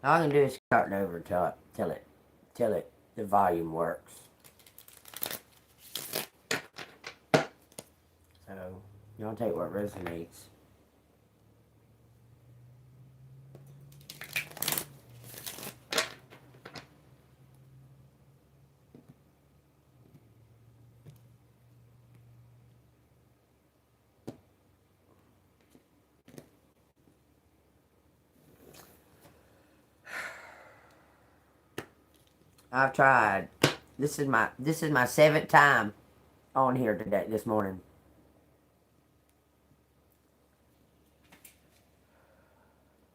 All I'm gonna do is start it over till the volume works. So y'all take what resonates. I've tried. This is my seventh time on here this morning.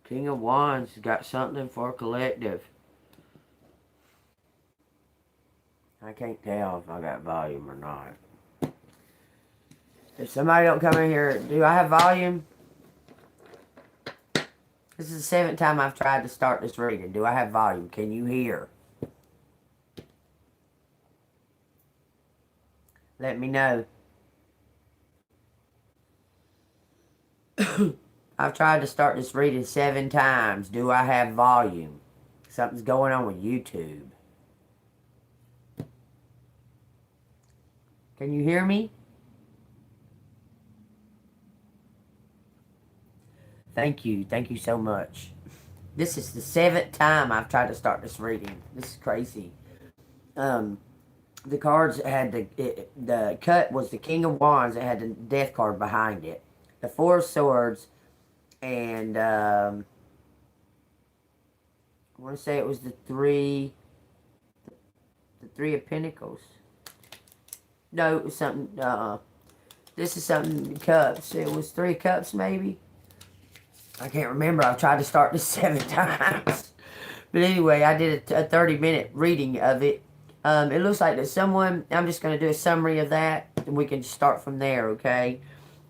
King of Wands got something for collective. I can't tell if I got volume or not. If somebody don't come in here, do I have volume? This is the seventh time I've tried to start this reading. Do I have volume? Can you hear? Let me know. I've tried to start this reading 7 times. Do I have volume? Something's going on with YouTube. Can you hear me? Thank you. Thank you so much. This is the 7th time I've tried to start this reading. This is crazy. The cards had the cut was the King of Wands. It had the Death card behind it. The Four of Swords. And I want to say it was the three of Pentacles. No, it was something. This is something cups. It was 3 cups, maybe. I can't remember. I've tried to start this 7 times. But anyway, I did a 30-minute reading of it. It looks like that someone. I'm just going to do a summary of that, and we can start from there. Okay.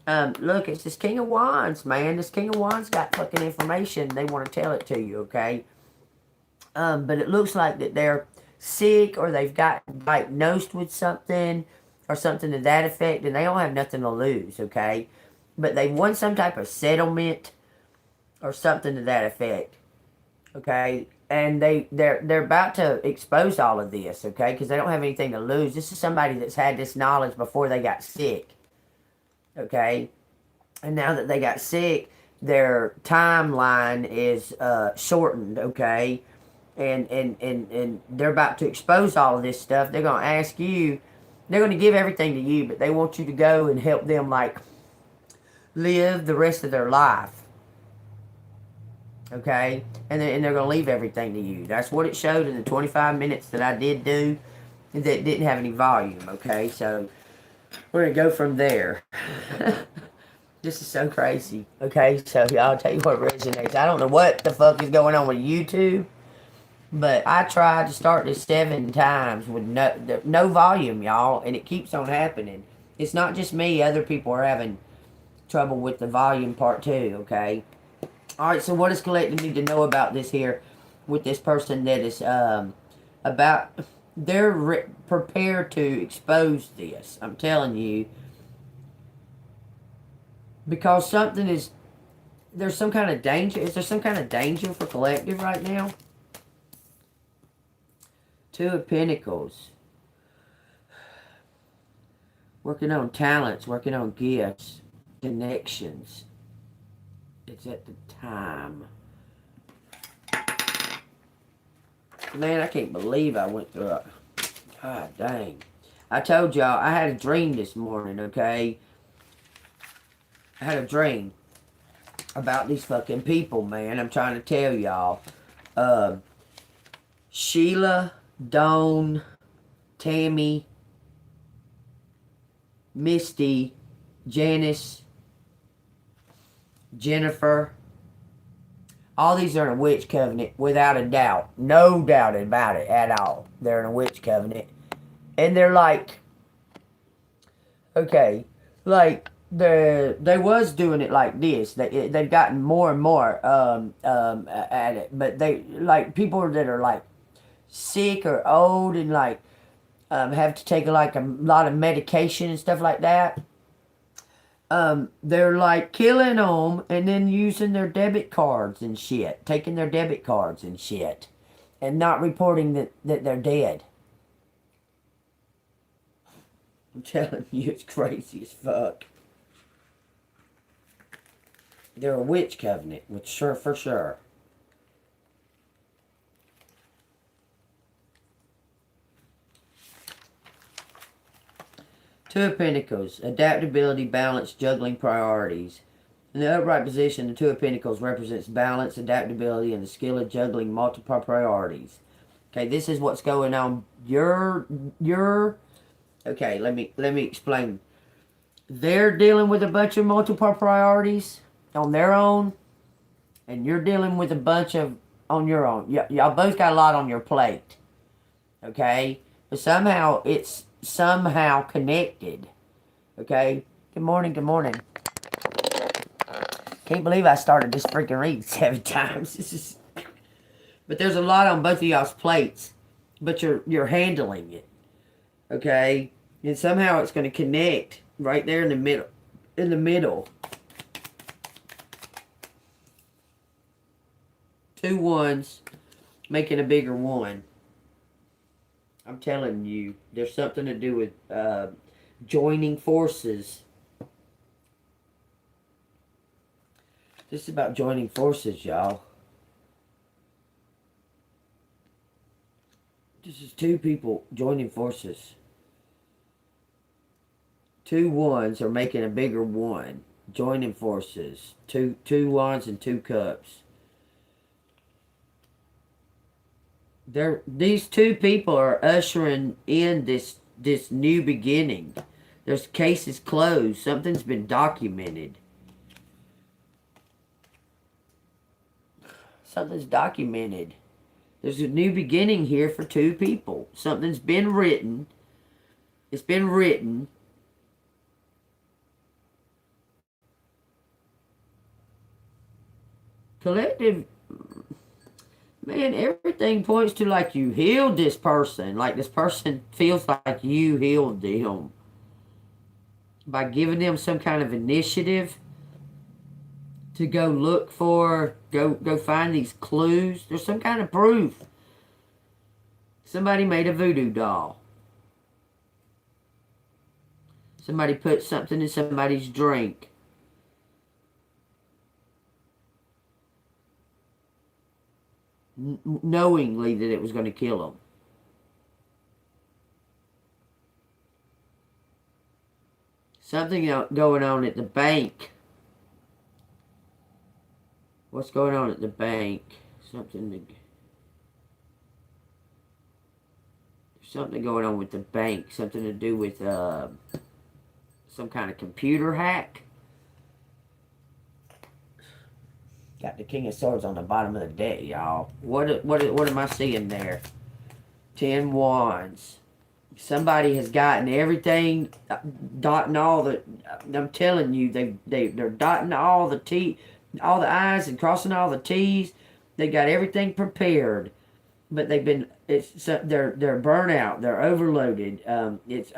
Look, it's this King of Wands, man. This King of Wands got fucking information. They want to tell it to you, okay? But it looks like that they're sick or they've got diagnosed with something or something to that effect, and they don't have nothing to lose, okay? But they want some type of settlement or something to that effect, okay? And they're about to expose all of this, okay? Because they don't have anything to lose. This is somebody that's had this knowledge before they got sick. Okay, and now that they got sick, their timeline is shortened. Okay, and they're about to expose all of this stuff. They're gonna ask you. They're gonna give everything to you, but they want you to go and help them live the rest of their life. Okay, and they're gonna leave everything to you. That's what it showed in the 25 minutes that I did do. That didn't have any volume. Okay, so we're going to go from there. This is so crazy. Okay, so y'all tell you what resonates. I don't know what the fuck is going on with YouTube, but I tried to start this 7 times with no volume, y'all, and it keeps on happening. It's not just me. Other people are having trouble with the volume part too, okay? All right, so what does collective need to know about this here with this person that is about... They're prepared to expose this. I'm telling you. Because something is... There's some kind of danger. Is there some kind of danger for collective right now? 2 of Pentacles. Working on talents. Working on gifts. Connections. It's at the time. Man, I can't believe I went through it. God dang. I told y'all, I had a dream this morning, okay? I had a dream about these fucking people, man. I'm trying to tell y'all. Sheila, Dawn, Tammy, Misty, Janice, Jennifer. All these are in a witch covenant, without a doubt. No doubt about it at all. They're in a witch covenant. And they're like, okay, like, they was doing it like this. They've gotten more and more at it. But they, like, people that are, like, sick or old and, like, have to take, like, a lot of medication and stuff like that. they're like killing them and then using their debit cards and shit, taking their debit cards and shit, and not reporting that they're dead. I'm telling you, it's crazy as fuck. They're a witch covenant, for sure. Two of Pentacles, adaptability, balance, juggling priorities. In the upright position, the Two of Pentacles represents balance, adaptability, and the skill of juggling multiple priorities. Okay, this is what's going on. Okay, let me explain. They're dealing with a bunch of multiple priorities on their own, and you're dealing with a bunch of on your own. Y'all both got a lot on your plate. Okay? But somehow it's somehow connected. Okay? Good morning, good morning. Can't believe I started this freaking read 7 times. This is but there's a lot on both of y'all's plates. But you're handling it. Okay? And somehow it's going to connect right there in the middle. In the middle. 2 ones making a bigger one. I'm telling you, there's something to do with joining forces. This is about joining forces, y'all. This is 2 people joining forces. 2 ones are making a bigger one. Joining forces. Two wands and 2 cups. These 2 people are ushering in this new beginning. There's cases closed. Something's been documented. Something's documented. There's a new beginning here for 2 people. Something's been written. It's been written. Collective, man, everything points to like you healed this person. Like this person feels like you healed them. By giving them some kind of initiative to go look for, go find these clues. There's some kind of proof. Somebody made a voodoo doll. Somebody put something in somebody's drink. Knowingly that it was going to kill them. Something going on at the bank. What's going on at the bank? Something going on with the bank. Something to do with some kind of computer hack. Got the King of Swords on the bottom of the deck, y'all. What am I seeing there? 10 Wands. Somebody has gotten everything, dotting all the. I'm telling you, they're dotting all the I's and crossing all the T's. They got everything prepared, but they've been. They're burnt out. They're overloaded. It's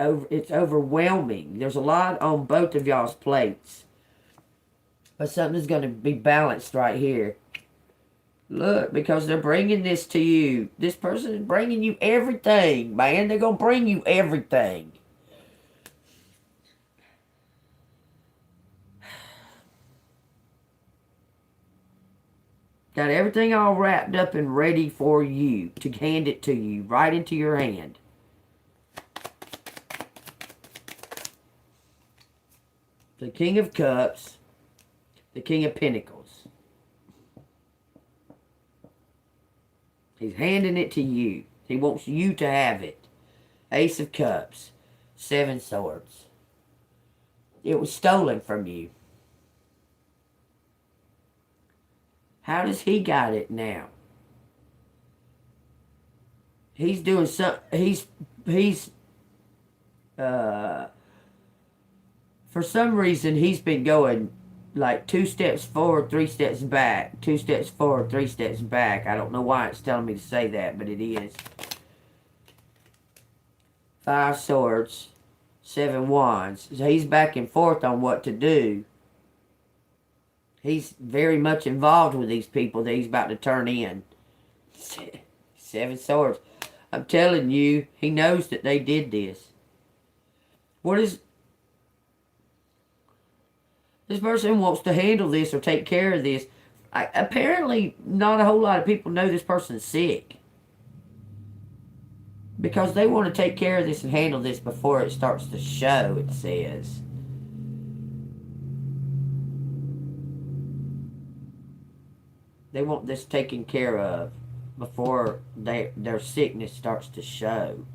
overwhelming. There's a lot on both of y'all's plates. But something's going to be balanced right here. Look, because they're bringing this to you. This person is bringing you everything, man. They're going to bring you everything. Got everything all wrapped up and ready for you to hand it to you right into your hand. The King of Cups. The King of Pentacles. He's handing it to you. He wants you to have it. Ace of Cups. 7 Swords. It was stolen from you. How does he got it now? He's doing some. For some reason, he's been going like 2 steps forward, 3 steps back. 2 steps forward, 3 steps back. I don't know why it's telling me to say that, but it is. 5 Swords. 7 Wands. So he's back and forth on what to do. He's very much involved with these people that he's about to turn in. 7 Swords. I'm telling you, he knows that they did this. What is... This person wants to handle this or take care of this. Apparently, not a whole lot of people know this person's sick. Because they want to take care of this and handle this before it starts to show, it says. They want this taken care of before their sickness starts to show.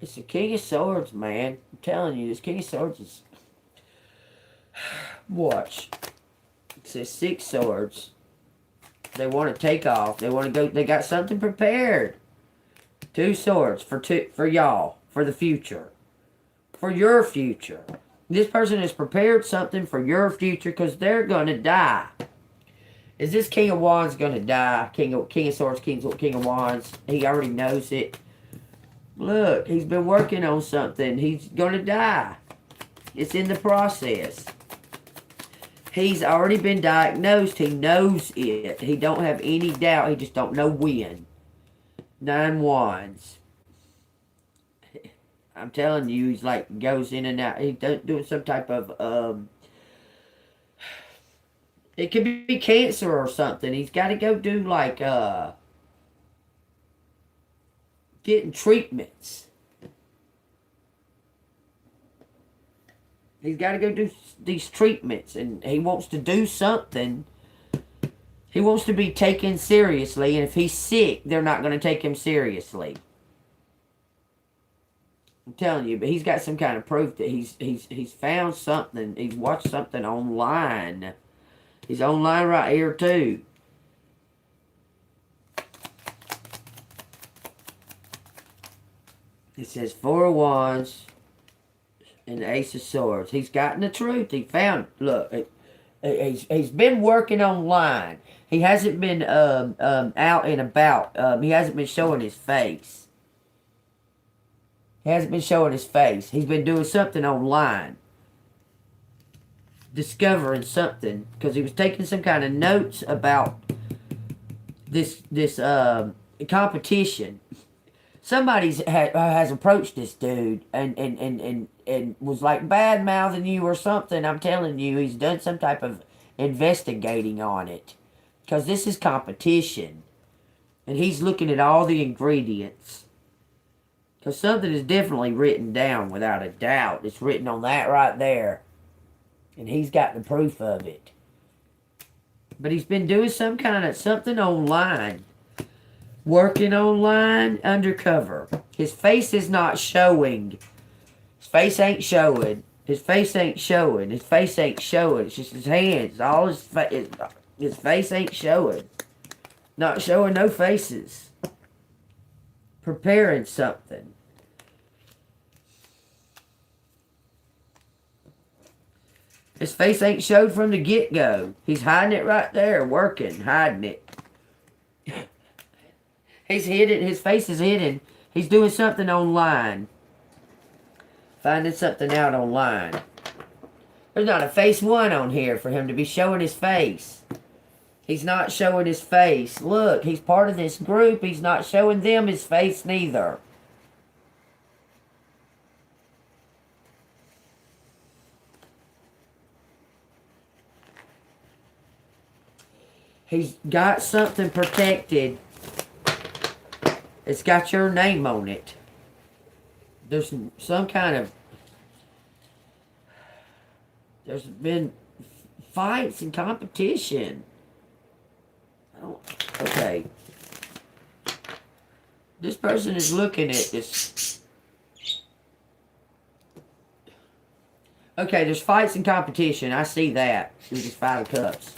It's the King of Swords, man. I'm telling you, this King of Swords is... Watch. It says 6 Swords. They want to take off. They want to go. They got something prepared. 2 Swords for y'all. For the future. For your future. This person has prepared something for your future because they're going to die. Is this King of Wands going to die? King of Swords, King of Wands. He already knows it. Look, he's been working on something. He's going to die. It's in the process. He's already been diagnosed. He knows it. He don't have any doubt. He just don't know when. 9 Wands. I'm telling you, he's like, goes in and out. He's doing some type of, it could be cancer or something. He's got to go do like, getting treatments. He's got to go do these treatments, and he wants to do something. He wants to be taken seriously, and if he's sick, they're not going to take him seriously. I'm telling you, but he's got some kind of proof that he's found something. He's watched something online. He's online right here too. It says 4 of Wands and the Ace of Swords. He's gotten the truth. He found, look, he's been working online. He hasn't been out and about. He hasn't been showing his face. He hasn't been showing his face. He's been doing something online. Discovering something. Because he was taking some kind of notes about this competition. Somebody has approached this dude and was like bad-mouthing you or something. I'm telling you, he's done some type of investigating on it. Because this is competition. And he's looking at all the ingredients. Because something is definitely written down without a doubt. It's written on that right there. And he's got the proof of it. But he's been doing some kind of something online. Working online undercover. His face is not showing. His face ain't showing. His face ain't showing. His face ain't showing. It's just his hands. All his face ain't showing. Not showing no faces. Preparing something. His face ain't showed from the get-go. He's hiding it right there, working, hiding it. He's hidden, his face is hidden. He's doing something online. Finding something out online. There's not a face 1 on here for him to be showing his face. He's not showing his face. Look, he's part of this group. He's not showing them his face neither. He's got something protected. It's got your name on it. There's some kind of... There's been fights and competition. Okay. This person is looking at this. Okay, there's fights and competition. I see that. There's this 5 of Cups.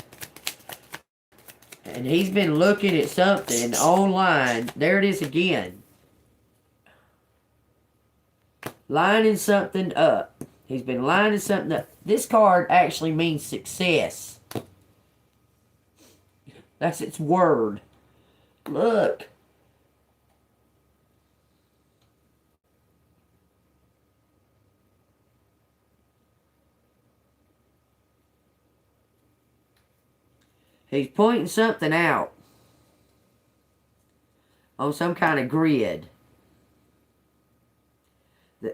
And he's been looking at something online. There it is again. Lining something up. He's been lining something up. This card actually means success. That's its word. Look. He's pointing something out on some kind of grid.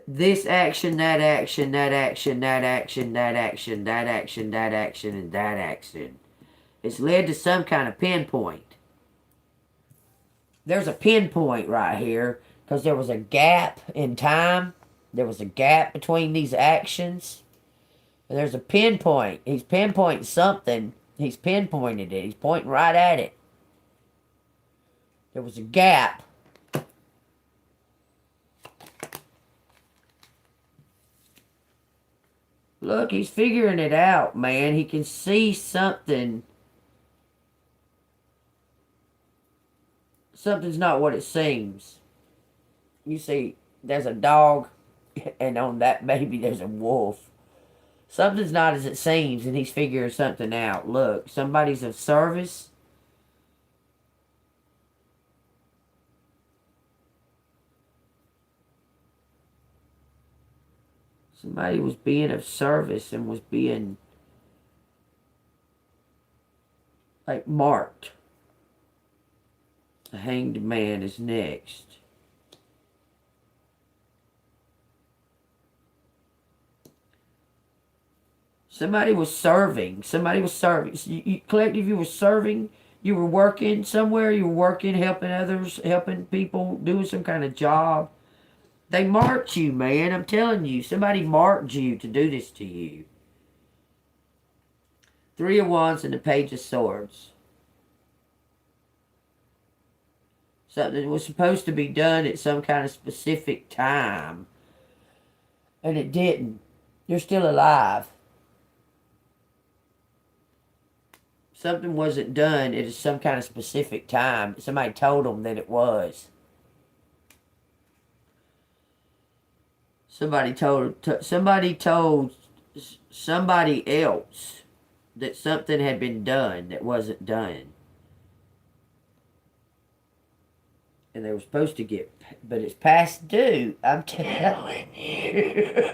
This action, that action, that action, that action, that action, that action, that action, and that action. It's led to some kind of pinpoint. There's a pinpoint right here because there was a gap in time. There was a gap between these actions. And there's a pinpoint. He's pinpointing something. He's pinpointed it. He's pointing right at it. There was a gap. Look, he's figuring it out, man. He can see something. Something's not what it seems. You see, there's a dog, and on that baby there's a wolf. Something's not as it seems, and he's figuring something out. Look, somebody's of service. Somebody was being of service and was being, like, marked. The hanged man is next. Somebody was serving. Somebody was serving. Collective, you were serving. You were working somewhere. You were working, helping others, helping people, doing some kind of job. They marked you, man. I'm telling you. Somebody marked you to do this to you. 3 of Wands and the Page of Swords. Something was supposed to be done at some kind of specific time. And it didn't. You're still alive. Something wasn't done at some kind of specific time. Somebody told them that it was. Somebody told somebody else that something had been done that wasn't done. And they were supposed to get, but it's past due. I'm telling you.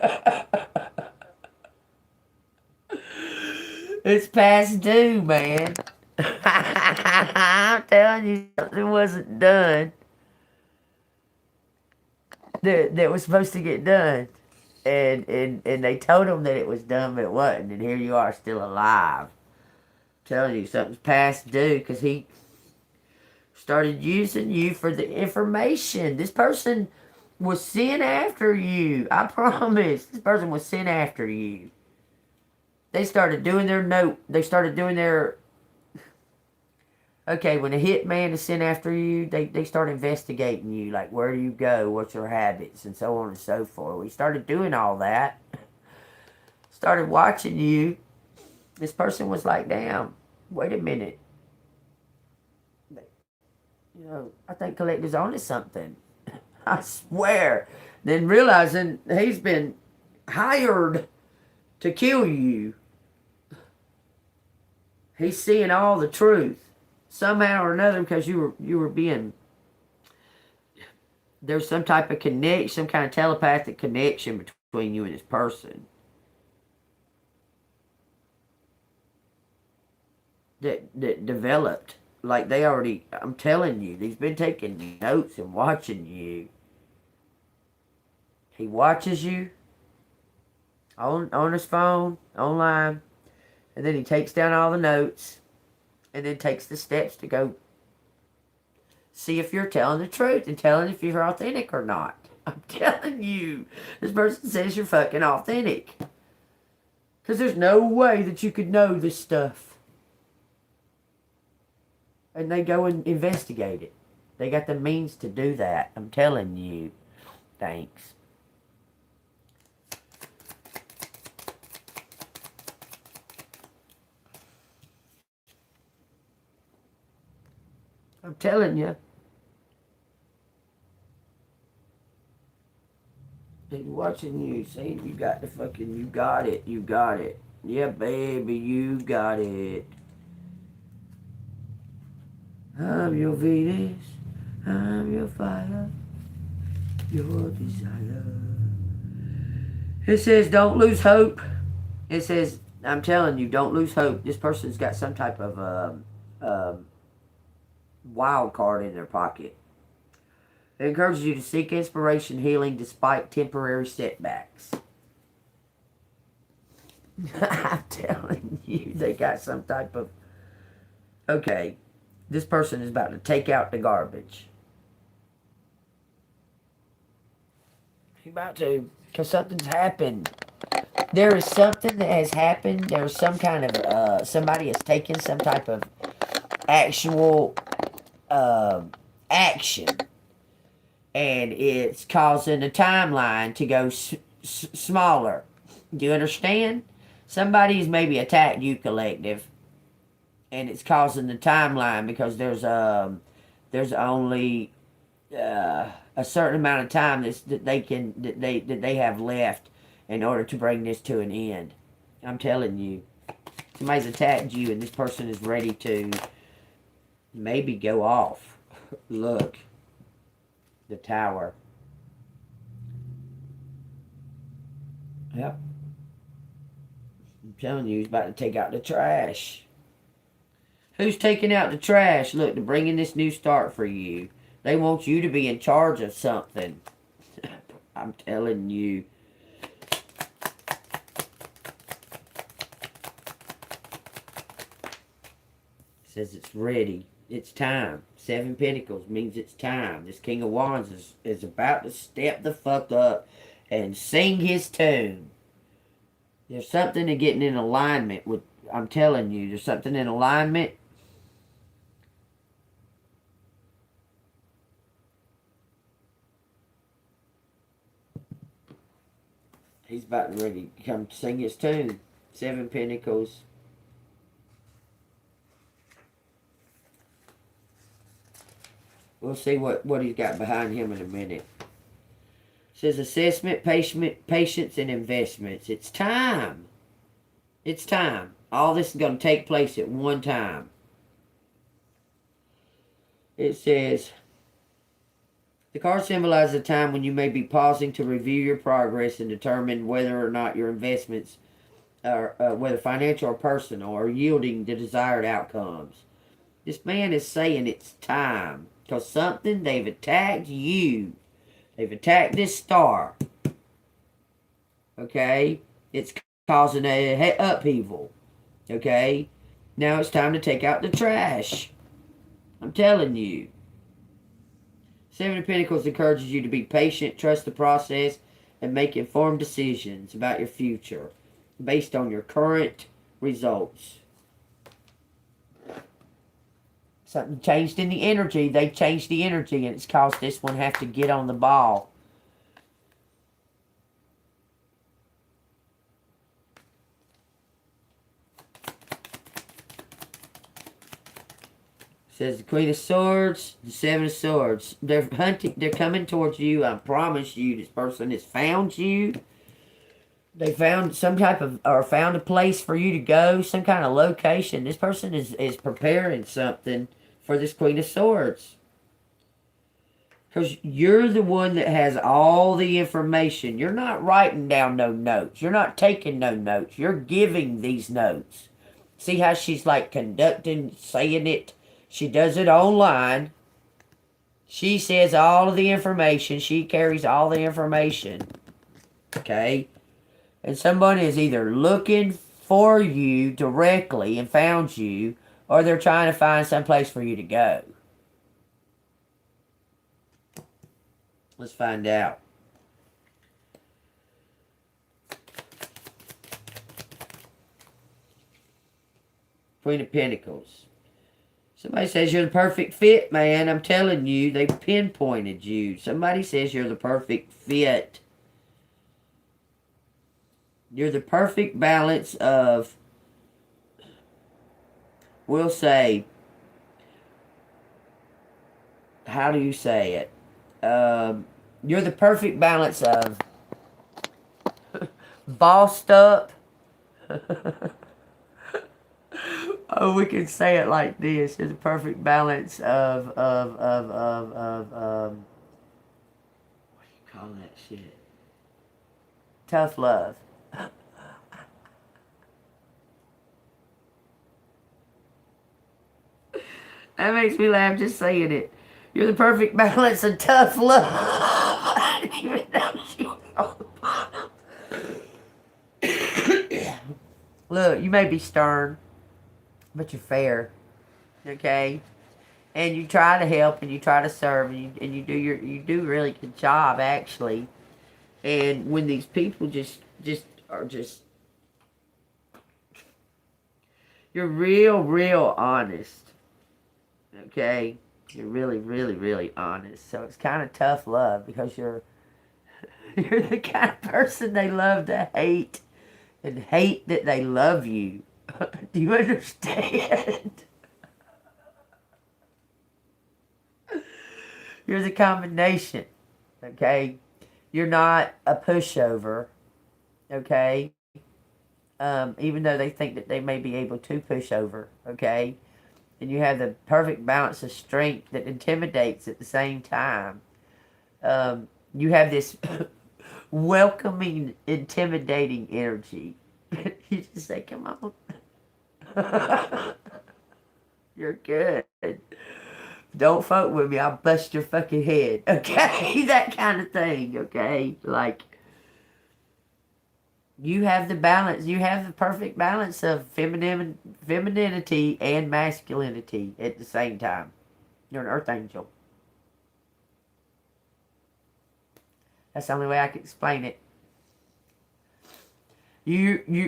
It's past due, man. I'm telling you, something wasn't done that was supposed to get done. And they told him that it was done, but it wasn't. And here you are, still alive. I'm telling you, something's past due because he started using you for the information. This person was sent after you. I promise. This person was sent after you. They started doing their note. They started doing their... Okay, when a hitman is sent after you, they start investigating you. Like, where do you go? What's your habits? And so on and so forth. We started doing all that. Started watching you. This person was like, damn, wait a minute. You know, I think Collector's onto something. I swear. Then realizing he's been hired to kill you. He's seeing all the truth. Somehow or another, because you were being... There's some type of connection, some kind of telepathic connection between you and this person. That developed. Like they already... I'm telling you, he's been taking notes and watching you. He watches you on his phone, online, and then he takes down all the notes, and then takes the steps to go see if you're telling the truth and telling if you're authentic or not. I'm telling you, this person says you're fucking authentic. Because there's no way that you could know this stuff. And they go and investigate it. They got the means to do that. I'm telling you. Thanks. I'm telling you. He's watching you. See, you got the fucking, you got it. You got it. Yeah, baby, you got it. I'm your Venus. I'm your fire. Your desire. It says, don't lose hope. It says, I'm telling you, don't lose hope. This person's got some type of wild card in their pocket. It encourages you to seek inspiration, healing despite temporary setbacks. I'm telling you, they got some type of... Okay, this person is about to take out the garbage. He's about to, because something's happened. There is something that has happened. There's some kind of, somebody has taken some type of actual action. And it's causing the timeline to go smaller. Do you understand? Somebody's maybe attacked you, collective, and it's causing the timeline because there's only a certain amount of time that they have left in order to bring this to an end. I'm telling you, somebody's attacked you, and this person is ready to maybe go off. Look, the Tower. Yep. I'm telling you, he's about to take out the trash. Who's taking out the trash? Look, they're bringing this new start for you. They want you to be in charge of something. I'm telling you. It says it's ready. It's time. 7 Pentacles means it's time. This King of Wands is about to step the fuck up and sing his tune. There's something to getting in alignment with, I'm telling you, there's something in alignment. He's about to ready to come sing his tune. 7 Pentacles. We'll see what he's got behind him in a minute. It says assessment, patience, and investments. It's time. It's time. All this is going to take place at one time. It says, the card symbolizes a time when you may be pausing to review your progress and determine whether or not your investments, whether financial or personal, are yielding the desired outcomes. This man is saying it's time. Because something, they've attacked you. They've attacked this star. Okay? It's causing a upheaval. Okay? Now it's time to take out the trash. I'm telling you. 7 of Pentacles encourages you to be patient, trust the process, and make informed decisions about your future based on your current results. Something changed in the energy. They changed the energy, and it's caused this one have to get on the ball. It says the Queen of Swords, the 7 of Swords. They're hunting. They're coming towards you. I promise you, this person has found you. They found some type of, or found a place for you to go, some kind of location. This person is preparing something for this Queen of Swords. Because you're the one that has all the information. You're not writing down no notes. You're not taking no notes. You're giving these notes. See how she's like conducting, saying it? She does it online. She says all of the information. She carries all the information. Okay? And somebody is either looking for you directly and found you, or they're trying to find some place for you to go. Let's find out. Queen of Pentacles. Somebody says you're the perfect fit, man. I'm telling you, they pinpointed you. Somebody says you're the perfect fit. You're the perfect balance of, we'll say, how do you say it? You're the perfect balance of bossed up. Oh, we can say it like this. You're the perfect balance of what do you call that shit? Tough love. That makes me laugh just saying it. You're the perfect balance of tough love. Even though she was on the bottom. Look, you may be stern, but you're fair. Okay? And you try to help and you try to serve and you do a really good job actually. And when these people just are just you're real honest. Okay? You're really honest. So it's kind of tough love because you're the kind of person they love to hate and hate that they love you. Do you understand? You're the combination. Okay? You're not a pushover. Okay? Even though they think that they may be able to push over. Okay? And you have the perfect balance of strength that intimidates at the same time. You have this welcoming, intimidating energy. You just say, come on. You're good. Don't fuck with me, I'll bust your fucking head. Okay? That kind of thing, okay? Like, you have the balance. You have the perfect balance of femininity and masculinity at the same time. You're an earth angel. That's the only way I can explain it.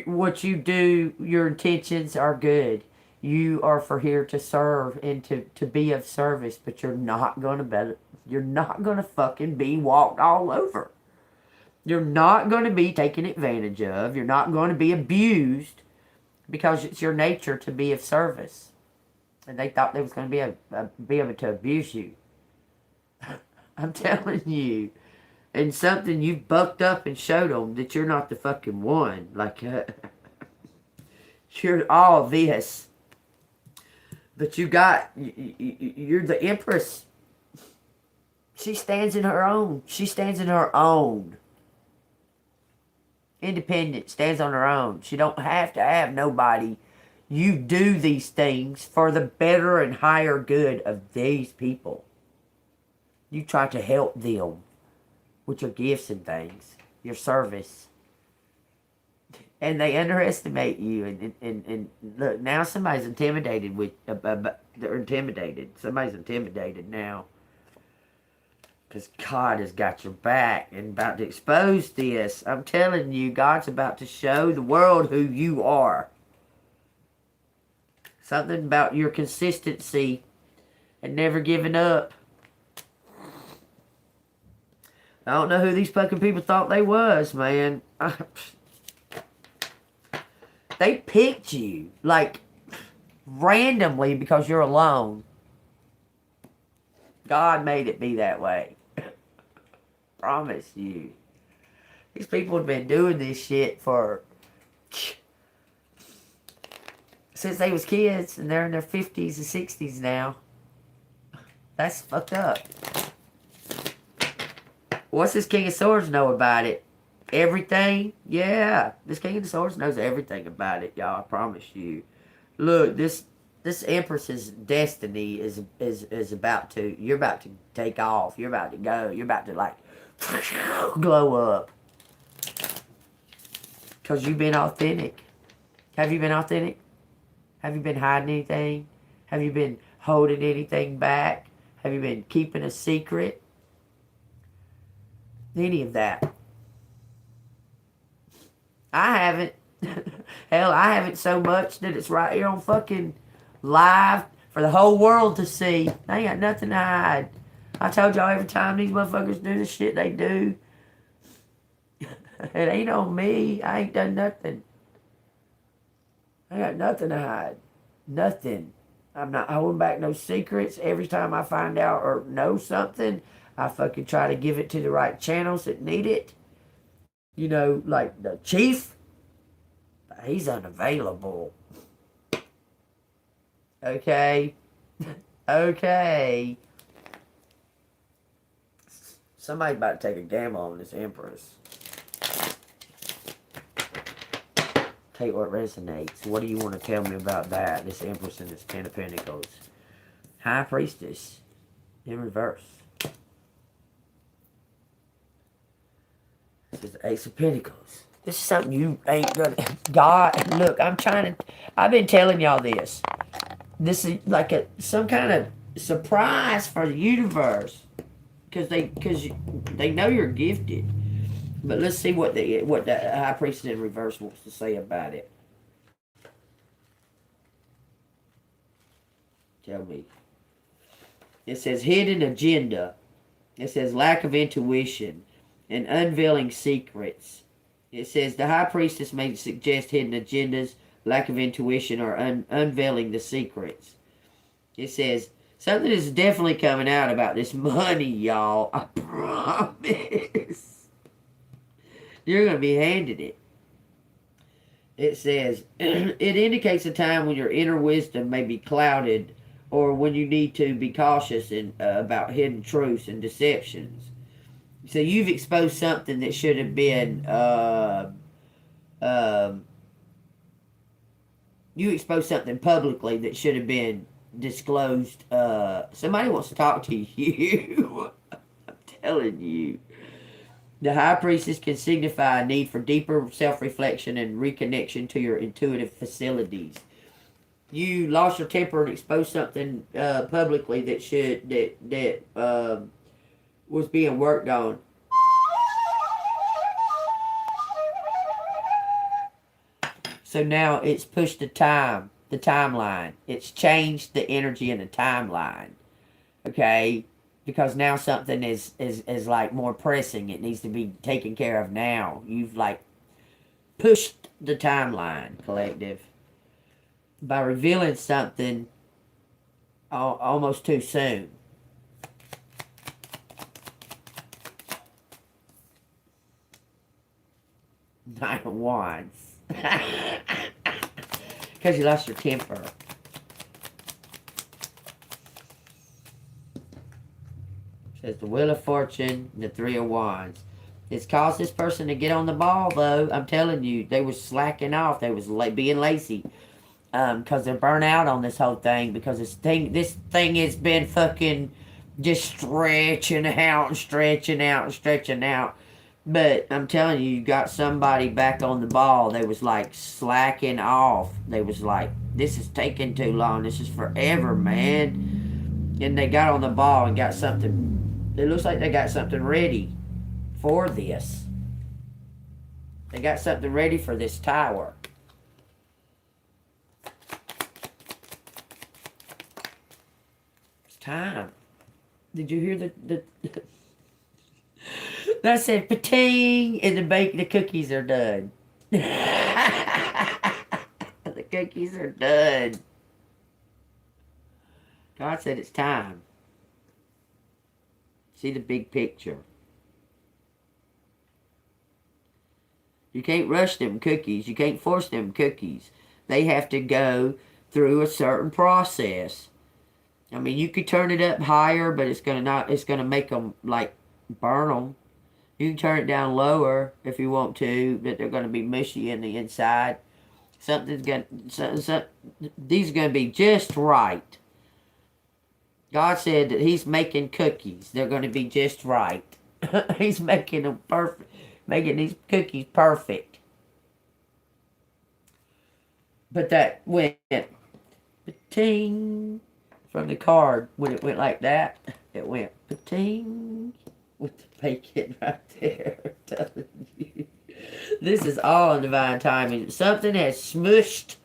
What you do, your intentions are good. You are for here to serve and to be of service, but you're not gonna fucking be walked all over. You're not gonna be taken advantage of. You're not gonna be abused because it's your nature to be of service. And they thought they was gonna be able to abuse you. I'm telling you. And something you've bucked up and showed them that you're not the fucking one. Like, you're all this. But you're the Empress. She stands in her own. She stands in her own. Independent, stands on her own. She don't have to have nobody. You do these things for the better and higher good of these people. You try to help them with your gifts and things, your service. And they underestimate you. And look, now somebody's intimidated they're intimidated. Somebody's intimidated now. Because God has got your back and about to expose this. I'm telling you, God's about to show the world who you are. Something about your consistency and never giving up. I don't know who these fucking people thought they was, man. They picked you, like, randomly because you're alone. God made it be that way. Promise you. These people have been doing this shit since they was kids, and they're in their 50s and 60s now. That's fucked up. What's this King of Swords know about it? Everything? Yeah. This King of the Swords knows everything about it, y'all. I promise you. Look, this Empress's destiny is about to... You're about to take off. You're about to go. You're about to, like, glow up. Because you've been authentic. Have you been authentic? Have you been hiding anything? Have you been holding anything back? Have you been keeping a secret? Any of that. I haven't. Hell, I haven't so much that it's right here on fucking live for the whole world to see. I ain't got nothing to hide. I told y'all every time these motherfuckers do the shit they do, it ain't on me. I ain't done nothing. I got nothing to hide. Nothing. I'm not holding back no secrets. Every time I find out or know something, I fucking try to give it to the right channels that need it. You know, like the chief, he's unavailable. Okay. Okay. Somebody's about to take a gamble on this Empress. Take what resonates. What do you want to tell me about that? This Empress and this Ten of Pentacles. High Priestess in reverse. This is the Ace of Pentacles. This is something you ain't gonna... God, look, I've been telling y'all this. This is like some kind of surprise for the universe. Because they know you're gifted. But let's see what the High Priestess in reverse wants to say about it. Tell me. It says hidden agenda. It says lack of intuition and unveiling secrets. It says the High Priestess may suggest hidden agendas, lack of intuition, or unveiling the secrets. It says something is definitely coming out about this money, y'all. I promise. You're going to be handed it. It says, it indicates a time when your inner wisdom may be clouded or when you need to be cautious about hidden truths and deceptions. So you've exposed something that should have been, you exposed something publicly that should have been disclosed. Somebody wants to talk to you. I'm telling you. The High Priestess can signify a need for deeper self-reflection and reconnection to your intuitive facilities. You lost your temper and exposed something publicly that was being worked on. So now it's pushed the timeline. It's changed the energy in the timeline. Okay? Because now something is like more pressing. It needs to be taken care of now. You've like pushed the timeline, collective, by revealing something almost too soon. Nine of Wands. Because you lost your temper. Says the Wheel of Fortune and the Three of Wands. It's caused this person to get on the ball, though. I'm telling you, they were slacking off. They was being lazy. Because they're burnt out on this whole thing. Because this thing has been fucking just stretching out and stretching out and stretching out. But I'm telling you, you got somebody back on the ball. They was like slacking off. They was like, this is taking too long. This is forever, man. And they got on the ball and got something. It looks like they got something ready for this. They got something ready for this tower. It's time. Did you hear the that said pa-ting, and the cookies are done. The cookies are done. God said it's time. See the big picture. You can't rush them cookies. You can't force them cookies. They have to go through a certain process. I mean, you could turn it up higher, but it's gonna make them like burn them. You can turn it down lower if you want to, but they're gonna be mushy in the inside. These are gonna be just right. God said that He's making cookies. They're gonna be just right. He's making them perfect, making these cookies perfect. But that went ting from the card. When it went like that, it went ting with the bacon right there. I'm telling you. This is all in divine timing. Something has smushed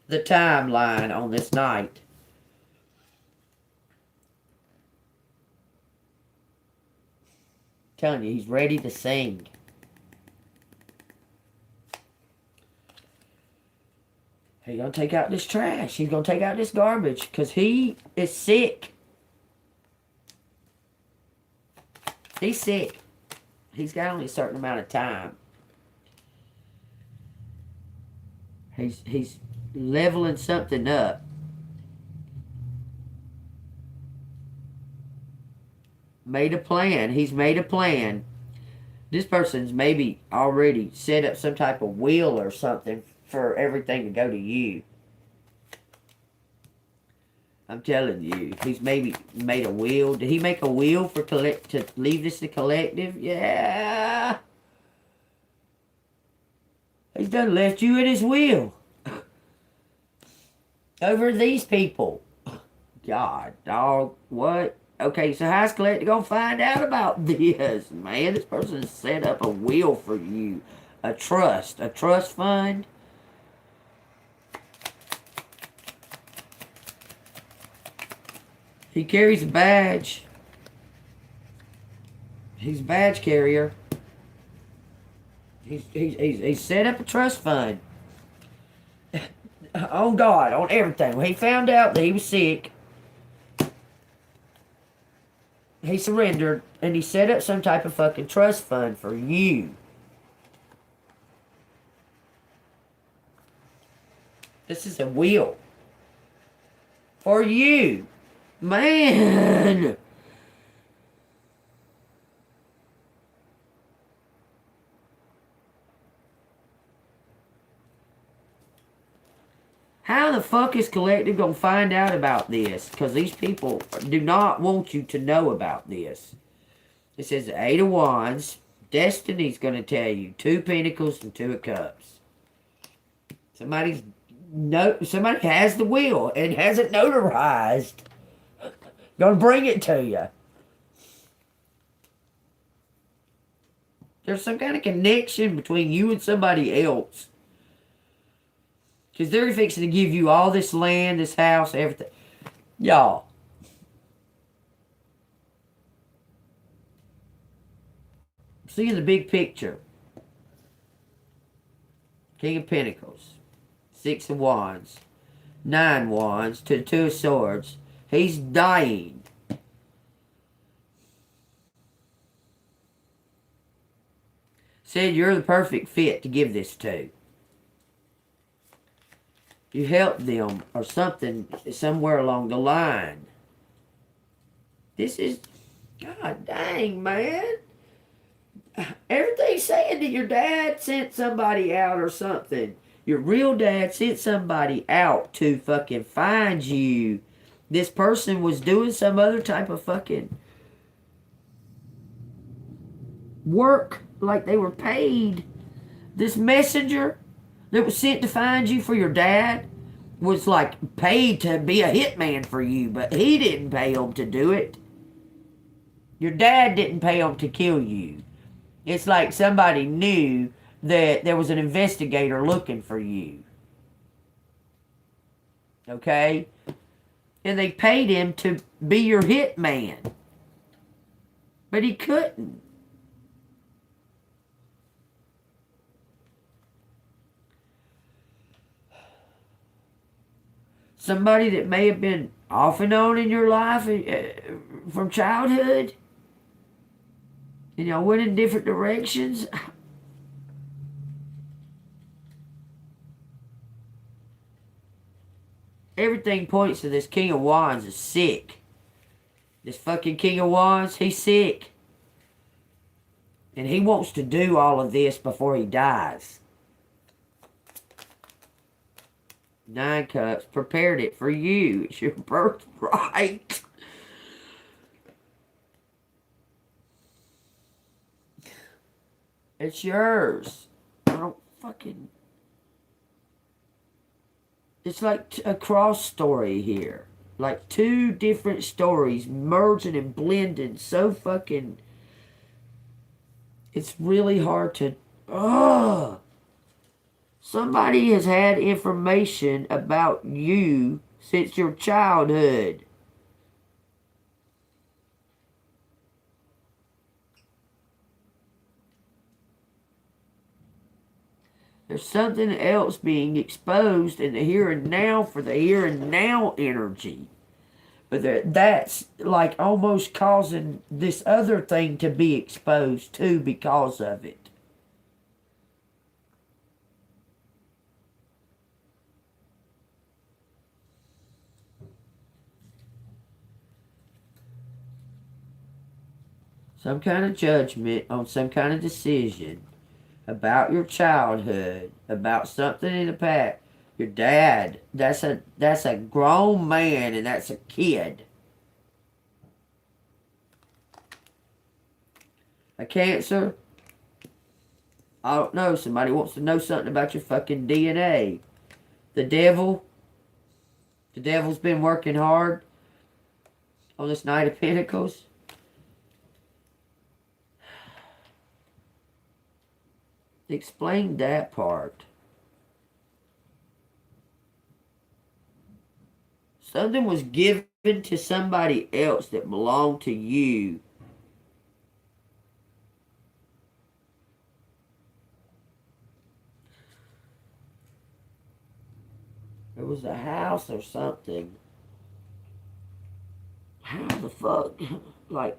the timeline on this night. I'm telling you, he's ready to sing. He's going to take out this trash. He's going to take out this garbage because he is sick. He's sick. He's got only a certain amount of time. He's leveling something up. Made a plan. He's made a plan. This person's maybe already set up some type of wheel or something for everything to go to you. I'm telling you, he's maybe made a will. Did he make a will for to leave this to collective? Yeah. He's done left you in his will. Over these people. God, dog, what? Okay, so how's collective gonna find out about this? Man, this person set up a will for you. A trust fund. He carries a badge. He's a badge carrier. He's set up a trust fund. On God, on everything. When he found out that he was sick, he surrendered and he set up some type of fucking trust fund for you. This is a will. For you. Man. How the fuck is collective gonna find out about this? Because these people do not want you to know about this. It says the Eight of Wands. Destiny's gonna tell you. 2 Pentacles and 2 of Cups. Somebody has the will and has it notarized. Gonna bring it to you. There's some kind of connection between you and somebody else. Because they're fixing to give you all this land, this house, everything. Y'all. Seeing the big picture. King of Pentacles. 6 of Wands. 9 Wands to the 2 of Swords. He's dying. Said you're the perfect fit to give this to. You helped them or something somewhere along the line. This is, God dang, man. Everything's saying that your dad sent somebody out or something. Your real dad sent somebody out to fucking find you. This person was doing some other type of fucking work, like they were paid. This messenger that was sent to find you for your dad was like paid to be a hitman for you, but he didn't pay him to do it. Your dad didn't pay him to kill you. It's like somebody knew that there was an investigator looking for you. Okay? And they paid him to be your hitman. But he couldn't. Somebody that may have been off and on in your life from childhood. And y'all went in different directions. Everything points to this King of Wands is sick. This fucking King of Wands, he's sick. And he wants to do all of this before he dies. 9 Cups prepared it for you. It's your birthright. It's yours. I don't fucking... It's like a cross story here. Like 2 different stories merging and blending so fucking... It's really hard to... Ugh! Somebody has had information about you since your childhood. There's something else being exposed in the here and now for the here and now energy. But that's like almost causing this other thing to be exposed too because of it. Some kind of judgment on some kind of decision about your childhood, about something in the past. Your dad. That's a grown man and that's a kid. A Cancer. I don't know. Somebody wants to know something about your fucking DNA. The devil. The devil's been working hard on this Knight of Pentacles. Explain that part. Something was given to somebody else that belonged to you. It was a house or something. How the fuck? Like,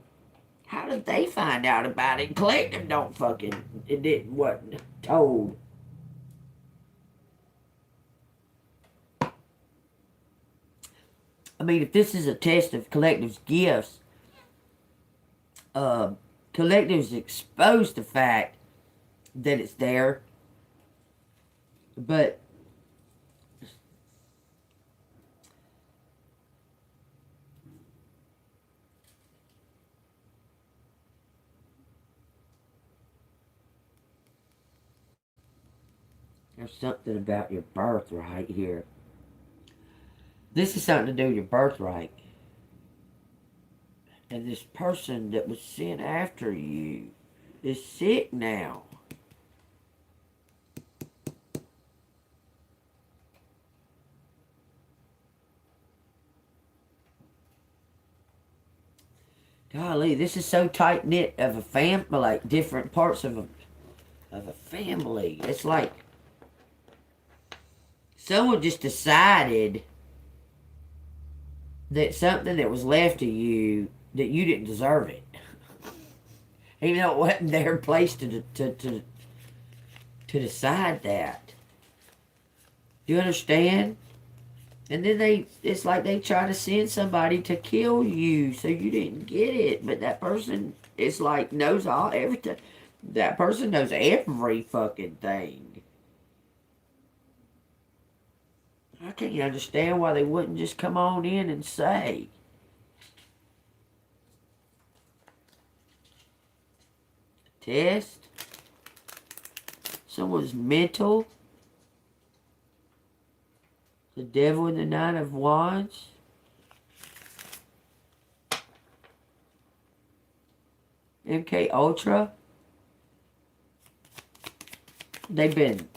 how did they find out about it? Collective don't fucking... It wasn't told. I mean, if this is a test of Collective's gifts, Collective's exposed the fact that it's there, but there's something about your birthright here. This is something to do with your birthright. And this person that was sent after you is sick now. Golly, this is so tight-knit of a family, like different parts of a family. It's like someone just decided that something that was left to you, that you didn't deserve it. Even though it wasn't their place to decide that. Do you understand? And then it's like they try to send somebody to kill you so you didn't get it. But that person, it's like, knows everything. That person knows every fucking thing. I can't understand why they wouldn't just come on in and say. Test. Someone's mental. The Devil and the Nine of Wands. MK Ultra. They've been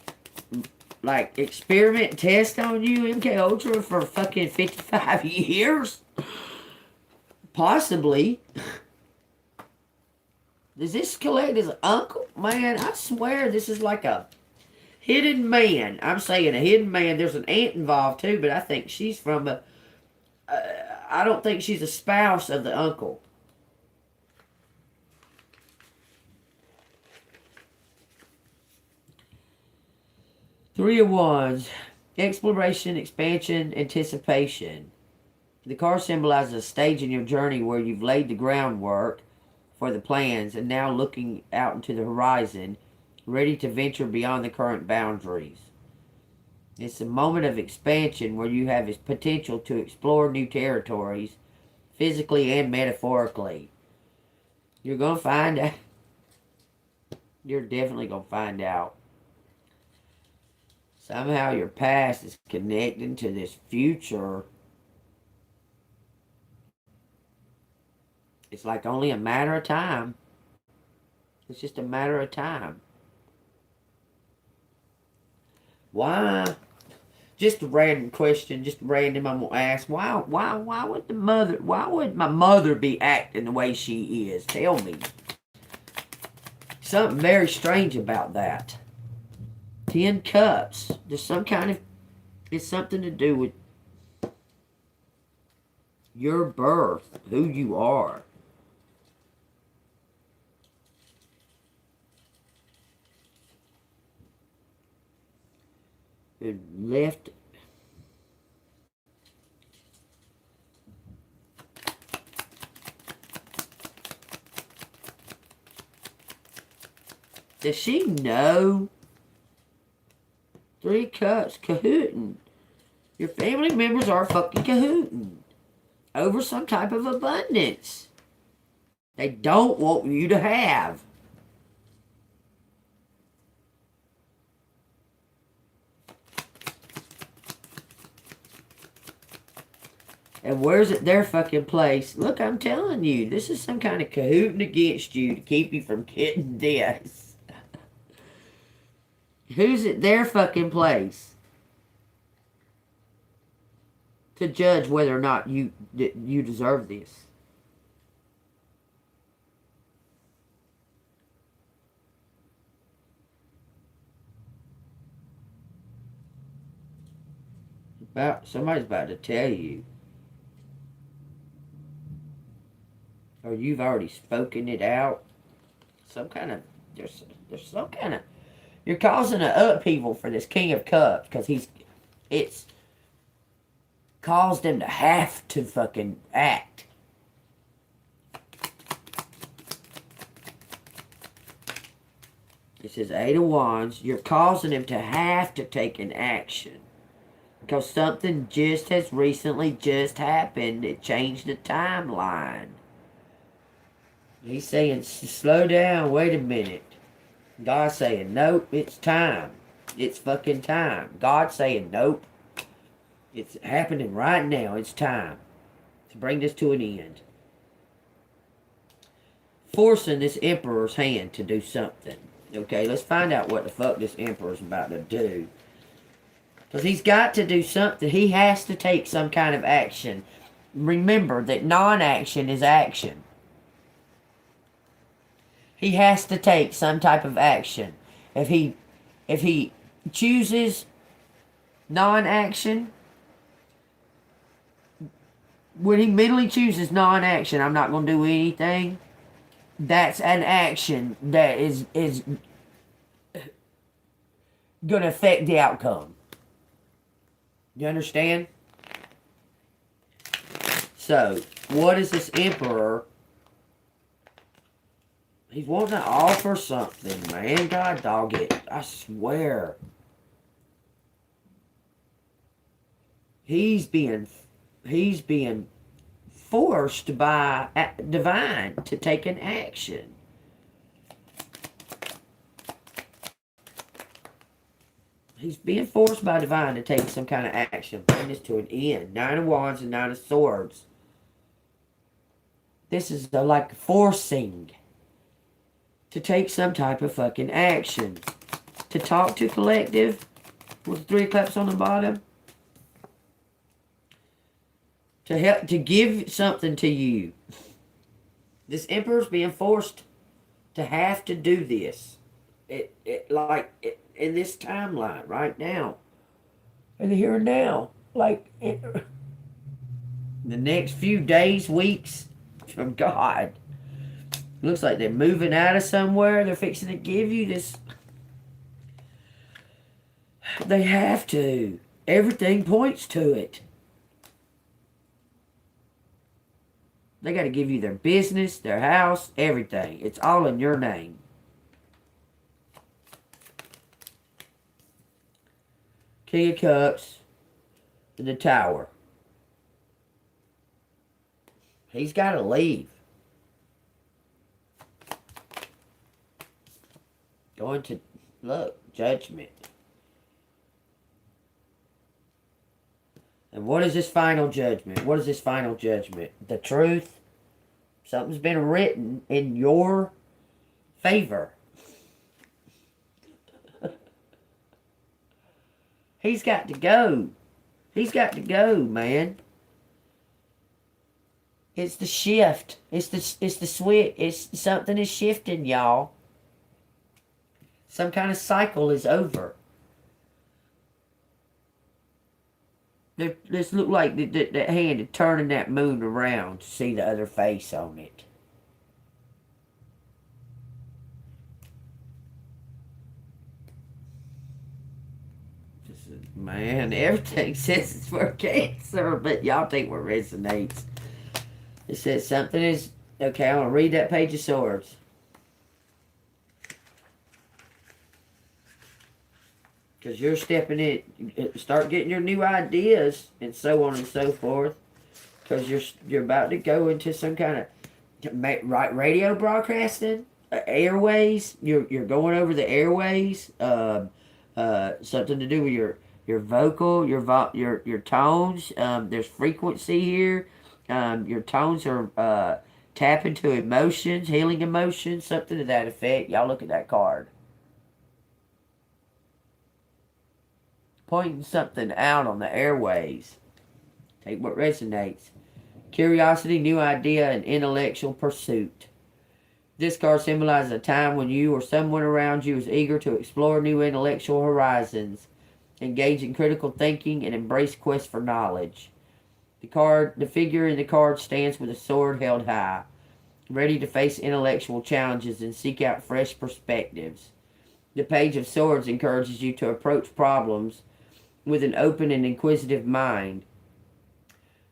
like experiment test on you, MK Ultra, for fucking 55 years? Possibly. Does this collect his uncle? Man, I swear this is like a hidden man. I'm saying a hidden man. There's an aunt involved too, but I think she's from a... I don't think she's a spouse of the uncle. Three of Wands. Exploration, expansion, anticipation. The card symbolizes a stage in your journey where you've laid the groundwork for the plans and now looking out into the horizon, ready to venture beyond the current boundaries. It's a moment of expansion where you have this potential to explore new territories, physically and metaphorically. You're going to find out. You're definitely going to find out. Somehow your past is connecting to this future. It's like only a matter of time. It's just a matter of time. Why? Just a random question, just random. I'm gonna ask, why would my mother be acting the way she is? Tell me. Something very strange about that. 10 Cups. There's some kind of, it's something to do with your birth, who you are. It left. Does she know Three Cups, cahooting. Your family members are fucking cahooting over some type of abundance they don't want you to have. And where's it their fucking place? Look, I'm telling you, this is some kind of cahooting against you to keep you from getting this. Who's it their fucking place to judge whether or not you deserve this? Somebody's about to tell you. Or you've already spoken it out. Some kind of, there's some kind of, you're causing an upheaval for this King of Cups because it's caused him to have to fucking act. It says Eight of Wands. You're causing him to have to take an action because something just has recently just happened. It changed the timeline. He's saying, slow down, wait a minute. God's saying, nope, it's time. It's fucking time. God's saying, nope. It's happening right now. It's time to bring this to an end. Forcing this Emperor's hand to do something. Okay, let's find out what the fuck this Emperor's about to do. Because he's got to do something. He has to take some kind of action. Remember that non-action is action. He has to take some type of action. If he chooses non-action, when he mentally chooses non-action, I'm not going to do anything, that's an action that is going to affect the outcome. You understand? So, what is this Emperor? He's wanting to offer something, man. God dog it. I swear. He's being forced by divine to take an action. He's being forced by divine to take some kind of action. Bring this to an end. Nine of Wands and Nine of Swords. This is like forcing to take some type of fucking action. To talk to collective with the Three of Cups on the bottom. To help, to give something to you. This Emperor's being forced to have to do this. In this timeline right now. In the here and now. The next few days, weeks from God. Looks like they're moving out of somewhere. They're fixing to give you this. They have to. Everything points to it. They got to give you their business, their house, everything. It's all in your name. King of Cups and the Tower. He's got to leave. Going to, look, judgment. And what is this final judgment? What is this final judgment? The truth? Something's been written in your favor. He's got to go. He's got to go, man. It's the shift. It's the switch. It's something is shifting, y'all. Some kind of cycle is over. This look like that hand is turning that moon around to see the other face on it. Man, everything says it's for Cancer, but y'all think what resonates. It says something is... Okay, I'm going to read that Page of Swords. Because you're stepping in, start getting your new ideas and so on and so forth. Because you're about to go into some kind of radio broadcasting, airways. You're going over the airways. Something to do with your vocal, your tones. There's frequency here. Your tones are tap into emotions, healing emotions, something to that effect. Y'all look at that card. Pointing something out on the airways. Take what resonates. Curiosity, new idea, and intellectual pursuit. This card symbolizes a time when you or someone around you is eager to explore new intellectual horizons, engage in critical thinking, and embrace quest for knowledge. The figure in the card stands with a sword held high, ready to face intellectual challenges and seek out fresh perspectives. The Page of Swords encourages you to approach problems with an open and inquisitive mind,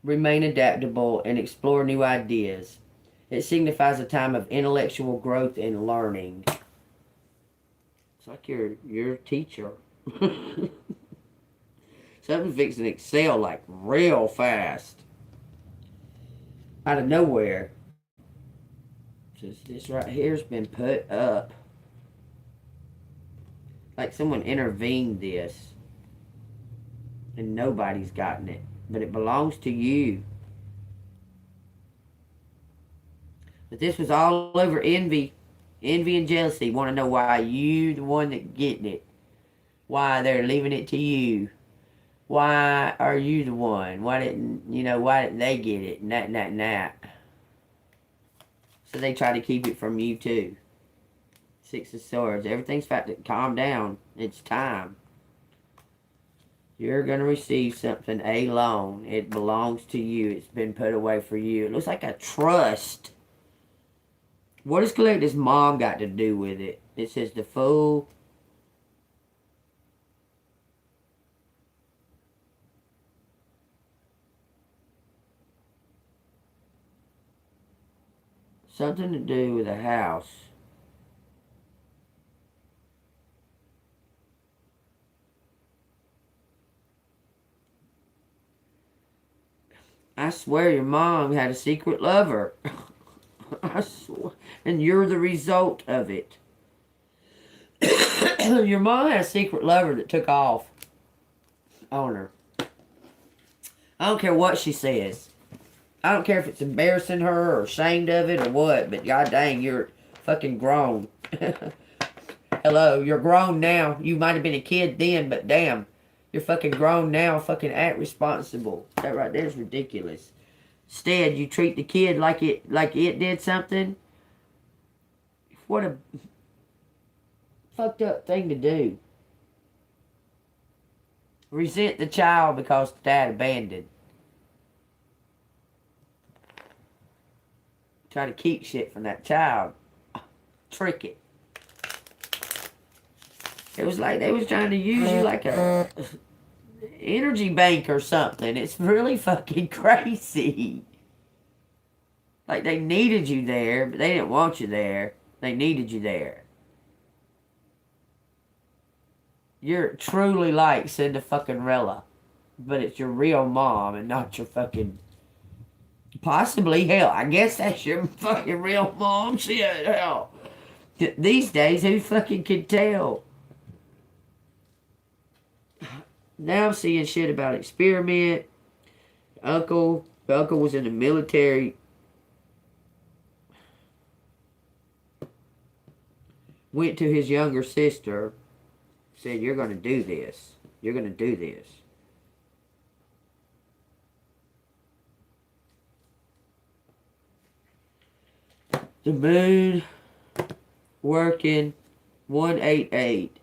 remain adaptable, and explore new ideas. It signifies a time of intellectual growth and learning. It's like your teacher. Something's fixing to excel like real fast. Out of nowhere. This right here's been put up. Like someone intervened this. And nobody's gotten it. But it belongs to you. But this was all over envy. Envy and jealousy. Want to know why you the one that getting it. Why they're leaving it to you. Why are you the one? Why didn't they get it? And that. So they try to keep it from you too. Six of Swords. Everything's about to calm down. It's time. You're going to receive something alone. It belongs to you. It's been put away for you. It looks like a trust. What has Collector's mom got to do with it? It says the Fool. Something to do with a house. I swear your mom had a secret lover. I swear. And you're the result of it. Your mom had a secret lover that took off on her. I don't care what she says. I don't care if it's embarrassing her or ashamed of it or what, but god dang, you're fucking grown. Hello, you're grown now. You might have been a kid then, but damn. You're fucking grown now. Fucking act responsible. That right there is ridiculous. Instead, you treat the kid like it did something. What a fucked up thing to do. Resent the child because dad abandoned. Try to keep shit from that child. Trick it. It was like they was trying to use you like a energy bank or something. It's really fucking crazy. Like they needed you there, but they didn't want you there. They needed you there. You're truly like Cinderella, but it's your real mom and not your fucking... Possibly, hell, I guess that's your fucking real mom. Shit, hell. These days, who fucking can tell? Now I'm seeing shit about experiment. The uncle was in the military. Went to his younger sister. Said, you're going to do this. You're going to do this. The moon working 188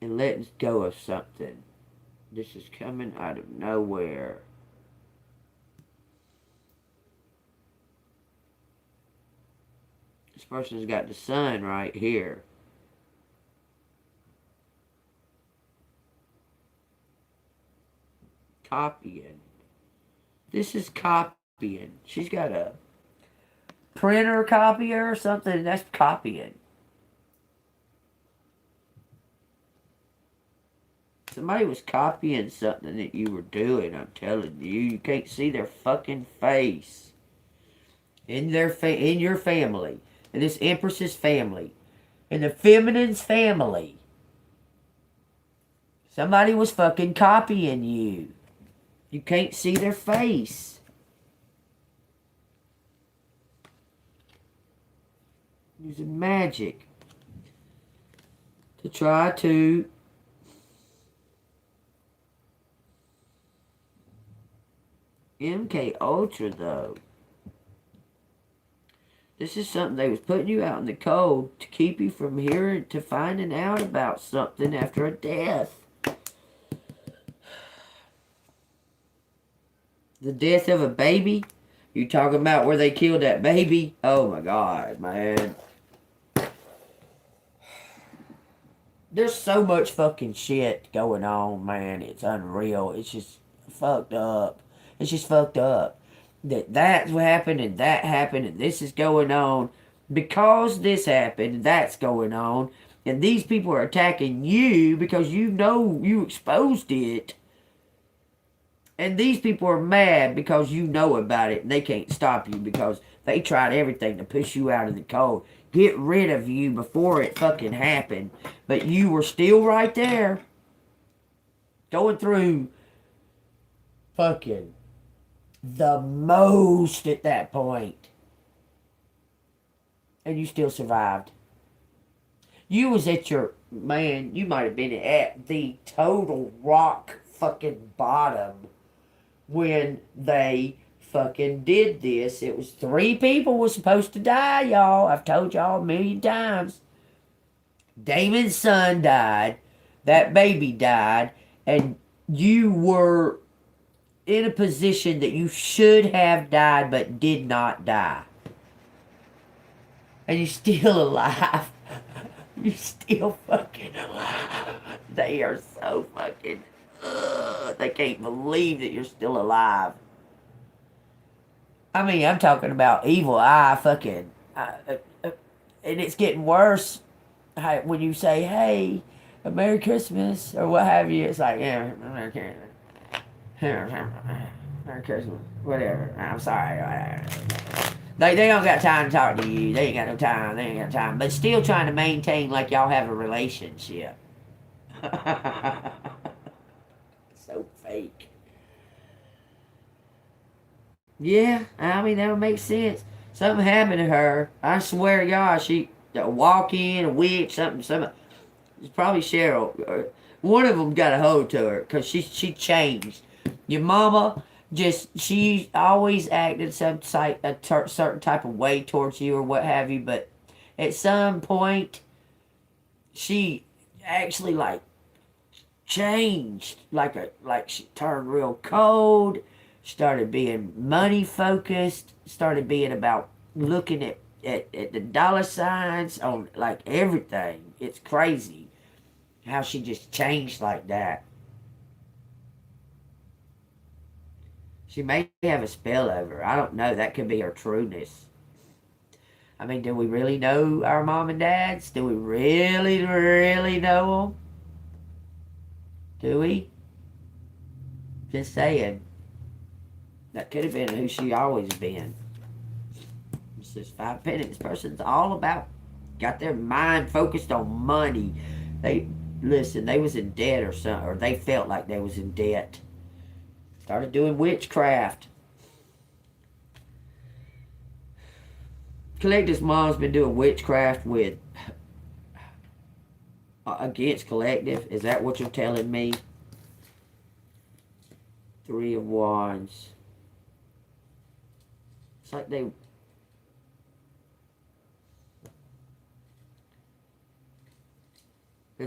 and letting go of something. This is coming out of nowhere. This person's got the sun right here. Copying. This is copying. She's got a printer copier or something. That's copying. Somebody was copying something that you were doing, I'm telling you. You can't see their fucking face. In your family. In this Empress's family. In the Feminine's family. Somebody was fucking copying you. You can't see their face. Using magic to try to MK Ultra, though. This is something they was putting you out in the cold to keep you from hearing, to finding out about something after a death. The death of a baby? You talking about where they killed that baby? Oh my God, man. There's so much fucking shit going on, man. It's unreal. It's just fucked up. It's just fucked up. That's what happened and that happened and this is going on. Because this happened, that's going on. And these people are attacking you because you know you exposed it. And these people are mad because you know about it and they can't stop you because they tried everything to push you out of the cold. Get rid of you before it fucking happened. But you were still right there. Going through fucking the most at that point. And you still survived. You was at your, man, you might have been at the total rock fucking bottom when they fucking did this. It was 3 people was supposed to die, y'all. I've told y'all a million times. Damon's son died. That baby died. And you were in a position that you should have died but did not die. And you're still alive. You're still fucking alive. They are so fucking... they can't believe that you're still alive. I mean, I'm talking about evil eye fucking... and it's getting worse when you say, hey, Merry Christmas, or what have you. It's like, yeah, Merry Christmas. Merry Christmas. Whatever. I'm sorry. They don't got time to talk to you. They ain't got no time. They ain't got time. But still trying to maintain like y'all have a relationship. So fake. Yeah, I mean, that would make sense. Something happened to her. I swear to God, she walk in, a witch, something. It's probably Cheryl. One of them got a hold to her because she changed. Your mama she always acted certain type of way towards you or what have you, but at some point she actually like changed, like she turned real cold, started being money focused, started being about looking at the dollar signs on like everything. It's crazy how she just changed like that. She may have a spell over her. I don't know. That could be her trueness. I mean, do we really know our mom and dads? Do we really, really know them? Do we? Just saying. That could have been who she always been. It's just 5 pennies. This person's all about, got their mind focused on money. They was in debt or something, or they felt like they was in debt. Started doing witchcraft. Collective's mom's been doing witchcraft with against Collective. Is that what you're telling me? 3 of Wands. It's like they're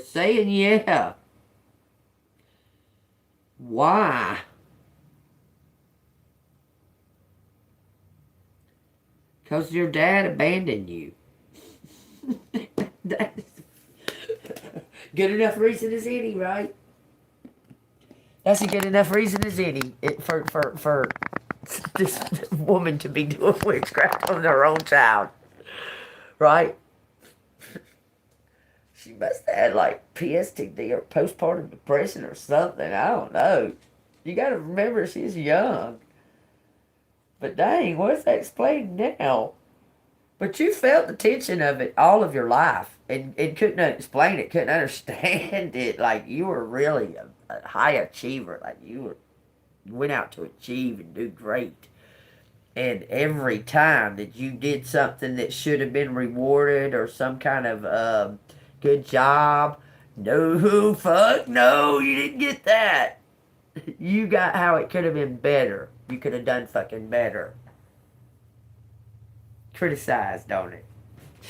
saying yeah. Why? Because your dad abandoned you. That's good enough reason as any, right? That's a good enough reason as any for this woman to be doing witchcraft on her own child. Right? She must have had like PSTD or postpartum depression or something. I don't know. You got to remember she's young. But dang, what's that explained now? But you felt the tension of it all of your life and couldn't explain it, couldn't understand it. Like you were really a high achiever. Like you went out to achieve and do great. And every time that you did something that should have been rewarded or some kind of good job, no, fuck, no, you didn't get that. You got how it could have been better. You could have done fucking better. Criticized on it.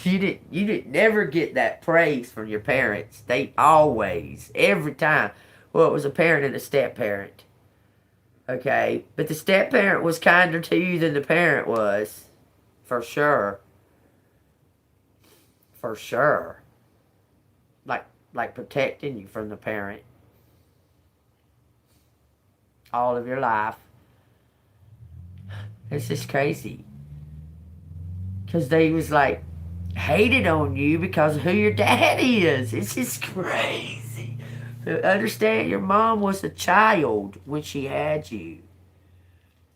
You didn't never get that praise from your parents. They always, every time. Well, it was a parent and a step parent. Okay, but the step parent was kinder to you than the parent was, for sure. For sure. Like protecting you from the parent all of your life. It's just crazy. Because they was like hated on you because of who your dad is. It's just crazy. Understand, your mom was a child when she had you.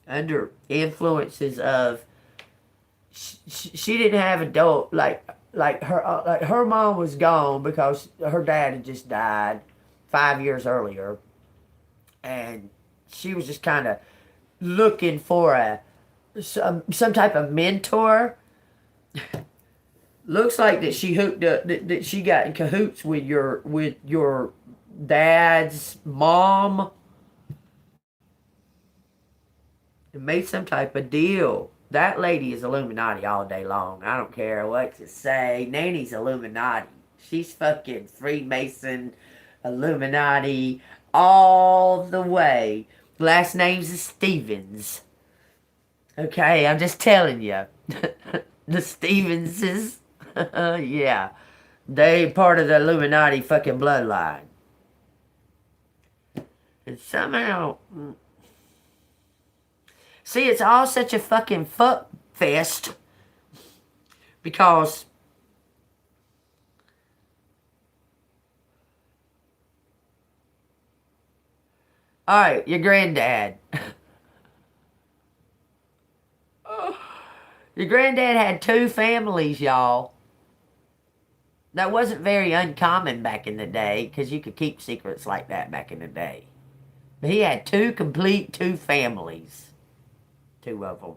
Under influences of, she didn't have adult, like her mom was gone because her dad had just died 5 years earlier. And she was just kind of looking for some type of mentor. Looks like that she hooked up, that she got in cahoots with your dad's mom and made some type of deal. That lady is Illuminati all day long. I don't care what to say. Nanny's Illuminati. She's fucking Freemason, Illuminati, all the way. Last name's is Stevens. Okay, I'm just telling you. The Stevenses, yeah, they part of the Illuminati fucking bloodline. And somehow, see, it's all such a fucking fuck fest because all right, your granddad. Your granddad had 2 families, y'all. That wasn't very uncommon back in the day because you could keep secrets like that back in the day. But he had 2 families. 2 of them.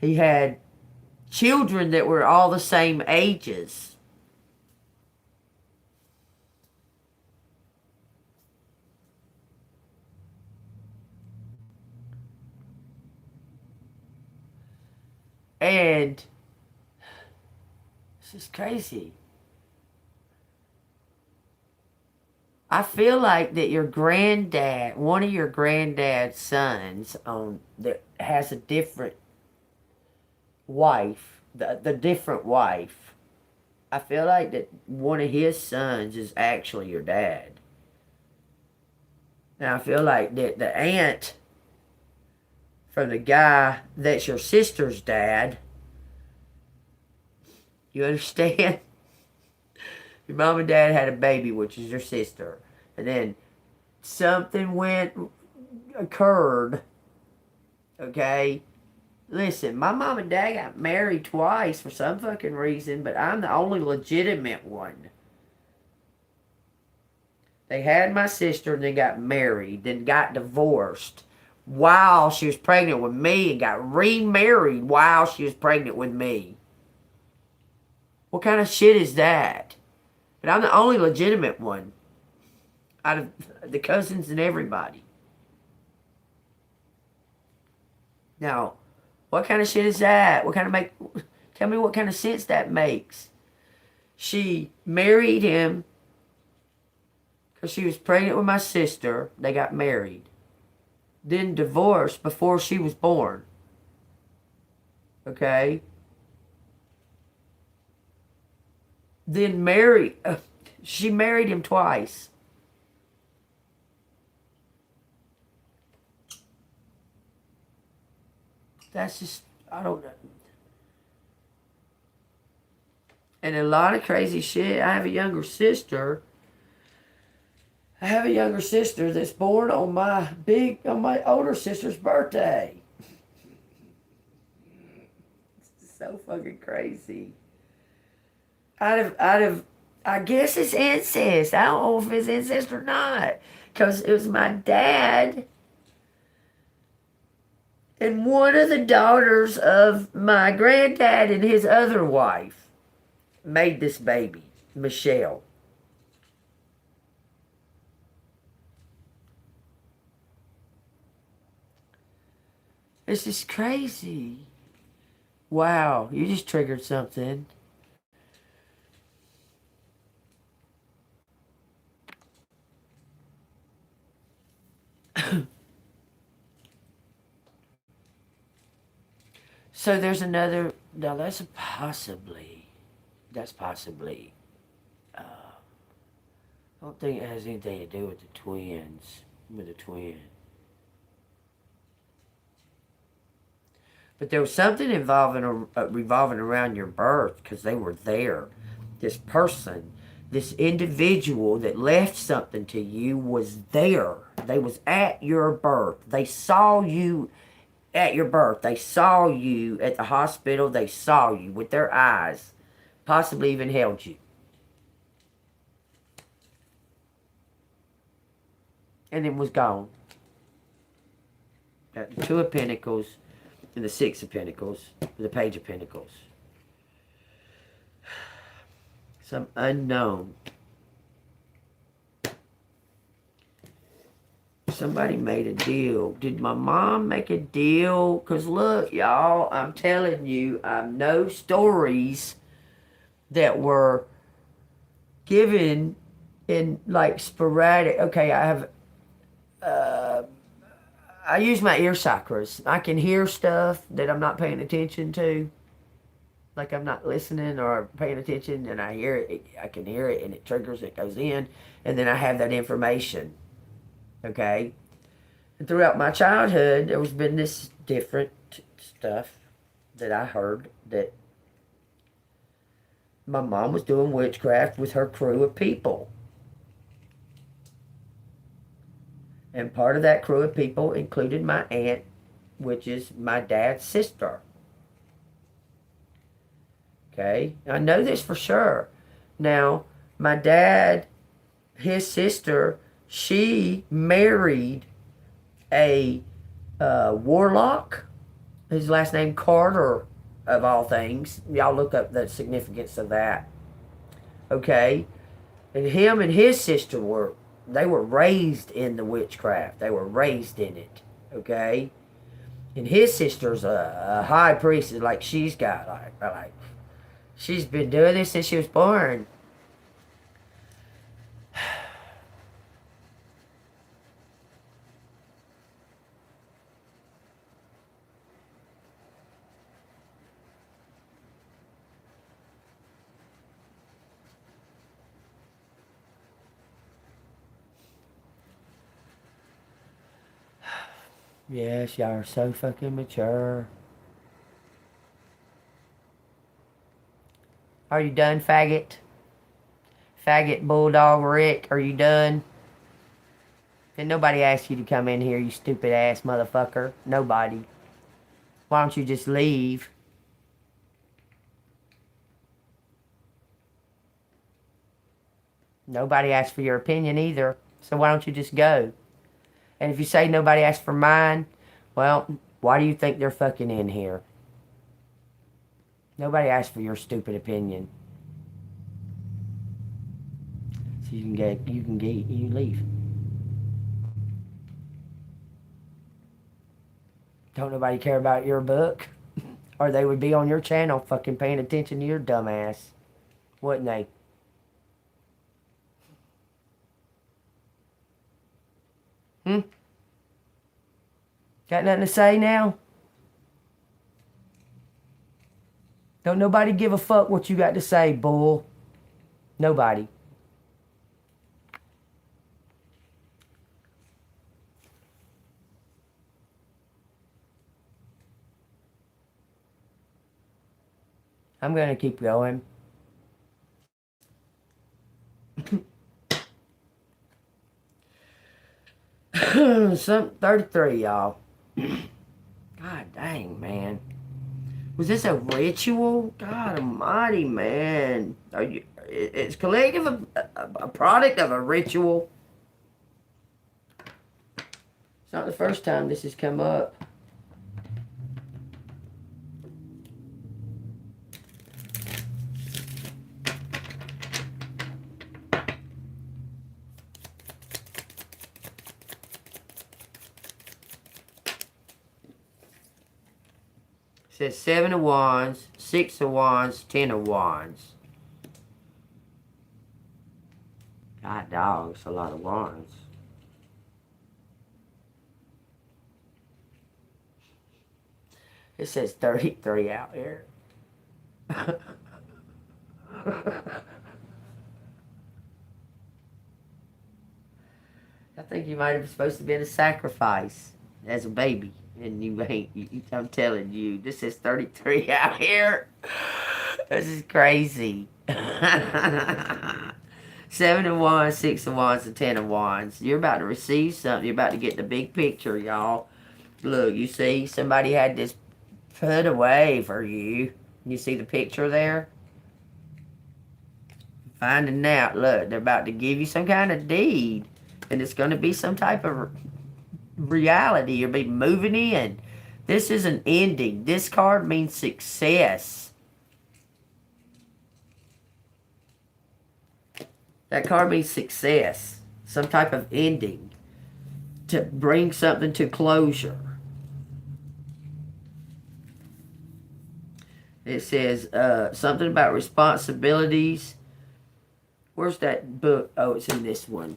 He had children that were all the same ages. And this is crazy. I feel like that your granddad, one of your granddad's sons, that has a different wife, the different wife. I feel like that one of his sons is actually your dad. Now I feel like that the aunt from the guy that's your sister's dad. You understand? Your mom and dad had a baby, which is your sister. And then something occurred. Okay? Listen, my mom and dad got married twice for some fucking reason, but I'm the only legitimate one. They had my sister and they got married, then got divorced while she was pregnant with me and got remarried while she was pregnant with me. What kind of shit is that? But I'm the only legitimate one out of the cousins and everybody. Now, what kind of shit is that? Tell me what kind of sense that makes. She married him because she was pregnant with my sister. They got married. Then divorced before she was born. Okay? Then she married him twice. That's just, I don't know. And a lot of crazy shit. I have a younger sister. That's born on my older sister's birthday. It's so fucking crazy. I guess it's incest. I don't know if it's incest or not. Because it was my dad and one of the daughters of my granddad and his other wife made this baby, Michelle. It's just crazy. Wow, you just triggered something. So there's another. Now that's possibly. I don't think it has anything to do with the twins. With the twin. But there was something revolving around your birth because they were there. This person, this individual that left something to you was there. They was at your birth. They saw you at your birth. They saw you at the hospital. They saw you with their eyes. Possibly even held you. And then was gone. Got the Two of Pentacles and the Six of Pentacles. The Page of Pentacles. Some unknown. Somebody made a deal. Did my mom make a deal? Because look, y'all, I'm telling you, I know stories that were given in like sporadic. Okay, I use my ear chakras. I can hear stuff that I'm not paying attention to. Like I'm not listening or paying attention, and I hear it. I can hear it, and it triggers. It goes in, and then I have that information. Okay, and throughout my childhood, there was been this different stuff that I heard that my mom was doing witchcraft with her crew of people. And part of that crew of people included my aunt, which is my dad's sister. Okay? I know this for sure. Now, my dad, his sister, she married a warlock. His last name Carter, of all things. Y'all look up the significance of that. Okay? And him and his sister were raised in the witchcraft. They were raised in it. Okay? And his sister's a high priestess. Like she's got like she's been doing this since she was born. Yes, y'all are so fucking mature. Are you done, faggot? Faggot Bulldog Rick, are you done? Did nobody ask you to come in here, you stupid ass motherfucker? Nobody. Why don't you just leave? Nobody asked for your opinion either. So why don't you just go? And if you say nobody asked for mine, well, why do you think they're fucking in here? Nobody asked for your stupid opinion. So you leave. Don't nobody care about your book? Or they would be on your channel fucking paying attention to your dumb ass. Wouldn't they? Got nothing to say now? Don't nobody give a fuck what you got to say, bull. Nobody. I'm going to keep going. some 33, y'all. God dang, man. Was this a ritual? God almighty, man. Are you? Is collective a product of a ritual? It's not the first time this has come up. It says 7 of Wands, 6 of Wands, 10 of Wands. God dog, it's a lot of Wands. It says 33 out here. I think you might have supposed to be in a sacrifice as a baby. And you ain't, I'm telling you, this is 33 out here. This is crazy. 7 of Wands, 6 of Wands, and 10 of Wands. You're about to receive something. You're about to get the big picture, y'all. Look, you see, somebody had this put away for you. You see the picture there? Finding out, look, they're about to give you some kind of deed. And it's going to be some type of reality. You'll be moving in. This is an ending. This card means success. That card means success. Some type of ending. To bring something to closure. It says something about responsibilities. Where's that book? Oh, it's in this one.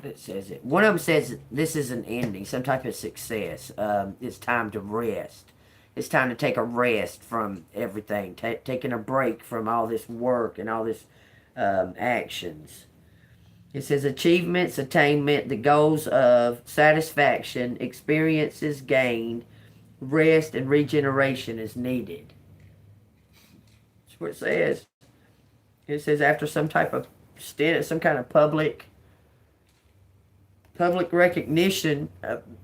It says it. One of them says this is an ending, some type of success. It's time to rest. It's time to take a rest from everything. Taking a break from all this work and all this actions. It says achievements, attainment, the goals of satisfaction, experiences gained, rest, and regeneration is needed. That's what it says. It says after some type of stint, some kind of public recognition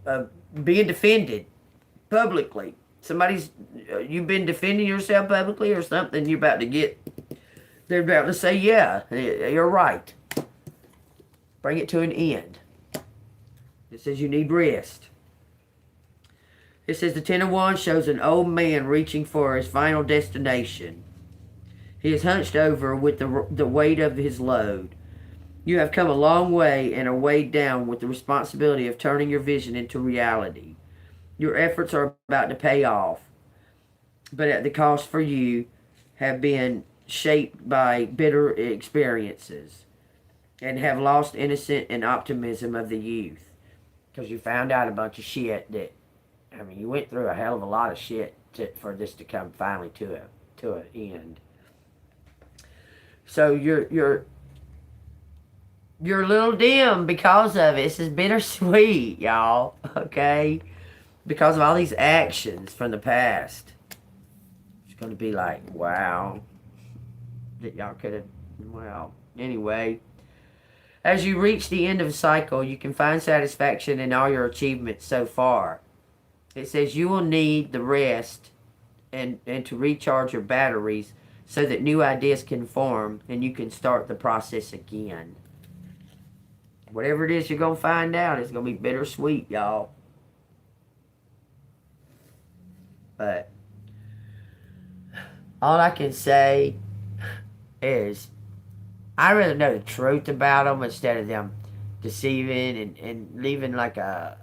of being defended publicly. You've been defending yourself publicly or something, you're about to get, they're about to say, yeah, you're right. Bring it to an end. It says you need rest. It says the 10 of Wands shows an old man reaching for his final destination. He is hunched over with the weight of his load. You have come a long way and are weighed down with the responsibility of turning your vision into reality. Your efforts are about to pay off, but at the cost for you have been shaped by bitter experiences and have lost innocence and optimism of the youth. Because you found out a bunch of shit that, I mean, you went through a hell of a lot of shit for this to come finally to an end. So you're a little dim because of it. This is bittersweet, y'all. Okay? Because of all these actions from the past. It's going to be like, wow. That y'all could have, well, anyway. As you reach the end of the cycle, you can find satisfaction in all your achievements so far. It says you will need the rest and to recharge your batteries so that new ideas can form and you can start the process again. Whatever it is you're going to find out, it's going to be bittersweet, y'all. But all I can say is I'd rather know the truth about them instead of them deceiving and leaving like a...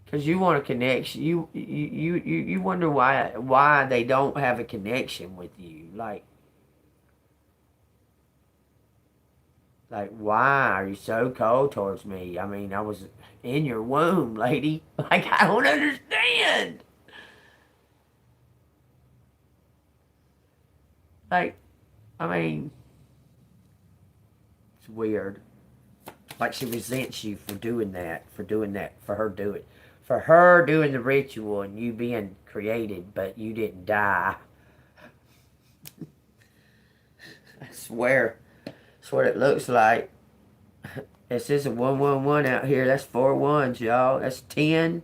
Because you want a connection. You wonder why they don't have a connection with you. Like, why are you so cold towards me? I mean, I was in your womb, lady. Like, I don't understand. Like, I mean, it's weird. Like she resents you for doing that, for her doing the ritual and you being created, but you didn't die. I swear. That's what it looks like. This is a 111 out here. That's 4 ones, y'all. That's 10,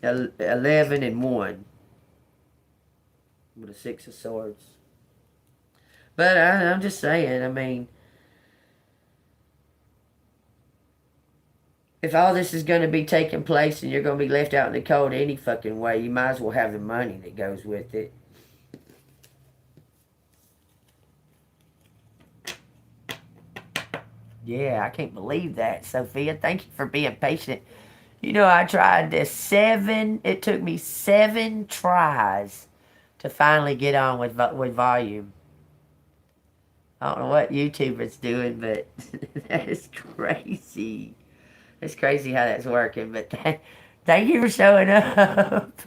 11, and 1. With a 6 of swords. But I'm just saying, I mean, if all this is going to be taking place and you're going to be left out in the cold any fucking way, you might as well have the money that goes with it. Yeah, I can't believe that, Sophia. Thank you for being patient. You know, I tried this it took me 7 tries to finally get on with volume. I don't know what YouTuber's doing, but that is crazy. It's crazy how that's working, but thank you for showing up.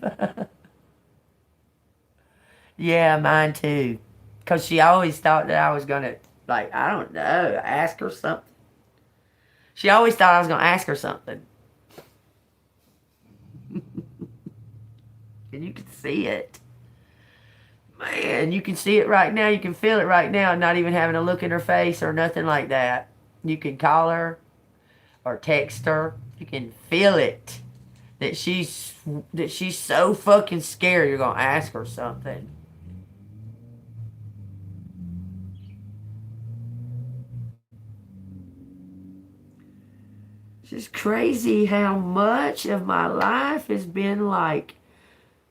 Yeah, mine too. Because she always thought that I was going to, like, I don't know, ask her something. She always thought I was going to ask her something. And you can see it. Man, you can see it right now. You can feel it right now, not even having a look in her face or nothing like that. You can call her or text her. You can feel it. That she's so fucking scared you're going to ask her something. It's just crazy how much of my life has been like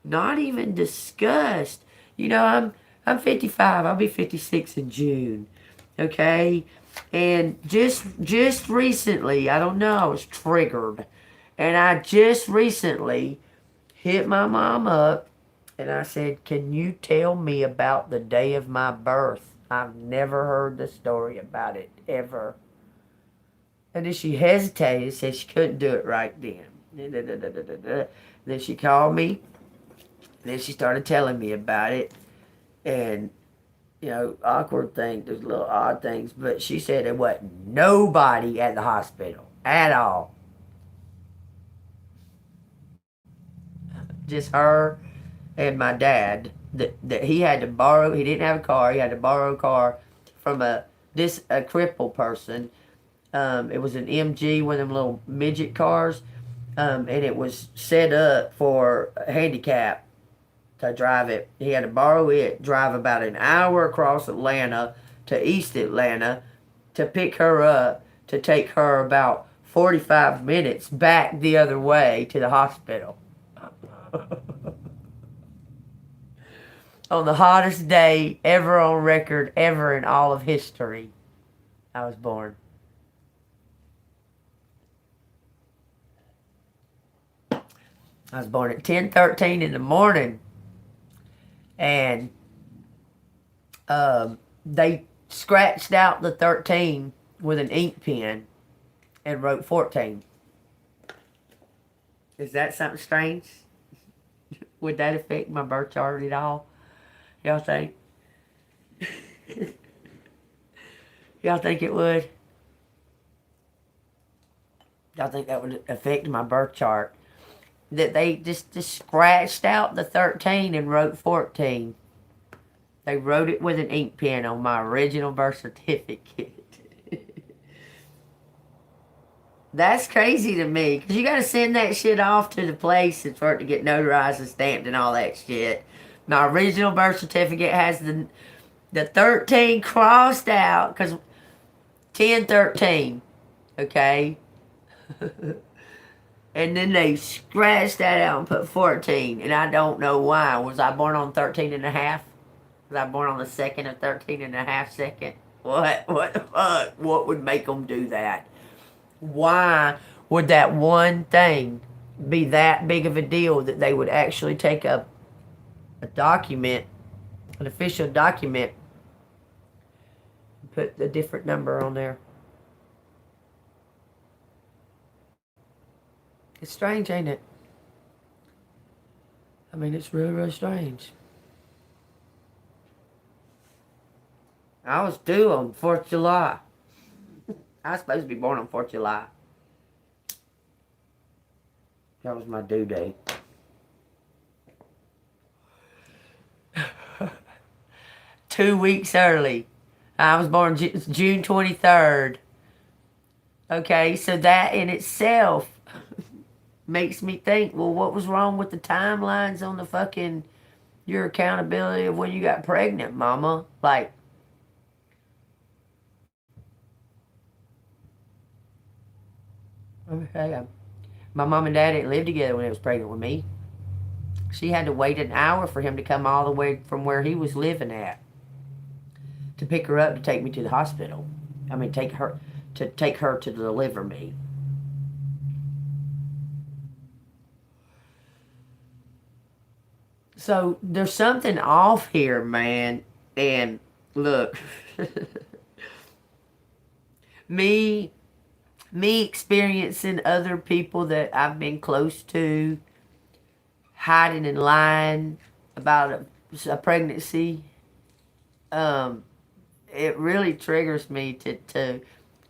not even discussed. You know, I'm 55. I'll be 56 in June. Okay? And just recently, I don't know, I was triggered. And I just recently hit my mom up and I said, "Can you tell me about the day of my birth? I've never heard the story about it, ever." And then she hesitated, said she couldn't do it right then. Then she called me. Then she started telling me about it. And, you know, awkward things, there's little odd things. But she said there wasn't nobody at the hospital at all. Just her and my dad. That he had to borrow, he didn't have a car, he had to borrow a car from a crippled person. It was an MG, one of them little midget cars. And it was set up for a handicap to drive it. He had to borrow it, drive about an hour across Atlanta to East Atlanta to pick her up, to take her about 45 minutes back the other way to the hospital. On the hottest day ever on record, ever in all of history, I was born. I was born at 10:13 in the morning. And they scratched out the 13 with an ink pen and wrote 14. Is that something strange? Would that affect my birth chart at all? Y'all think? Y'all think it would? Y'all think that would affect my birth chart? That they just scratched out the 13 and wrote 14. They wrote it with an ink pen on my original birth certificate. That's crazy to me, because you got to send that shit off to the place for it to get notarized and stamped and all that shit. My original birth certificate has the 13 crossed out, because 10-13, okay? And then they scratched that out and put 14. And I don't know why. Was I born on 13 and a half? Was I born on the second of 13 and a half second? What the fuck? What would make them do that? Why would that one thing be that big of a deal that they would actually take a document, an official document, and put a different number on there? It's strange, ain't it? I mean, it's really, really strange. I was due on 4th of July. I was supposed to be born on 4th of July. That was my due date. Two weeks early. I was born June 23rd. Okay, so that in itself makes me think, well, what was wrong with the timelines on the fucking your accountability of when you got pregnant, mama? Like, okay, my mom and dad didn't live together when they was pregnant with me. She had to wait an hour for him to come all the way from where he was living at to pick her up to take me to the hospital. I mean, take her to deliver me. So there's something off here, man. And look, me me experiencing other people that I've been close to hiding in line about a pregnancy, um, it really triggers me to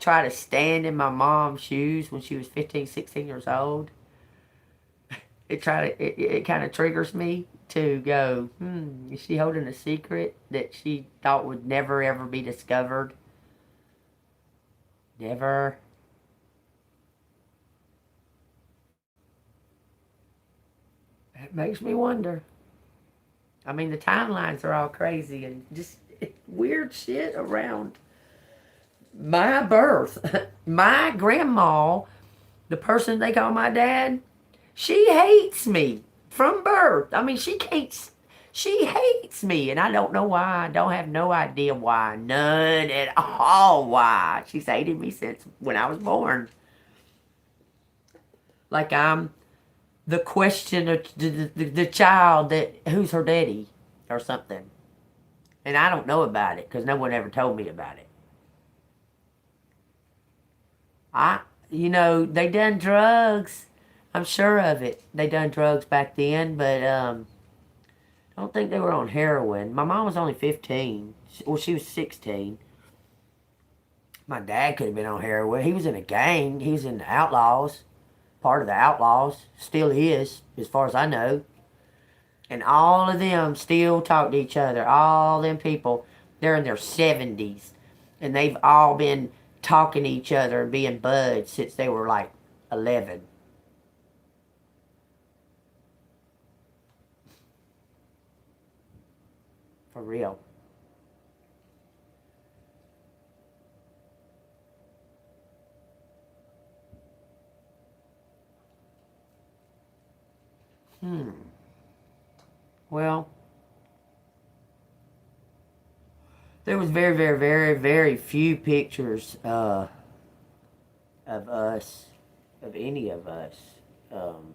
try to stand in my mom's shoes when she was 15, 16 years old. It kind of triggers me to go, is she holding a secret that she thought would never ever be discovered? Never. It makes me wonder. I mean, the timelines are all crazy and just weird shit around my birth. My grandma, the person they call my dad, she hates me from birth. I mean, she can't. She hates me, and I don't know why. I don't have no idea why. None at all why. She's hated me since when I was born. Like I'm the question of the child that who's her daddy or something. And I don't know about it because no one ever told me about it. I, they done drugs. I'm sure of it. They done drugs back then, but I don't think they were on heroin. My mom was only 15. Well, she was 16. My dad could have been on heroin. He was in a gang. He was in the Outlaws. Part of the Outlaws. Still is, as far as I know. And all of them still talk to each other. All them people, they're in their 70s. And they've all been talking to each other and being buds since they were like 11. For real. Well, there was very, very, very, very few pictures of us, of any of us. Um,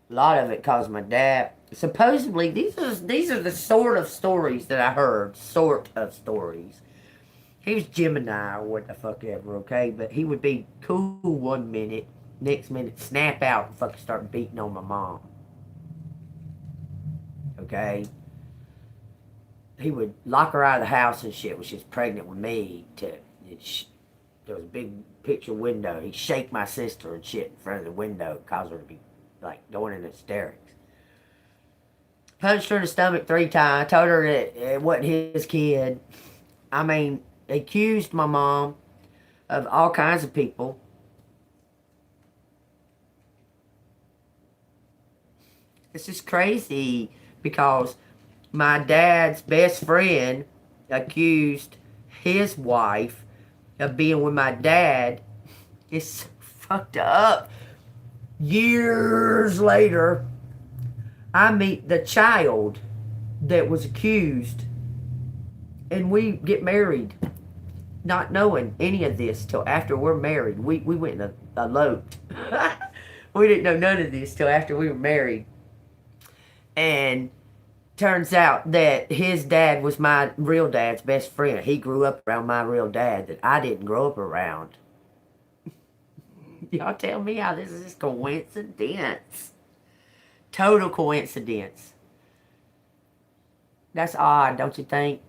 a lot of it caused my dad. Supposedly, these are the sort of stories that I heard. Sort of stories. He was Gemini or what the fuck ever, okay? But he would be cool one minute, next minute snap out and fucking start beating on my mom. Okay? He would lock her out of the house and shit when she was pregnant with me. There was a big picture window. He'd shake my sister and shit in front of the window, cause her to be like going in hysterics. Punched her in the stomach 3 times. Told her that it wasn't his kid. I mean, accused my mom of all kinds of people. It's just crazy because my dad's best friend accused his wife of being with my dad. It's fucked up. Years later, I meet the child that was accused, and we get married, not knowing any of this till after we're married. We went and eloped. We didn't know none of this till after we were married. And turns out that his dad was my real dad's best friend. He grew up around my real dad that I didn't grow up around. Y'all tell me how this is just coincidence. Total coincidence. That's odd, don't you think?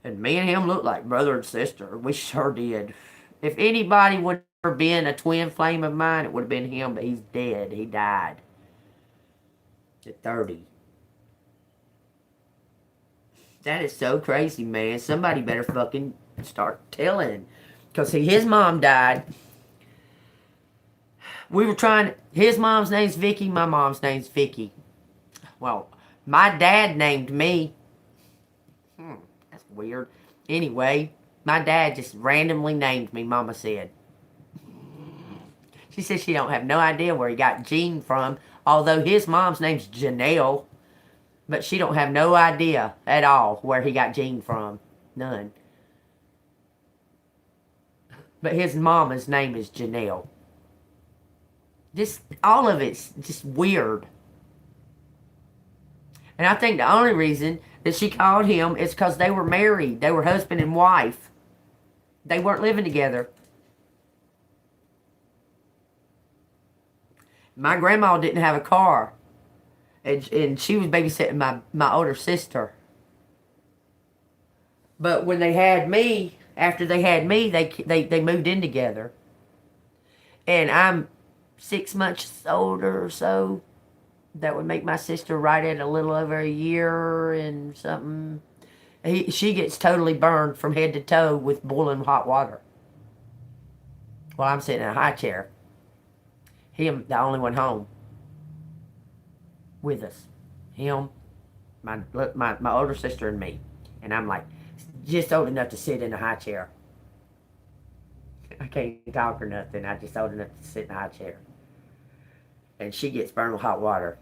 And me and him looked like brother and sister. We sure did. If anybody would have ever been a twin flame of mine, it would have been him, but he's dead. He died at 30. That is so crazy, man. Somebody better fucking start telling. Because, see, his mom died. We were trying... His mom's name's Vicky. My mom's name's Vicky. Well, my dad named me. That's weird. Anyway, my dad just randomly named me, Mama said. She said she don't have no idea where he got Jean from, although his mom's name's Janelle. But she don't have no idea at all where he got Jean from. None. But his mama's name is Janelle. Just, all of it's just weird. And I think the only reason that she called him is because they were married. They were husband and wife. They weren't living together. My grandma didn't have a car. And she was babysitting my older sister. But when they had me, after they had me, they moved in together. And I'm 6 months older or so. That would make my sister right at a little over a year and something. She gets totally burned from head to toe with boiling hot water. While I'm sitting in a high chair. Him, the only one home. With us. Him, my older sister and me. And I'm like, just old enough to sit in a high chair. I can't talk or nothing. I just old enough to sit in a high chair. And she gets burned with hot water.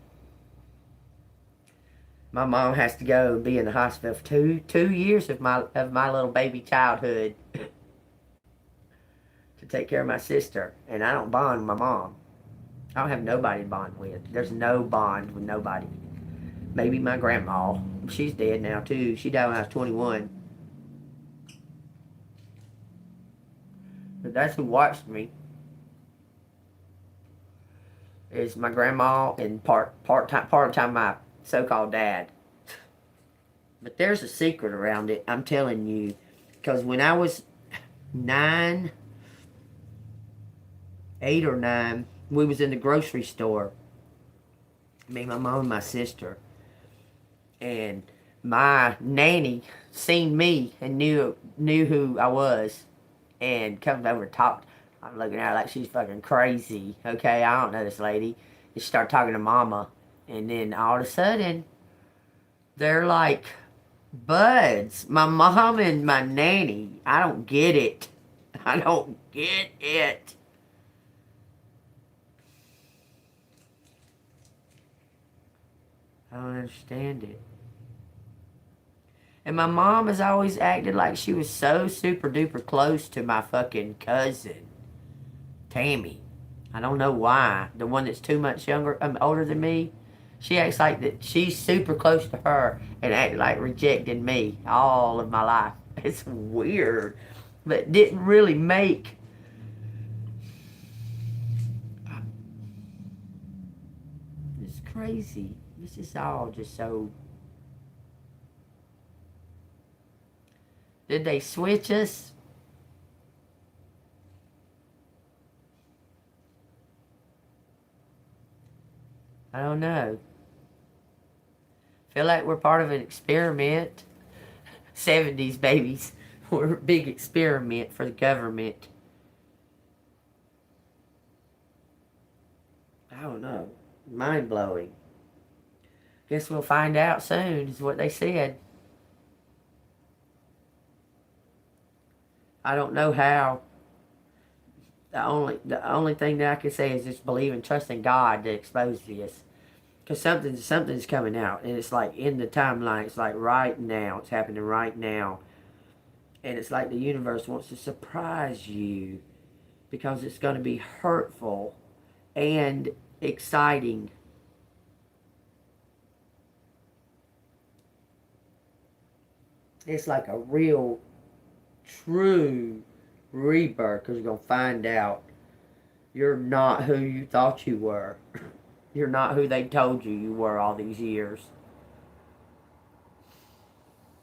My mom has to go and be in the hospital for two years of my little baby childhood to take care of my sister. And I don't bond with my mom. I don't have nobody to bond with. There's no bond with nobody. Maybe my grandma. She's dead now too. She died when I was 21. But that's who watched me. Is my grandma and part of the time my so-called dad. But there's a secret around it, I'm telling you. Because when I was 8 or 9, we was in the grocery store. Me, my mom, and my sister. And my nanny seen me and knew who I was. And comes over and talked. I'm looking at her like she's fucking crazy. Okay, I don't know this lady. And she started talking to Mama. And then all of a sudden, they're like buds. My mom and my nanny. I don't get it. I don't get it. I don't understand it. And my mom has always acted like she was so super duper close to my fucking cousin, Tammy. I don't know why. The one that's too much older than me. She acts like that she's super close to her and acted like rejecting me all of my life. It's weird. But didn't really make... It's crazy. This is all just so... Did they switch us? I don't know. Feel like we're part of an experiment. 70s babies were a big experiment for the government. I don't know. Mind-blowing. Guess we'll find out soon, is what they said. I don't know how. The only thing that I can say is just believe and trust in God to expose this. Because something's coming out. And it's like in the timeline. It's like right now. It's happening right now. And it's like the universe wants to surprise you. Because it's going to be hurtful and exciting. It's like a real, true rebirth. Because you're going to find out you're not who you thought you were. You're not who they told you were all these years.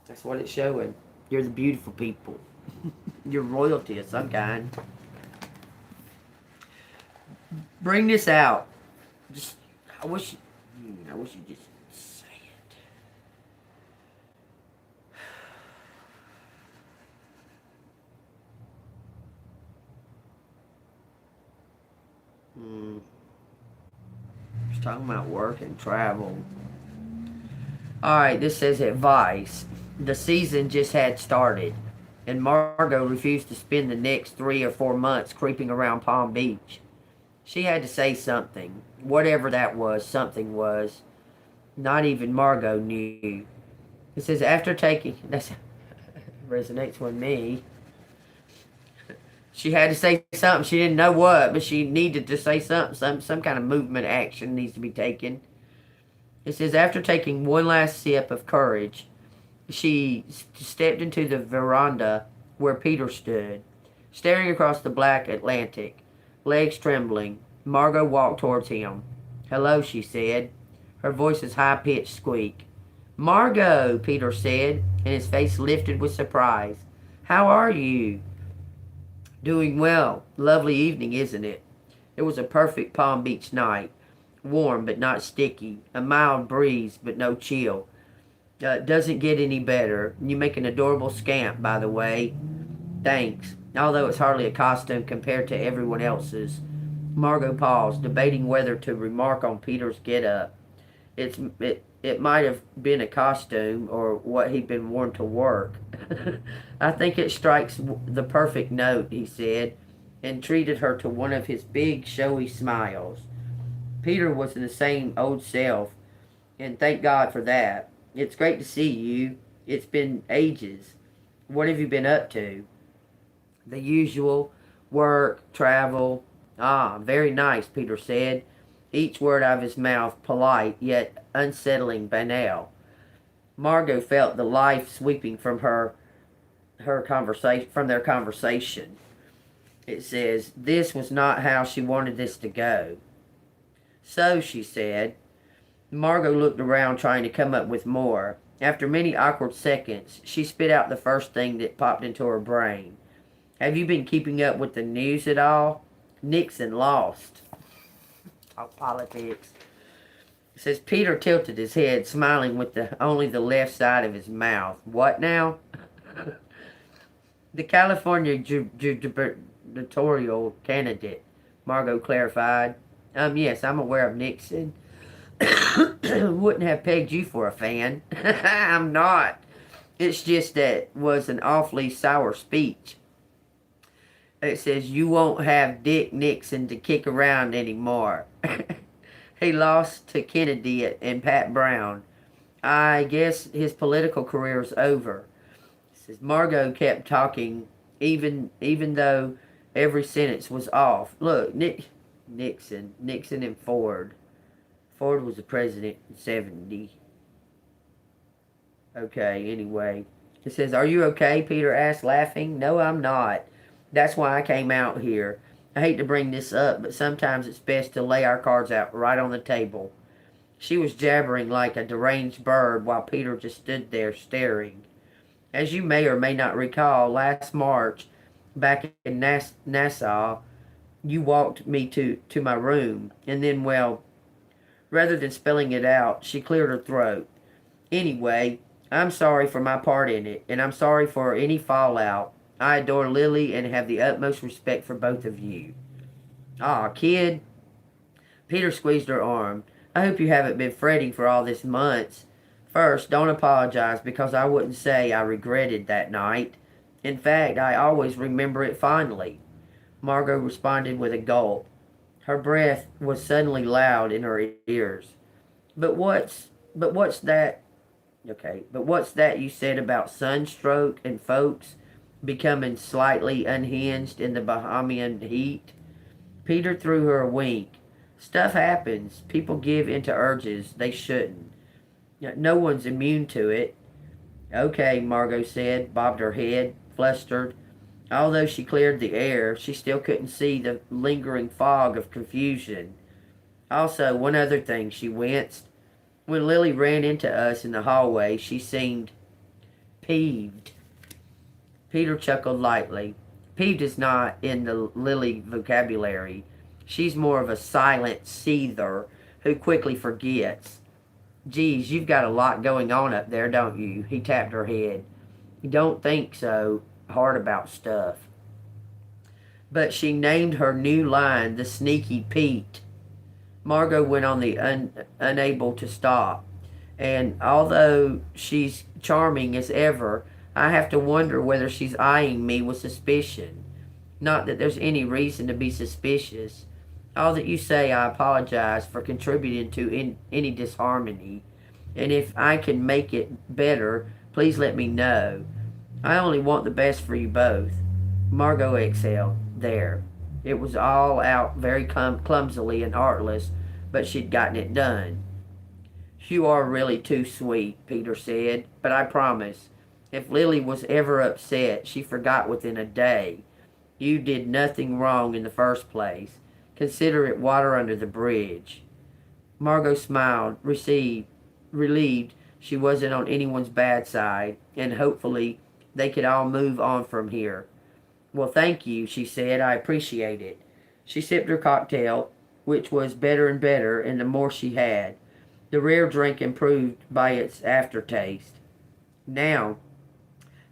That's what it's showing. You're the beautiful people. You're royalty of some kind. Bring this out. Just, I wish you just say it. Hmm. Just talking about work and travel. Alright, this says advice. The season just had started, and Margot refused to spend the next 3 or 4 months creeping around Palm Beach. She had to say something. Whatever that was, something was. Not even Margot knew. It says, after taking. That resonates with me. She had to say something. She didn't know what, but she needed to say something. Some kind of movement action needs to be taken. It says, after taking one last sip of courage, she stepped into the veranda where Peter stood, staring across the black Atlantic, legs trembling. Margot walked towards him. Hello, she said, her voice's high-pitched squeak. Margot, Peter said, and his face lifted with surprise. How are you? Doing well. Lovely evening, isn't it? It was a perfect Palm Beach night. Warm but not sticky. A mild breeze but no chill. Doesn't get any better. You make an adorable scamp, by the way. Thanks. Although it's hardly a costume compared to everyone else's. Margot paused, debating whether to remark on Peter's get-up. It might have been a costume or what he'd been worn to work. I think it strikes the perfect note, he said, and treated her to one of his big, showy smiles. Peter was the same old self, and thank God for that. It's great to see you. It's been ages. What have you been up to? The usual. Work, travel. Ah, very nice, Peter said, each word out of his mouth polite yet unsettling banal. Margot felt the life sweeping from their conversation. It says, this was not how she wanted this to go. So, she said. Margot looked around trying to come up with more. After many awkward seconds, she spit out the first thing that popped into her brain. Have you been keeping up with the news at all? Nixon lost. Talk politics. It says Peter tilted his head, smiling with only the left side of his mouth. What now? The California gubernatorial candidate, Margot clarified. Yes, I'm aware of Nixon. Wouldn't have pegged you for a fan. I'm not. It's just that was an awfully sour speech. It says you won't have Dick Nixon to kick around anymore. He lost to Kennedy and Pat Brown. I guess his political career is over. It says Margot kept talking even though every sentence was off. Look, Nixon and Ford. Ford was the president in 70. Okay, anyway. It says, are you okay? Peter asked, laughing. No, I'm not. That's why I came out here. I hate to bring this up, but sometimes it's best to lay our cards out right on the table. She was jabbering like a deranged bird while Peter just stood there staring. As you may or may not recall, last March, back in Nassau, you walked me to my room, and then, well, rather than spelling it out, she cleared her throat. Anyway, I'm sorry for my part in it, and I'm sorry for any fallout. I adore Lily and have the utmost respect for both of you. Aw, kid. Peter squeezed her arm. I hope you haven't been fretting for all this months. First, don't apologize because I wouldn't say I regretted that night. In fact, I always remember it fondly. Margot responded with a gulp. Her breath was suddenly loud in her ears. But what's that? Okay, but what's that you said about sunstroke and folks becoming slightly unhinged in the Bahamian heat? Peter threw her a wink. Stuff happens. People give into urges they shouldn't. No one's immune to it. Okay, Margot said, bobbed her head, flustered. Although she cleared the air, she still couldn't see the lingering fog of confusion. Also, one other thing, she winced. When Lily ran into us in the hallway, she seemed peeved. Peter chuckled lightly. Peeved is not in the Lily vocabulary. She's more of a silent seether who quickly forgets. Geez, you've got a lot going on up there, don't you? He tapped her head. You don't think so hard about stuff. but she named her new line the Sneaky Pete. Margot went on the unable to stop. And although she's charming as ever, I have to wonder whether she's eyeing me with suspicion. Not that there's any reason to be suspicious. All that you say, I apologize for contributing to any disharmony. And if I can make it better, please let me know. I only want the best for you both. Margot exhaled. There. It was all out very clumsily and artless, but she'd gotten it done. You are really too sweet, Peter said, but I promise, if Lily was ever upset, she forgot within a day. You did nothing wrong in the first place. Consider it water under the bridge. Margot smiled, relieved she wasn't on anyone's bad side, and hopefully they could all move on from here. Well, thank you, she said. I appreciate it. She sipped her cocktail, which was better and better, and the more she had. The rare drink improved by its aftertaste. Now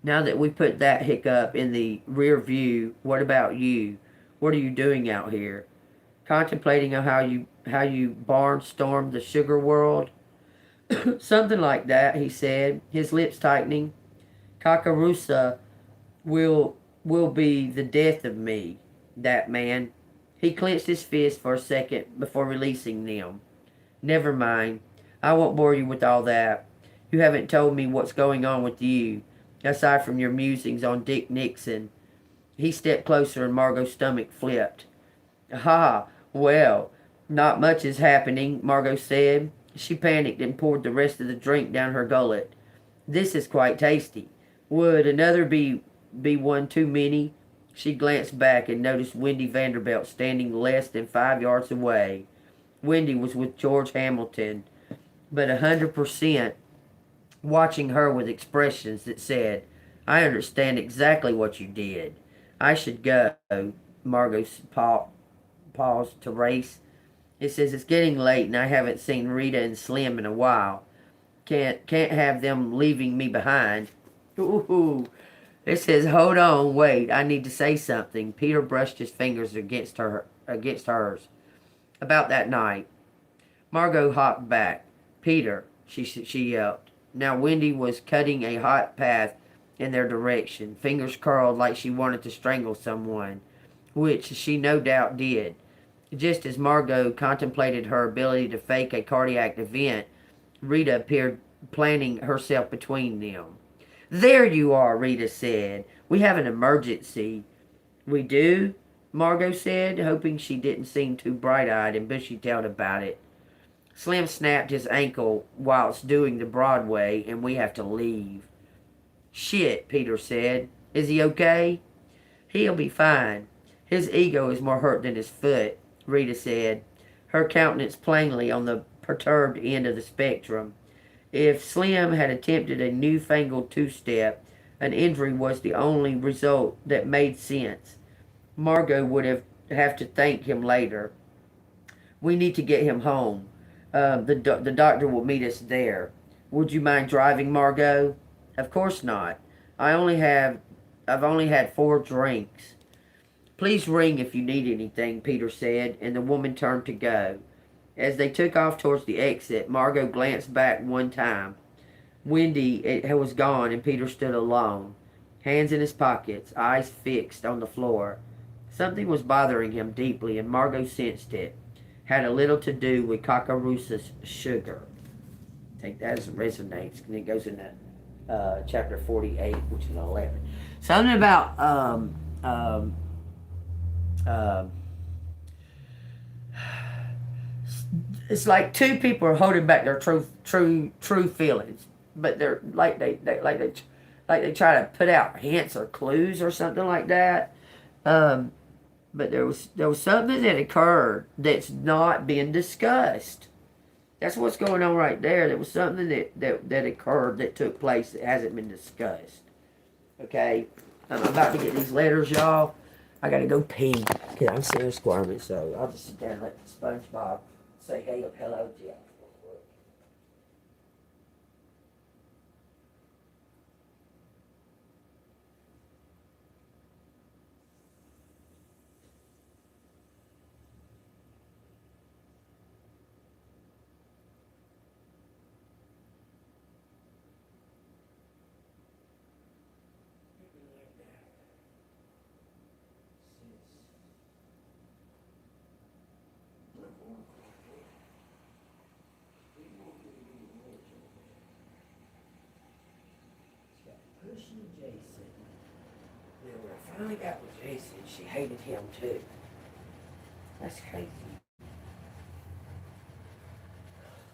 that we put that hiccup in the rear view, what about you? What are you doing out here? Contemplating on how you barnstormed the sugar world? Something like that, he said, his lips tightening. Kakarusa will be the death of me, that man. He clenched his fist for a second before releasing them. Never mind. I won't bore you with all that. You haven't told me what's going on with you, aside from your musings on Dick Nixon. He stepped closer and Margot's stomach flipped. Ha, well, not much is happening, Margot said. She panicked and poured the rest of the drink down her gullet. This is quite tasty. Would another be one too many? She glanced back and noticed Wendy Vanderbilt standing less than 5 yards away. Wendy was with George Hamilton, but 100% watching her with expressions that said, I understand exactly what you did. I should go. Margot paused to race. It says it's getting late and I haven't seen Rita and Slim in a while. Can't have them leaving me behind. Ooh. It says, hold on, wait, I need to say something. Peter brushed his fingers against hers. About that night. Margot hopped back. Peter, she yelped. Now Wendy was cutting a hot path in their direction, fingers curled like she wanted to strangle someone, which she no doubt did. Just as Margot contemplated her ability to fake a cardiac event, Rita appeared, planting herself between them. There you are, Rita said. We have an emergency. We do? Margot said, hoping she didn't seem too bright-eyed and bushy-tailed about it. Slim snapped his ankle whilst doing the Broadway, and we have to leave. Shit, Peter said. Is he okay? He'll be fine. His ego is more hurt than his foot, Rita said, her countenance plainly on the perturbed end of the spectrum. If Slim had attempted a newfangled two-step, an injury was the only result that made sense. Margot would have to thank him later. We need to get him home. The doctor will meet us there. Would you mind driving, Margot? Of course not. I've only had 4 drinks. Please ring if you need anything, Peter said, and the woman turned to go. As they took off towards the exit, Margot glanced back one time. Wendy was gone, and Peter stood alone, hands in his pockets, eyes fixed on the floor. Something was bothering him deeply, and Margot sensed it. Had a little to do with Kakarusa's sugar. Take that as it resonates, and it goes into chapter 48, which is 11. Something about it's like two people are holding back their true feelings, but they're like they try to put out hints or clues or something like that. But there was something that occurred that's not being discussed. That's what's going on right there. There was something that occurred that took place that hasn't been discussed. Okay, I'm about to get these letters, y'all. I gotta go pee because I'm still squirming, so I'll just sit there and let SpongeBob say hello to y'all. Pushing Jason. Then when I finally got with Jason, she hated him too. That's crazy.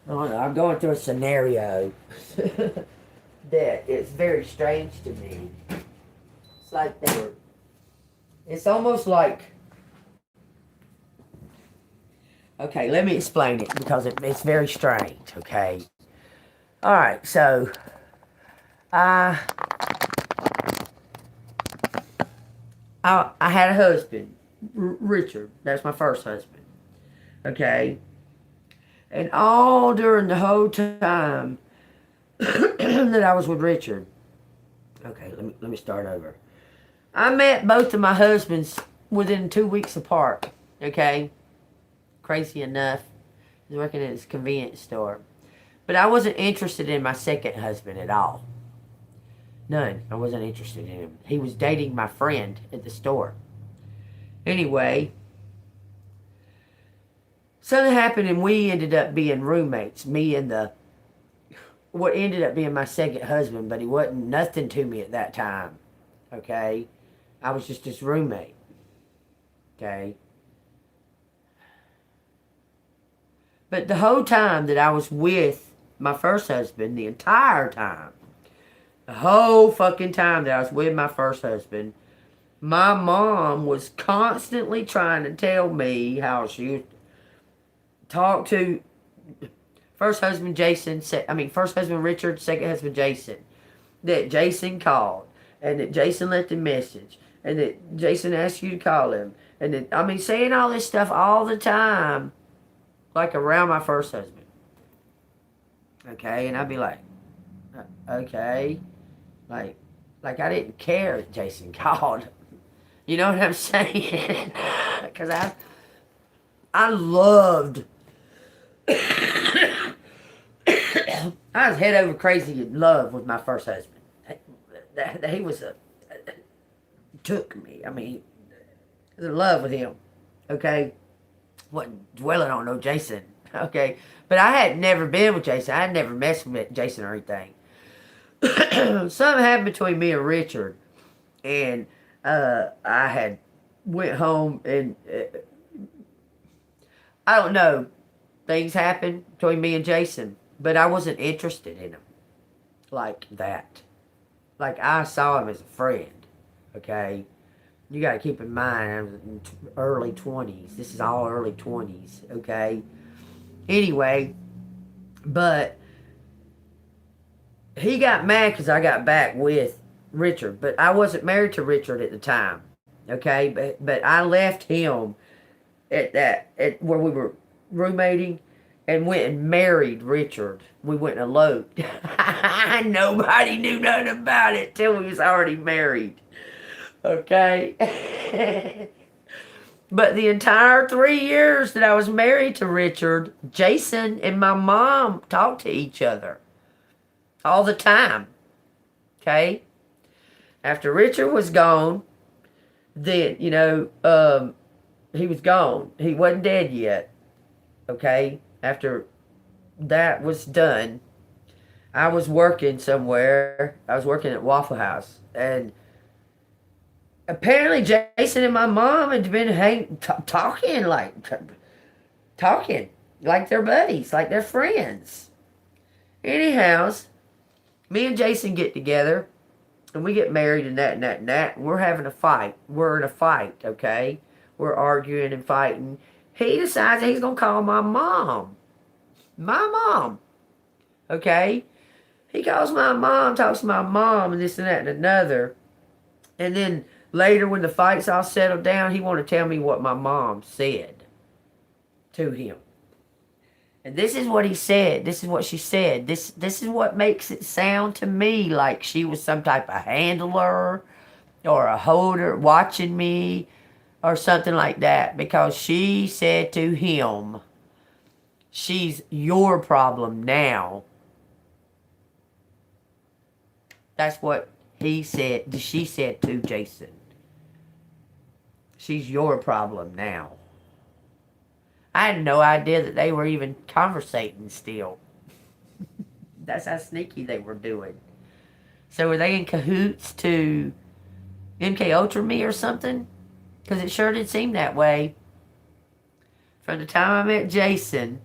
Oh no, I'm going through a scenario that is very strange to me. It's like they were. It's almost like. Okay, let me explain it because it's very strange. Okay. All right, so I had a husband, Richard. That's my first husband. Okay. And all during the whole time that I was with Richard. Okay, let me start over. I met both of my husbands within 2 weeks apart. Okay. Crazy enough. He was working at his convenience store. But I wasn't interested in my second husband at all. None. I wasn't interested in him. He was dating my friend at the store. Anyway, something happened and we ended up being roommates. Me and what ended up being my second husband, but he wasn't nothing to me at that time. Okay? I was just his roommate. Okay? But the whole time that I was with my first husband, the entire time, the whole fucking time that I was with my first husband, my mom was constantly trying to tell me how she would talk to first husband Richard, second husband Jason, that Jason called, and that Jason left a message, and that Jason asked you to call him, and that, saying all this stuff all the time, like around my first husband. Okay, and I'd be like, okay, like I didn't care that Jason called. You know what I'm saying? Because I loved. I was head over crazy in love with my first husband. He was took me. I was in love with him. Okay, wasn't dwelling on no Jason. Okay, but I had never been with Jason. I had never messed with Jason or anything. Something happened between me and Richard, and I had went home and I don't know. Things happened between me and Jason, but I wasn't interested in him like that. Like I saw him as a friend. Okay, you got to keep in mind I was in early 20s. This is all early 20s. Okay. Anyway, but he got mad because I got back with Richard, but I wasn't married to Richard at the time. Okay, but I left him at where we were roommating and went and married Richard. We went and eloped. Nobody knew nothing about it till we was already married. Okay. But the entire 3 years that I was married to Richard, Jason and my mom talked to each other all the time. Okay? After Richard was gone, then, he was gone. He wasn't dead yet. Okay? After that was done, I was working somewhere. I was working at Waffle House. And apparently Jason and my mom had been talking like they're buddies, like they're friends. Anyhow, me and Jason get together, and we get married and that. We're having a fight. We're in a fight, okay? We're arguing and fighting. He decides that he's going to call my mom. My mom. Okay? He calls my mom, talks to my mom, and this and that and another. And then later, when the fight's all settled down, he wanted to tell me what my mom said to him. And this is what he said. This is what she said. This is what makes it sound to me like she was some type of handler or a holder watching me or something like that. Because she said to him, she's your problem now. That's what she said to Jason. She's your problem now. I had no idea that they were even conversating still. That's how sneaky they were doing. So were they in cahoots to MK Ultra me or something? Because it sure did seem that way. From the time I met Jason,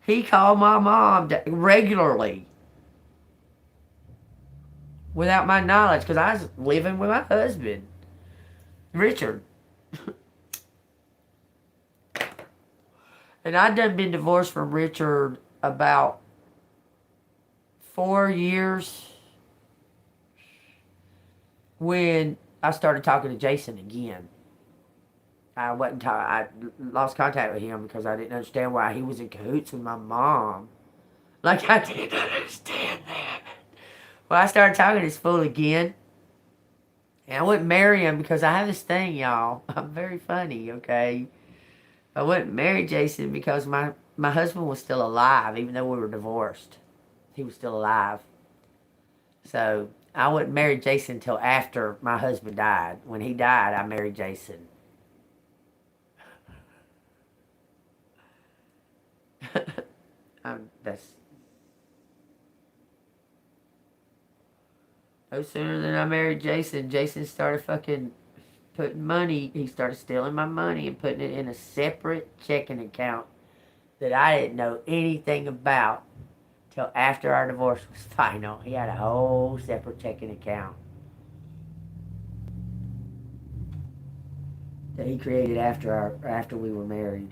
he called my mom regularly without my knowledge because I was living with my husband, Richard. And I'd done been divorced from Richard about 4 years when I started talking to Jason again. I lost contact with him because I didn't understand why he was in cahoots with my mom. Like, I didn't understand that. Well, I started talking to this fool again. And I wouldn't marry him because I have this thing, y'all. I'm very funny, okay? I wouldn't marry Jason because my husband was still alive, even though we were divorced. He was still alive. So I wouldn't marry Jason until after my husband died. When he died, I married Jason. That's no sooner than I married Jason, Jason started fucking putting money. He started stealing my money and putting it in a separate checking account that I didn't know anything about till after our divorce was final. He had a whole separate checking account that he created after we were married.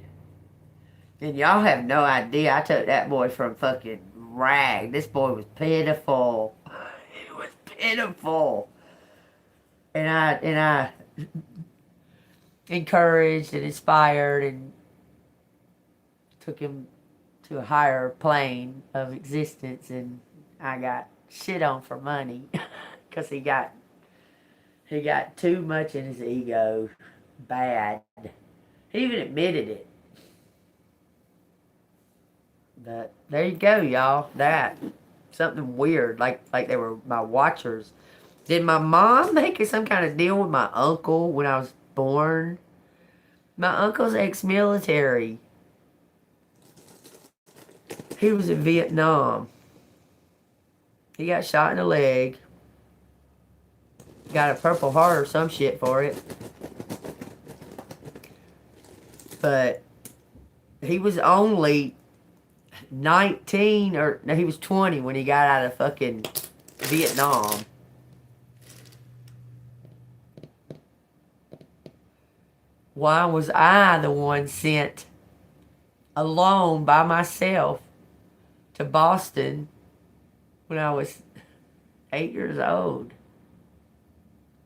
And y'all have no idea. I took that boy from fucking rag. This boy was pitiful. He was pitiful. And I encouraged and inspired and took him to a higher plane of existence, and I got shit on for money because he got too much in his ego. Bad. He even admitted it. But there you go, y'all. That something weird, like they were my watchers. Did my mom make some kind of deal with my uncle when I was born? My uncle's ex-military. He was in Vietnam. He got shot in the leg. Got a Purple Heart or some shit for it. But he was only 19, or no, he was 20 when he got out of fucking Vietnam. Why was I the one sent alone by myself to Boston when I was 8 years old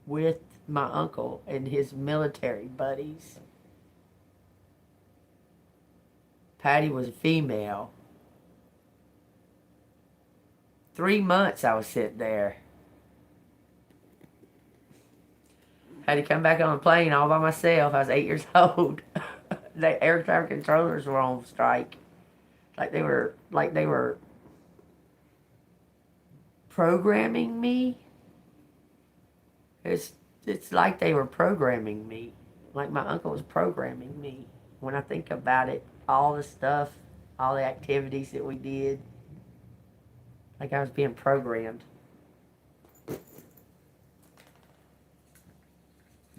with my uncle and his military buddies? Patty was a female. 3 months I was sitting there. Had to come back on the plane all by myself. I was 8 years old. The air traffic controllers were on strike. Like they were programming me. It's like they were programming me. Like my uncle was programming me. When I think about it, all the stuff, all the activities that we did, like I was being programmed.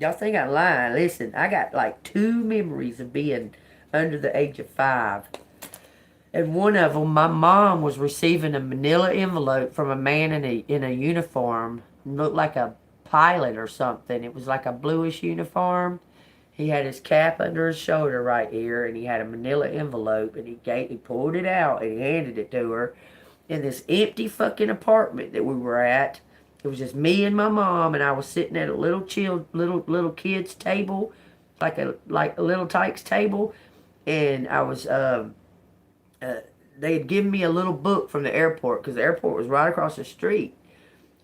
Y'all think I'm lying. Listen, I got like 2 memories of being under the age of 5. And one of them, my mom was receiving a manila envelope from a man in a uniform. Looked like a pilot or something. It was like a bluish uniform. He had his cap under his shoulder right here, and he had a manila envelope, and he pulled it out, and he handed it to her in this empty fucking apartment that we were at. It was just me and my mom, and I was sitting at a little little kids table, like a little Tykes table, and I was they had given me a little book from the airport because the airport was right across the street,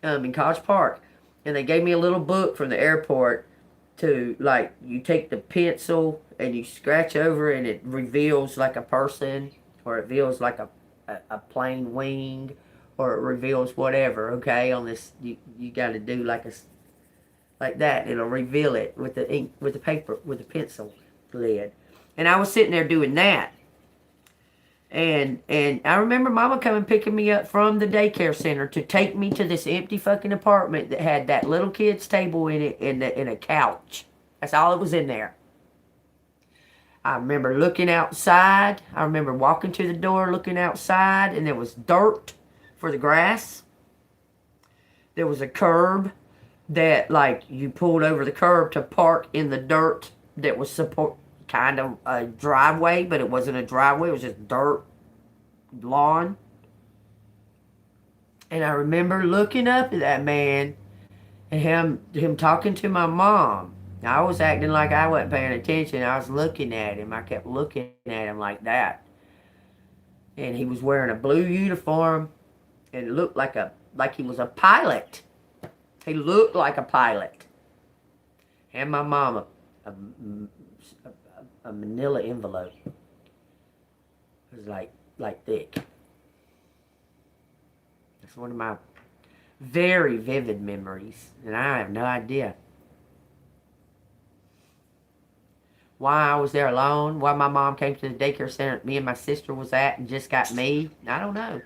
in College Park, and they gave me a little book from the airport to, like, you take the pencil and you scratch over and it reveals like a person, or it reveals like a plane wing, or it reveals whatever, okay? On this, you got to do like like that. It'll reveal it with the ink, with the paper, with the pencil lid. And I was sitting there doing that. And I remember Mama coming picking me up from the daycare center to take me to this empty fucking apartment that had that little kid's table in it and a couch. That's all it was in there. I remember looking outside. I remember walking to the door, looking outside, and there was dirt for the grass. There was a curb that, like, you pulled over the curb to park in the dirt that was kind of a driveway, but it wasn't a driveway. It was just dirt, lawn. And I remember looking up at that man and him talking to my mom. I was acting like I wasn't paying attention. I was looking at him. I kept looking at him like that. And he was wearing a blue uniform, and it looked like he was a pilot. He looked like a pilot. And my mama a manila envelope. It was like thick. That's one of my very vivid memories, and I have no idea why I was there alone, why my mom came to the daycare center me and my sister was at and just got me. I don't know.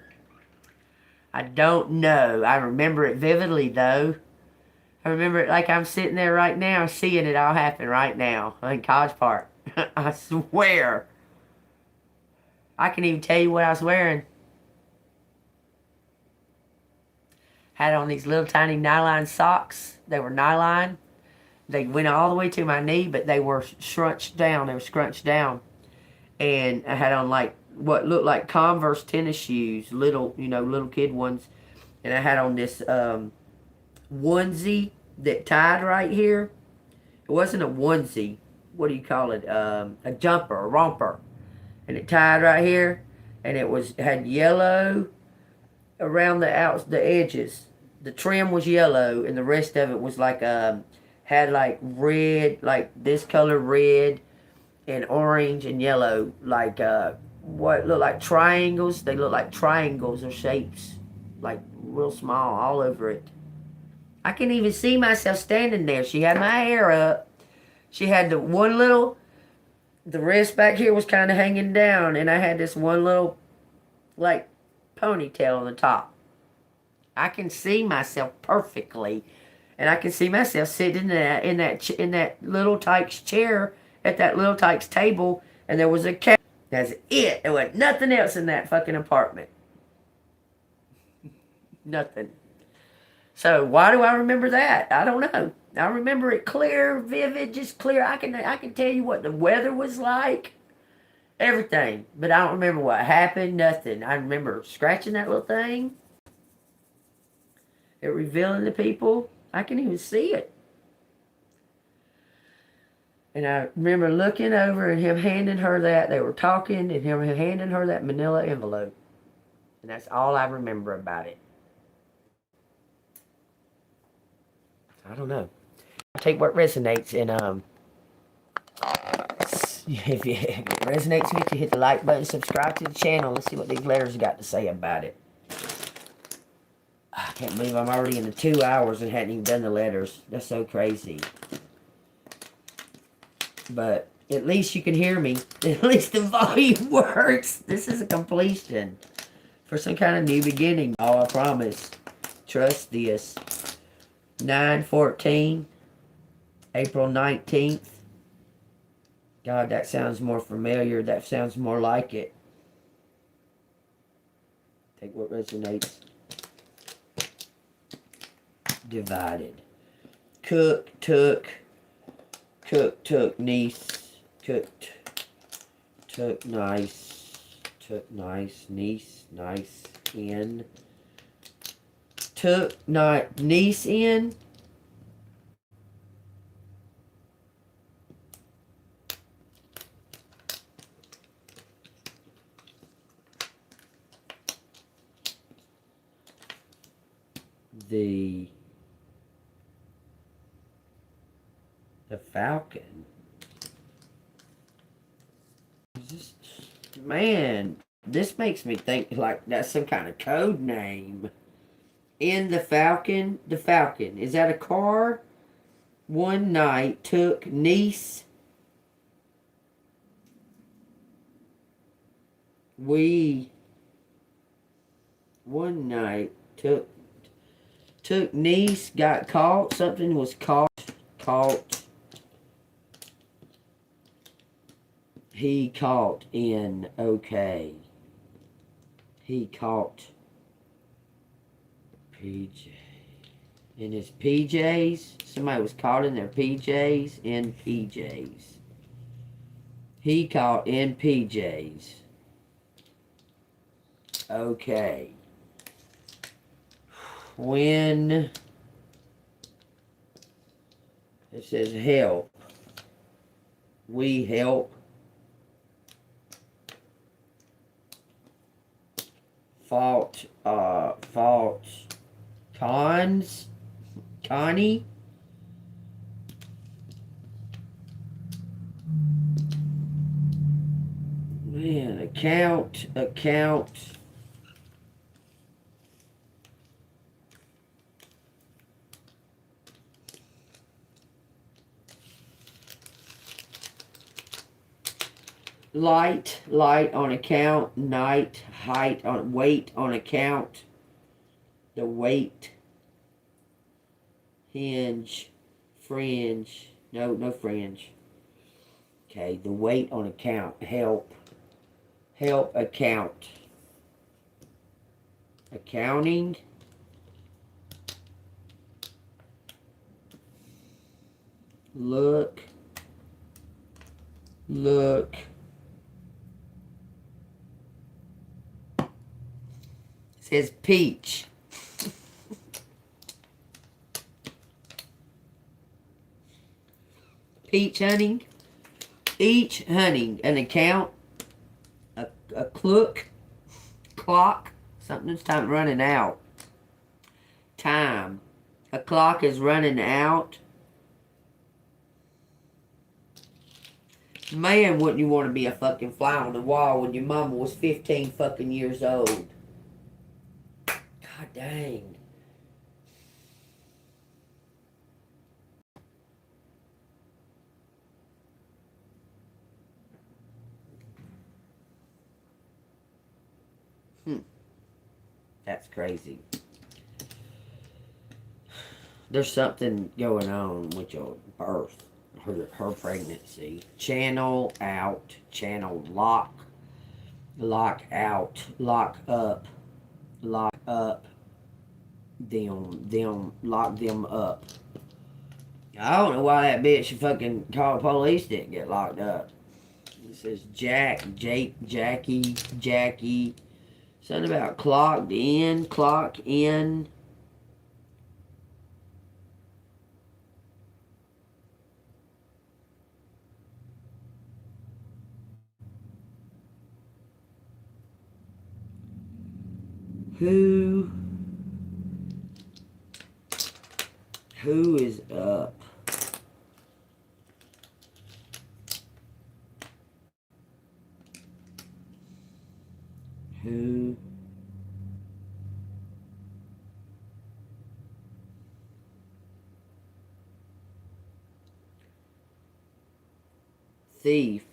I don't know. I remember it vividly, though. I remember it like I'm sitting there right now, seeing it all happen right now in College Park. I swear. I can even tell you what I was wearing. Had on these little tiny nylon socks. They were nylon. They went all the way to my knee, but they were scrunched down. They were scrunched down. And I had on like what looked like Converse tennis shoes, little kid ones. And I had on this onesie that tied right here. It wasn't a onesie. What do you call it? A jumper, a romper. And it tied right here. And it had yellow around the edges. The trim was yellow, and the rest of it was like had like red, like this color red and orange and yellow, like what looked like triangles. They look like triangles or shapes, like real small all over it. I can even see myself standing there. She had my hair up. She had the wrist back here was kind of hanging down, and I had this one little like ponytail on the top. I can see myself perfectly. And I can see myself sitting in that little tyke's chair at that little tyke's table, and there was a cat. That's it. There was nothing else in that fucking apartment. Nothing. So why do I remember that? I don't know. I remember it clear, vivid, just clear. I can tell you what the weather was like, everything, but I don't remember what happened. Nothing. I remember scratching that little thing. It revealing to people. I can even see it. And I remember looking over and him handing her that. They were talking and him handing her that manila envelope. And that's all I remember about it. I don't know. Take what resonates, and if it resonates with you, hit the like button, subscribe to the channel. Let's see what these letters got to say about it. I can't believe I'm already in the 2 hours and hadn't even done the letters. That's so crazy. But at least you can hear me. At least the volume works. This is a completion for some kind of new beginning. Oh, I promise. Trust this. 9/14, April 19th. God, that sounds more familiar. That sounds more like it. Take what resonates. Divided. Cook, took, niece, cooked, took, nice, niece, nice, in, took, niece, in, the falcon. Man, this makes me think like that's some kind of code name. In the falcon. Is that a car? one night took niece. One night took niece, got caught. Something was caught. He caught in, okay. He caught PJ. In his PJs. Somebody was caught in their PJs. In PJs. He caught in PJs. Okay. When it says help. We help. Connie. Man, account. Light on account. Night, height on weight on account. The weight. Hinge, fringe. No fringe. Okay, the weight on account. Help account. Accounting. Look. It says peach. Peach hunting. Each hunting. An account. A clock. Something's time running out. Time. A clock is running out. Man, wouldn't you want to be a fucking fly on the wall when your mama was 15 fucking years old? God dang. That's crazy. There's something going on with your birth. Her pregnancy. Channel out. Channel lock. Lock out. Lock up. Lock up. Them. Lock them up. I don't know why that bitch fucking called police didn't get locked up. It says Jackie. Something about clock in. Who is up? Who? Thief.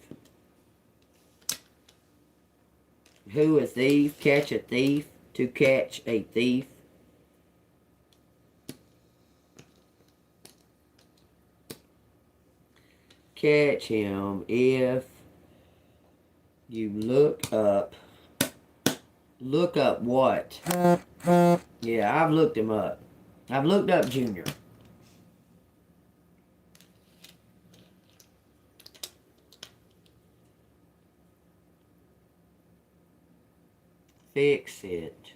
Who a thief? Catch a thief. To catch a thief. Catch him if you look up. Look up what? Yeah, I've looked him up. I've looked up Junior. Fix it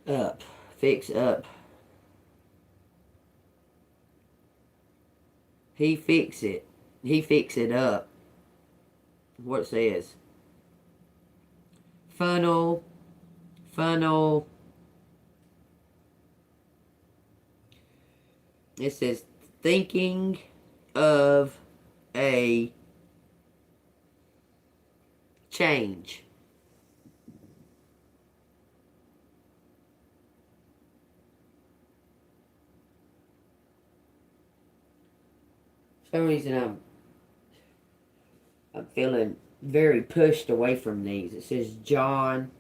up. Fix up. He fix it up. What it says? Funnel. It says thinking of a change. For some reason I'm feeling very pushed away from these. It says John.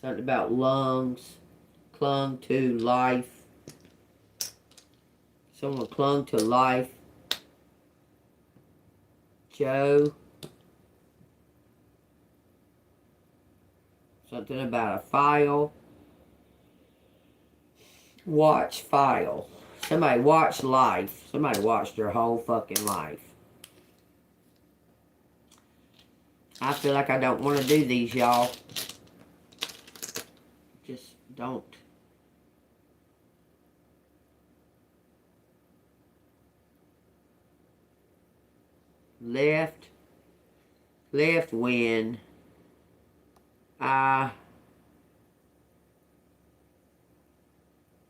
Something about lungs. Clung to life. Someone clung to life. Joe. Something about a file. Watch file. Somebody watched life. Somebody watched their whole fucking life. I feel like I don't want to do these, y'all. Just don't. Left when I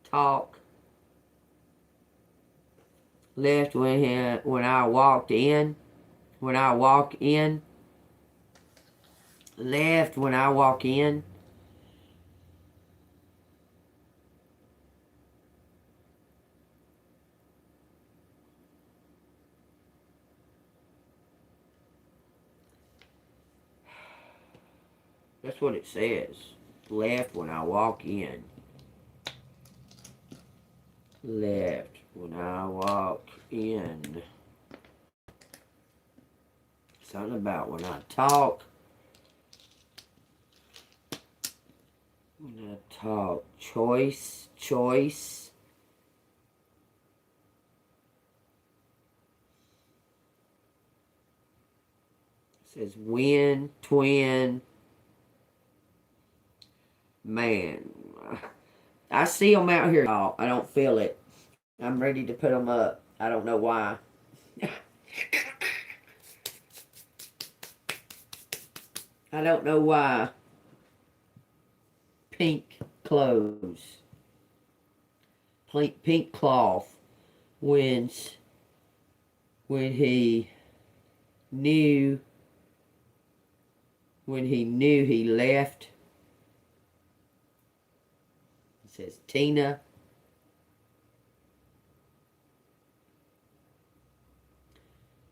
talk. Left when I walked in. When I walk in. Left when I walk in. That's what it says. Left when I walk in. Left when I walk in. Something about when I talk. When I talk. Choice. It says win, twin. Man, I see them out here. Oh, I don't feel it. I'm ready to put them up. I don't know why. I don't know why. Pink clothes. Pink cloth. When he knew he left. Says Tina.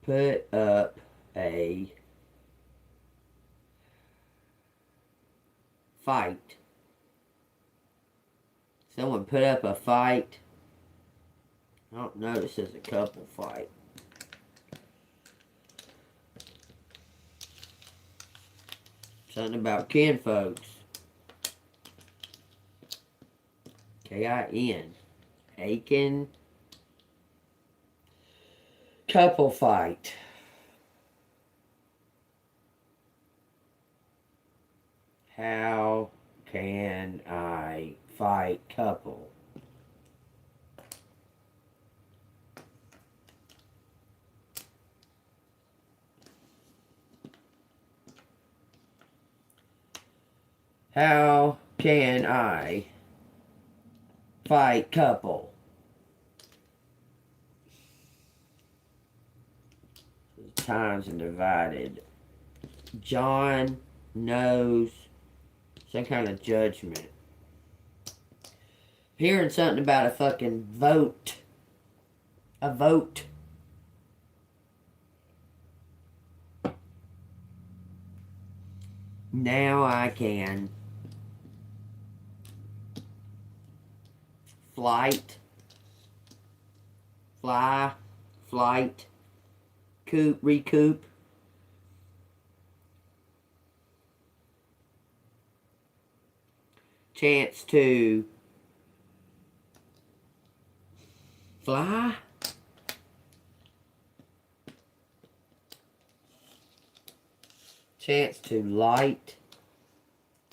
Put up a fight. Someone put up a fight. I don't know, this is a couple fight. Something about kinfolks. K-I-N. Aiken. Couple fight. How can I fight couple? How can I fight couple? Times and divided. John knows some kind of judgment. Hearing something about a fucking vote. A vote. Now I can. Flight. Fly. Flight. Recoup. Chance to fly. Chance to light.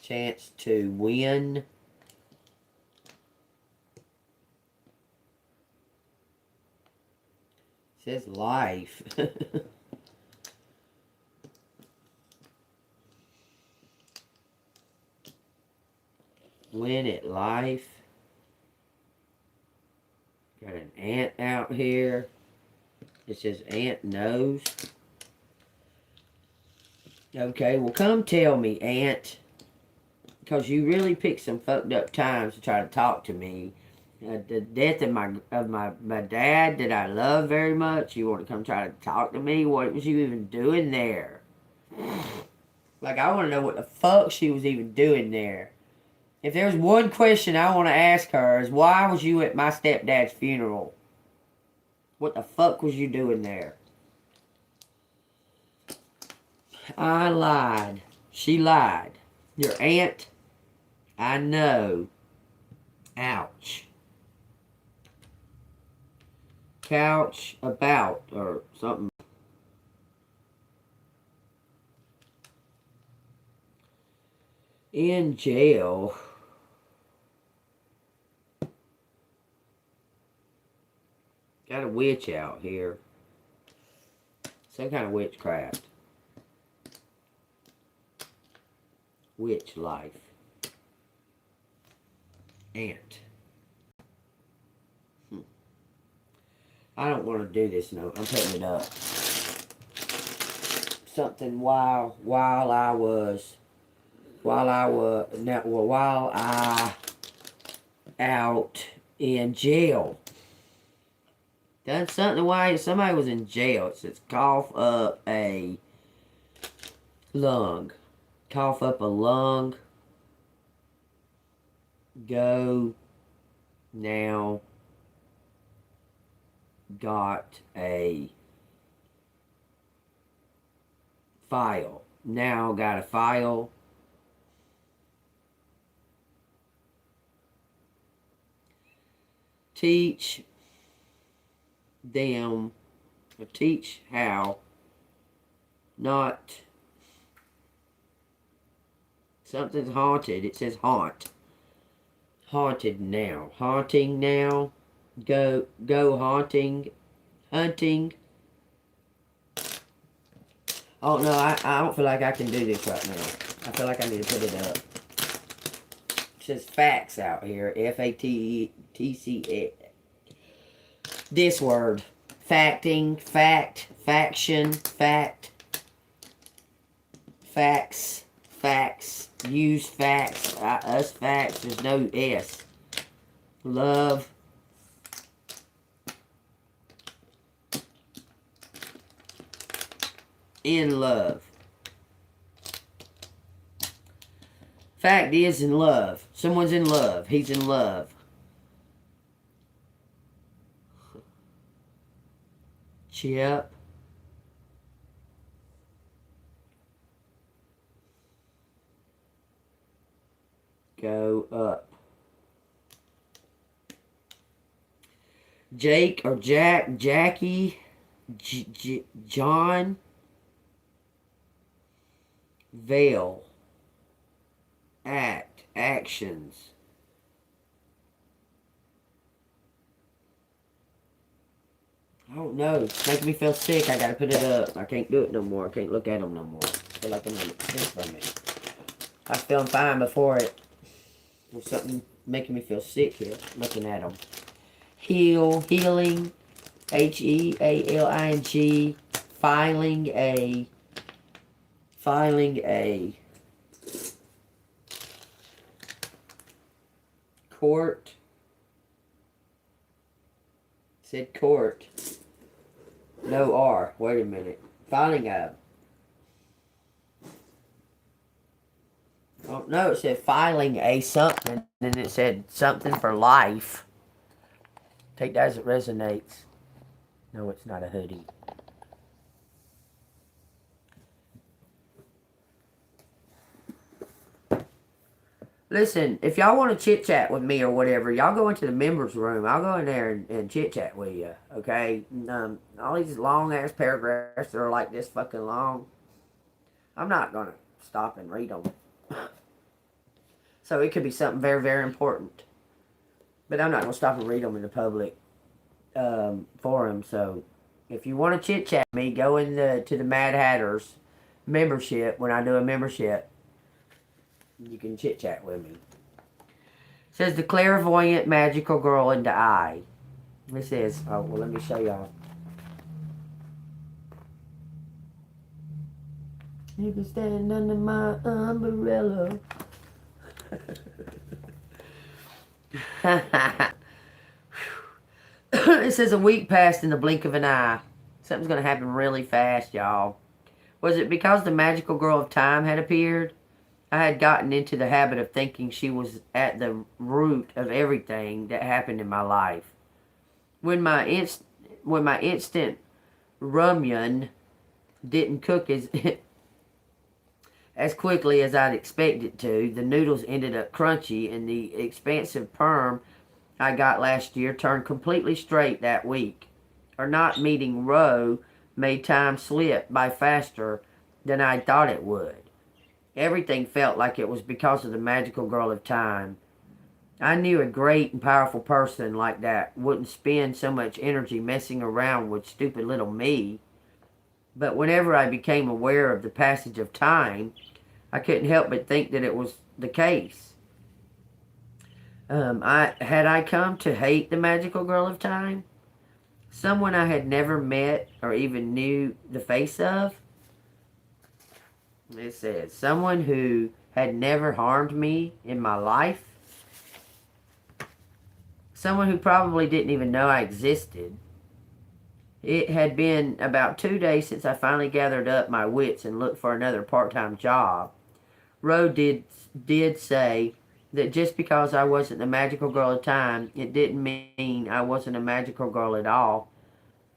Chance to win. It says life. Win at life. Got an ant out here. It says ant knows. Okay, well come tell me, ant. Because you really picked some fucked up times to try to talk to me. the death of my dad that I love very much. You want to come try to talk to me? What was you even doing there? Like, I want to know what the fuck she was even doing there. If there's one question I want to ask her is, why was you at my stepdad's funeral? What the fuck was you doing there? I lied. She lied. Your aunt? I know. Ouch. Couch about or something. In jail. Got a witch out here. Some kind of witchcraft. Witch life. Ant. I don't want to do this note. I'm putting it up. Something while I out in jail. Done something while somebody was in jail. It says cough up a lung. Cough up a lung. Go now. Got a file. Now got a file. Teach them, or teach how not, something's haunted. It says haunt. Haunted now. Haunting now. Go haunting. Hunting. Oh no, I don't feel like I can do this right now. I feel like I need to put it up. It says facts out here. F-A-T-T-C-A. This word. Facting. Fact. Faction. Fact. Facts. Facts. Use facts. Us facts. There's no S. Love. In love. Fact is in love. Someone's in love. He's in love. Chip. Go up. Jake or Jack, Jackie, John, Veil, act, actions. I don't know. It's making me feel sick. I gotta put it up. I can't do it no more. I can't look at them no more. I feel like I'm gonna get sick from it. I was feeling fine before it. There's something making me feel sick here, looking at them. Healing, H-E-A-L-I-N-G, filing a court, said court, no R, wait a minute, filing a, oh no, it said filing a something, and then it said something for life. Take that as it resonates. No, it's not a hoodie. Listen, if y'all want to chit-chat with me or whatever, y'all go into the members room. I'll go in there and chit-chat with you, okay? All these long-ass paragraphs that are like this fucking long, I'm not going to stop and read them. So it could be something very, very important. But I'm not going to stop and read them in the public forum. So if you want to chit-chat with me, go to the Mad Hatter's membership when I do a membership. You can chit-chat with me. It says the clairvoyant magical girl in the eye. It says, oh, well, let me show y'all. You can stand under my umbrella. It says a week passed in the blink of an eye. Something's going to happen really fast, y'all. Was it because the magical girl of time had appeared? I had gotten into the habit of thinking she was at the root of everything that happened in my life. When my instant ramen didn't cook as quickly as I'd expected it to, the noodles ended up crunchy, and the expansive perm I got last year turned completely straight that week. Or not meeting Roe made time slip by faster than I thought it would. Everything felt like it was because of the magical girl of time. I knew a great and powerful person like that wouldn't spend so much energy messing around with stupid little me. But whenever I became aware of the passage of time, I couldn't help but think that it was the case. I come to hate the magical girl of time? Someone I had never met or even knew the face of? It says, someone who had never harmed me in my life. Someone who probably didn't even know I existed. It had been about 2 days since I finally gathered up my wits and looked for another part-time job. Roe did say that just because I wasn't the magical girl of time, it didn't mean I wasn't a magical girl at all.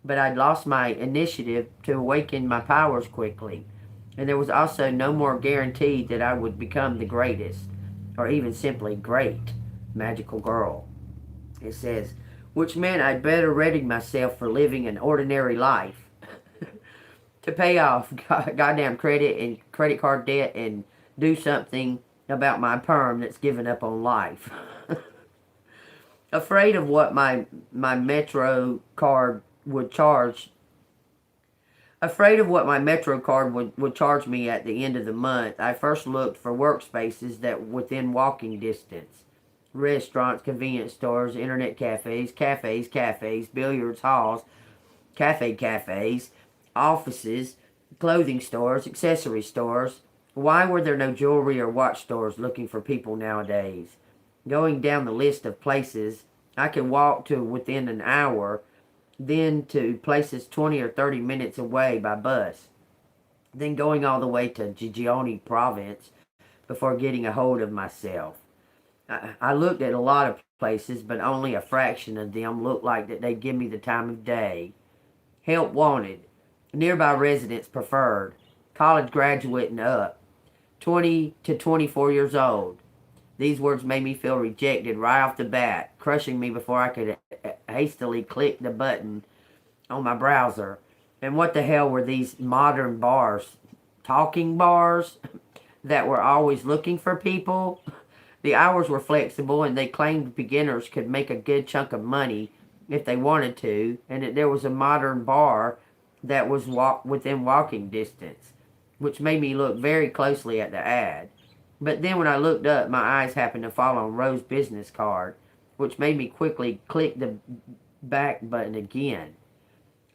But I'd lost my initiative to awaken my powers quickly. And there was also no more guarantee that I would become the greatest, or even simply great, magical girl. It says, which meant I'd better ready myself for living an ordinary life. To pay off goddamn credit card debt and do something about my perm that's given up on life. Afraid of what my Metro card would charge. Afraid of what my Metro card would charge me at the end of the month, I first looked for workspaces that were within walking distance. Restaurants, convenience stores, internet cafes, billiards halls, cafes, offices, clothing stores, accessory stores. Why were there no jewelry or watch stores looking for people nowadays? Going down the list of places I could walk to within an hour, then to places 20 or 30 minutes away by bus, then going all the way to Gigione province before getting a hold of myself. I looked at a lot of places, but only a fraction of them looked like that they'd give me the time of day. Help wanted. Nearby residents preferred. College graduate and up. 20 to 24 years old. These words made me feel rejected right off the bat, crushing me before I could hastily click the button on my browser. And what the hell were these modern bars? Talking bars that were always looking for people? The hours were flexible, and they claimed beginners could make a good chunk of money if they wanted to, and that there was a modern bar that was within walking distance, which made me look very closely at the ad. But then when I looked up, my eyes happened to fall on Rose's business card, which made me quickly click the back button again.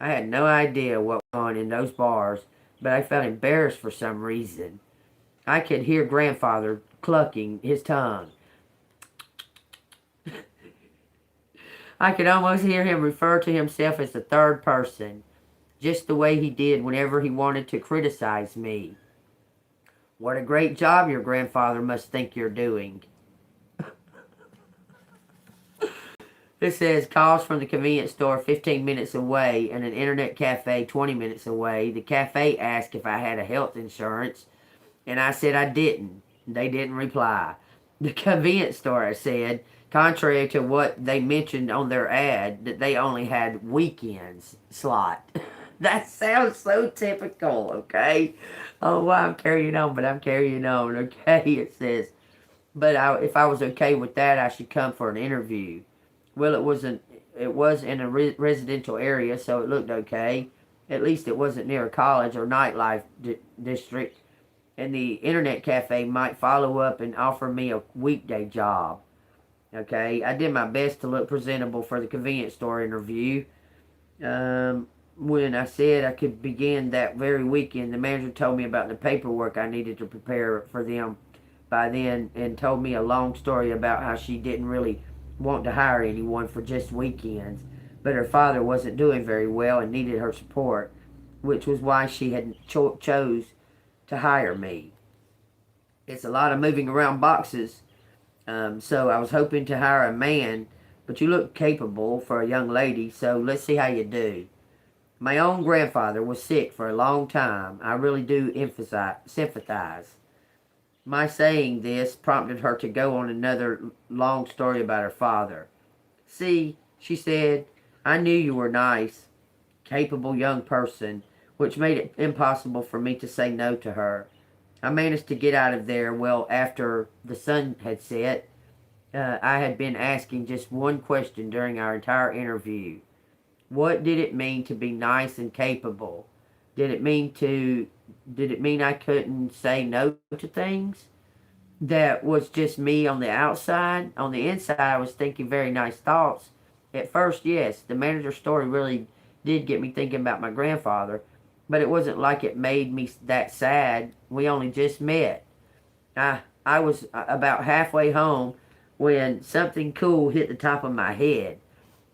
I had no idea what was on in those bars, but I felt embarrassed for some reason. I could hear Grandfather clucking his tongue. I could almost hear him refer to himself as the third person, just the way he did whenever he wanted to criticize me. What a great job your grandfather must think you're doing. It says, calls from the convenience store 15 minutes away and an internet cafe 20 minutes away. The cafe asked if I had a health insurance, and I said I didn't. They didn't reply. The convenience store said, contrary to what they mentioned on their ad, that they only had weekends slot. That sounds so typical, okay? Oh, well, I'm carrying on, but I'm carrying on, okay? It says, but if I was okay with that, I should come for an interview. Well, it was in a residential area, so it looked okay. At least it wasn't near a college or nightlife district. And the internet cafe might follow up and offer me a weekday job. Okay, I did my best to look presentable for the convenience store interview. When I said I could begin that very weekend, the manager told me about the paperwork I needed to prepare for them by then, and told me a long story about how she didn't really want to hire anyone for just weekends, but her father wasn't doing very well and needed her support, which was why she had chose to hire me. It's a lot of moving around boxes, so I was hoping to hire a man, but you look capable for a young lady, so let's see how you do. My own grandfather was sick for a long time. I really do sympathize. My saying this prompted her to go on another long story about her father. See, she said, I knew you were nice, capable young person, which made it impossible for me to say no to her. I managed to get out of there well after the sun had set. I had been asking just one question during our entire interview. What did it mean to be nice and capable? Did it mean I couldn't say no to things? That was just me on the outside. On the inside, I was thinking very nice thoughts. At first, yes, the manager's story really did get me thinking about my grandfather, but it wasn't like it made me that sad. We only just met. I was about halfway home when something cool hit the top of my head.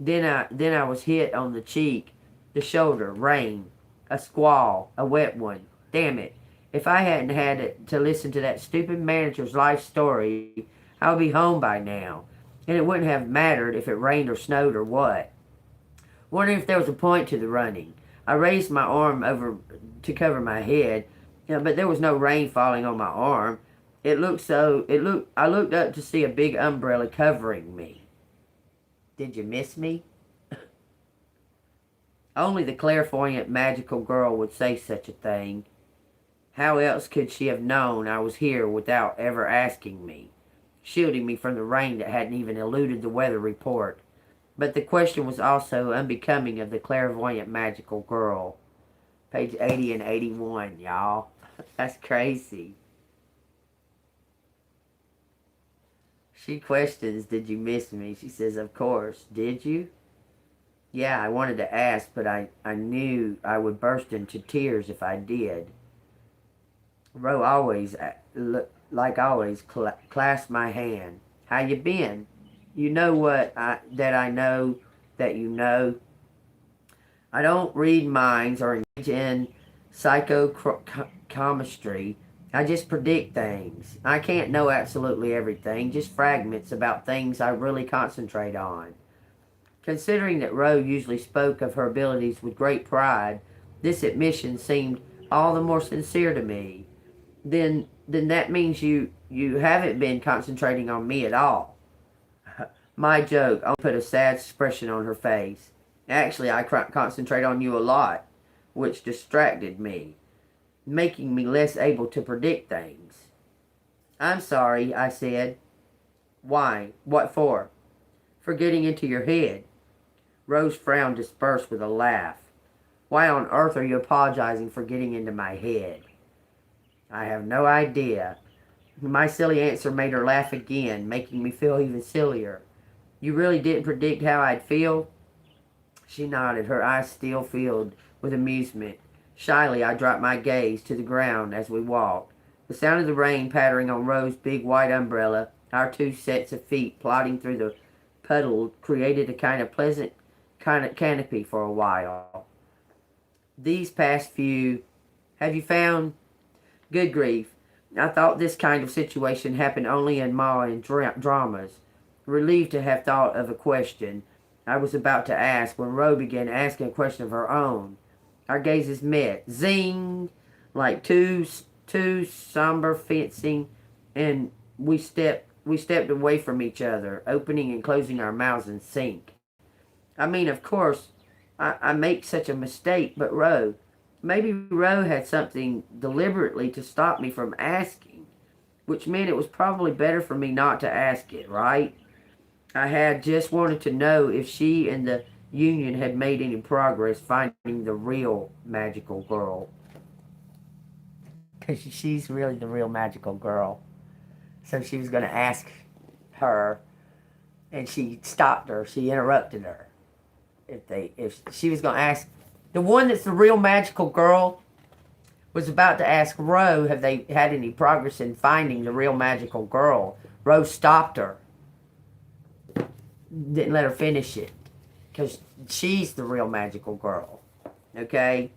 Then I was hit on the cheek, the shoulder, rain, a squall, a wet one. Damn it. If I hadn't had to listen to that stupid manager's life story, I would be home by now. And it wouldn't have mattered if it rained or snowed or what. Wondering if there was a point to the running. I raised my arm over to cover my head, but there was no rain falling on my arm. I looked up to see a big umbrella covering me. Did you miss me? Only the clairvoyant magical girl would say such a thing. How else could she have known I was here without ever asking me, shielding me from the rain that hadn't even eluded the weather report? But the question was also unbecoming of the clairvoyant magical girl. Page 80 and 81, y'all. That's crazy. She questions, did you miss me? She says, of course. Did you? Yeah, I wanted to ask, but I knew I would burst into tears if I did. Ro always, like always, clasped my hand. How you been? You know that I know that you know. I don't read minds or engage in psychochemistry. I just predict things. I can't know absolutely everything, just fragments about things I really concentrate on. Considering that Ro usually spoke of her abilities with great pride, this admission seemed all the more sincere to me. Then that means you haven't been concentrating on me at all. My joke only put a sad expression on her face. Actually, I concentrate on you a lot, which distracted me, making me less able to predict things. I'm sorry, I said. Why? What for? For getting into your head. Ro's frown dispersed with a laugh. Why on earth are you apologizing for getting into my head? I have no idea. My silly answer made her laugh again, making me feel even sillier. You really didn't predict how I'd feel? She nodded, her eyes still filled with amusement. Shyly, I dropped my gaze to the ground as we walked. The sound of the rain pattering on Ro's big white umbrella, our two sets of feet plodding through the puddle, created a kind of pleasant canopy for a while. These past few... Have you found... Good grief. I thought this kind of situation happened only in Mayan dramas. Relieved to have thought of a question I was about to ask when Ro began asking a question of her own. Our gazes met. Zing! Like two somber fencing, and we stepped away from each other, opening and closing our mouths in sync. I mean, of course, I make such a mistake, but maybe Ro had something deliberately to stop me from asking, which meant it was probably better for me not to ask it, right? I had just wanted to know if she and the Union had made any progress finding the real magical girl. Because she's really the real magical girl. So she was going to ask her, and she stopped her. She interrupted her. If she was going to ask, the one that's the real magical girl was about to ask Ro, have they had any progress in finding the real magical girl? Ro stopped her. Didn't let her finish it. because she's the real magical girl. Okay?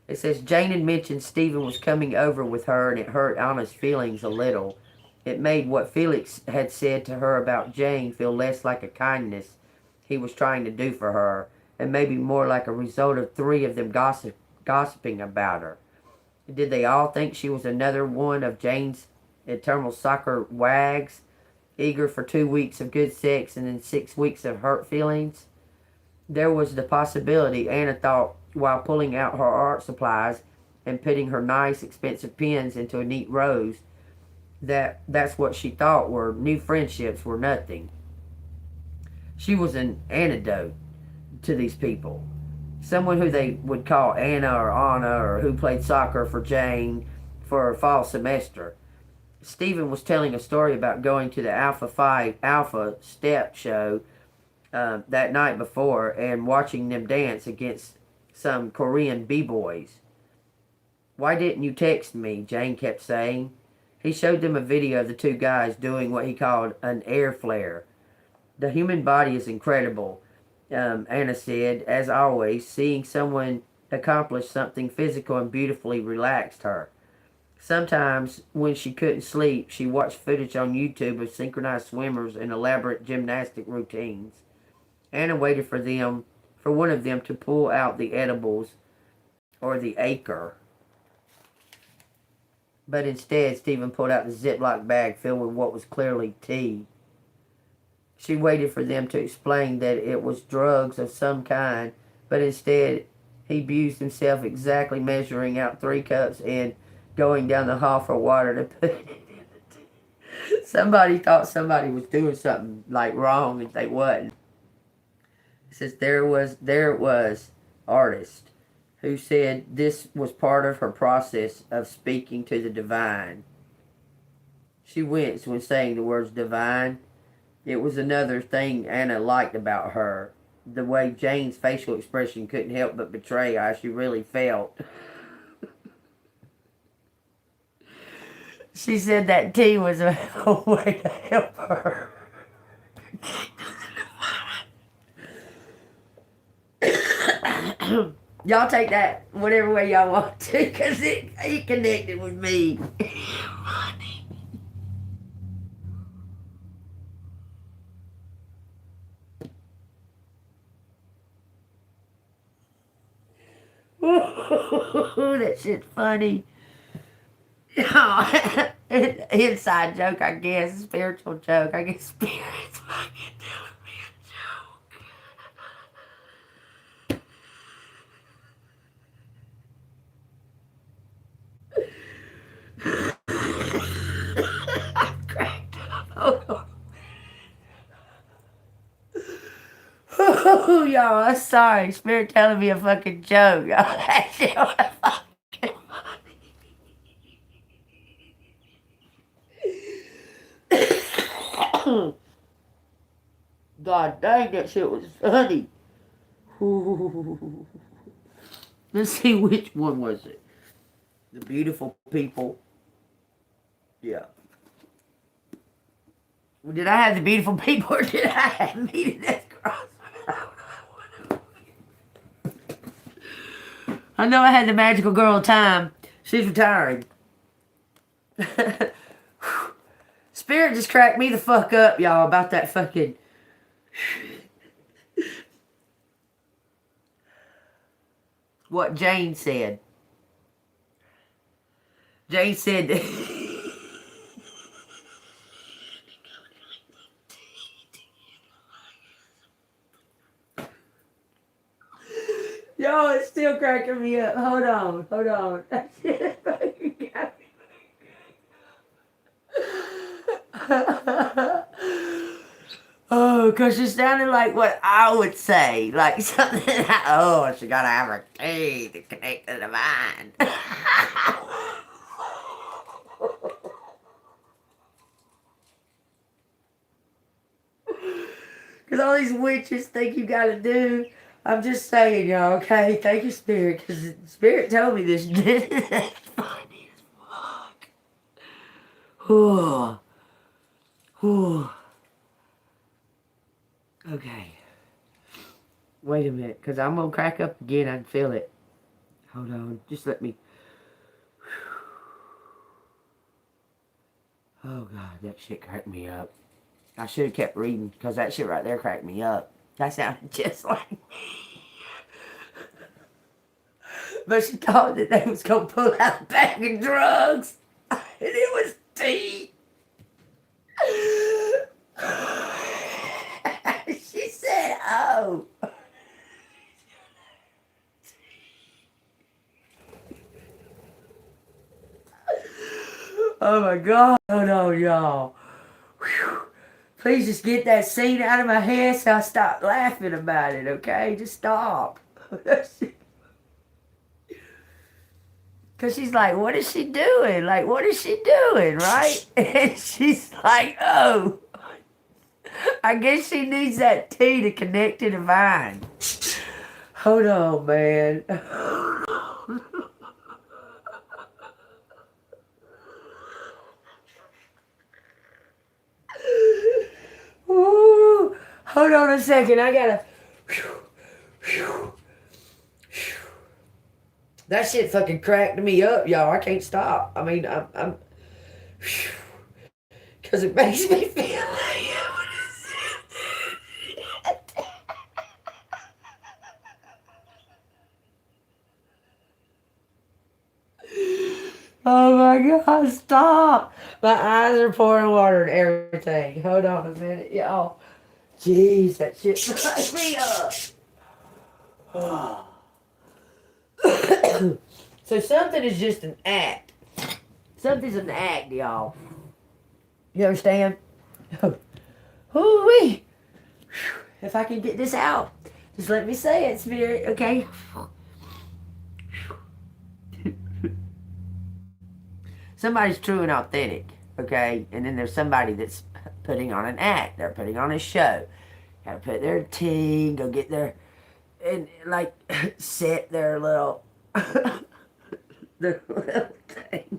It says, Jane had mentioned Stephen was coming over with her, and it hurt Anna's feelings a little. It made what Felix had said to her about Jane feel less like a kindness he was trying to do for her, and maybe more like a result of three of them gossiping about her. Did they all think she was another one of Jane's eternal soccer wags, eager for 2 weeks of good sex and then 6 weeks of hurt feelings? There was the possibility, Anna thought, while pulling out her art supplies and putting her nice, expensive pens into a neat rows, that's what she thought were new friendships were nothing. She was an antidote to these people. Someone who they would call Anna or who played soccer for Jane for her fall semester. Stephen was telling a story about going to the Alpha step show that night before and watching them dance against some Korean b-boys. Why didn't you text me? Jane kept saying. He showed them a video of the two guys doing what he called an air flare. The human body is incredible, Anna said. As always, seeing someone accomplish something physical and beautifully relaxed her. Sometimes, when she couldn't sleep, she watched footage on YouTube of synchronized swimmers and elaborate gymnastic routines. Anna waited for one of them to pull out the edibles or the acre. But instead, Stephen pulled out the Ziploc bag filled with what was clearly tea. She waited for them to explain that it was drugs of some kind, but instead, he abused himself, exactly measuring out 3 cups and going down the hall for water to put it in the tea. Somebody thought somebody was doing something like wrong and they wasn't. It says there it was, artist, who said this was part of her process of speaking to the divine. She winced when saying the words divine. It was another thing Anna liked about her, the way Jane's facial expression couldn't help but betray how she really felt. She said that tea was a way to help her. Y'all take that whatever way y'all want to, because he connected with me. That shit's funny. Inside joke, I guess. Spiritual joke. I guess spirits fucking telling me a joke. I'm cracked up. Hold on. Oh, y'all, I'm sorry. Spirit telling me a fucking joke. Y'all, that shit was fucking funny. God dang, that shit was funny. Ooh. Let's see, which one was it? The beautiful people. Yeah. Did I have the beautiful people or did I have me to death cross? I know I had the magical girl of time. She's retiring. Spirit just cracked me the fuck up, y'all, about that fucking... what Jane said. Jane said... Yo, it's still cracking me up. Hold on. That shit fucking got me. Oh, because it sounded like what I would say. Like something she gotta have her tea to connect to the divine. Because all these witches think you gotta do. I'm just saying, y'all, okay? Thank you, Spirit, because Spirit told me this. That's funny as fuck. Ooh. Ooh. Okay. Wait a minute, because I'm going to crack up again. I can feel it. Hold on. Just let me. Oh, God, that shit cracked me up. I should have kept reading, because that shit right there cracked me up. That sounded just like me. But she thought that they was going to pull out a bag of drugs. And it was tea. She said, oh. Oh my God. Hold on, y'all. Whew. Please just get that scene out of my head so I stop laughing about it, okay? Just stop. Because she's like, what is she doing? Like, what is she doing, right? And she's like, oh, I guess she needs that tea to connect to the vine. Hold on, man. Ooh, hold on a second. I gotta. That shit fucking cracked me up, y'all. I can't stop. I mean, I'm because it makes me feel like. Oh my God, stop. My eyes are pouring water and everything. Hold on a minute, y'all. Jeez, that shit fucked me up. So something is just an act. Something's an act, y'all. You understand? Ooh-wee. If I can get this out, just let me say it, Spirit, okay? Somebody's true and authentic, okay? And then there's somebody that's putting on an act. They're putting on a show. Gotta put their tea, go get their, and like, set their little, their little thing.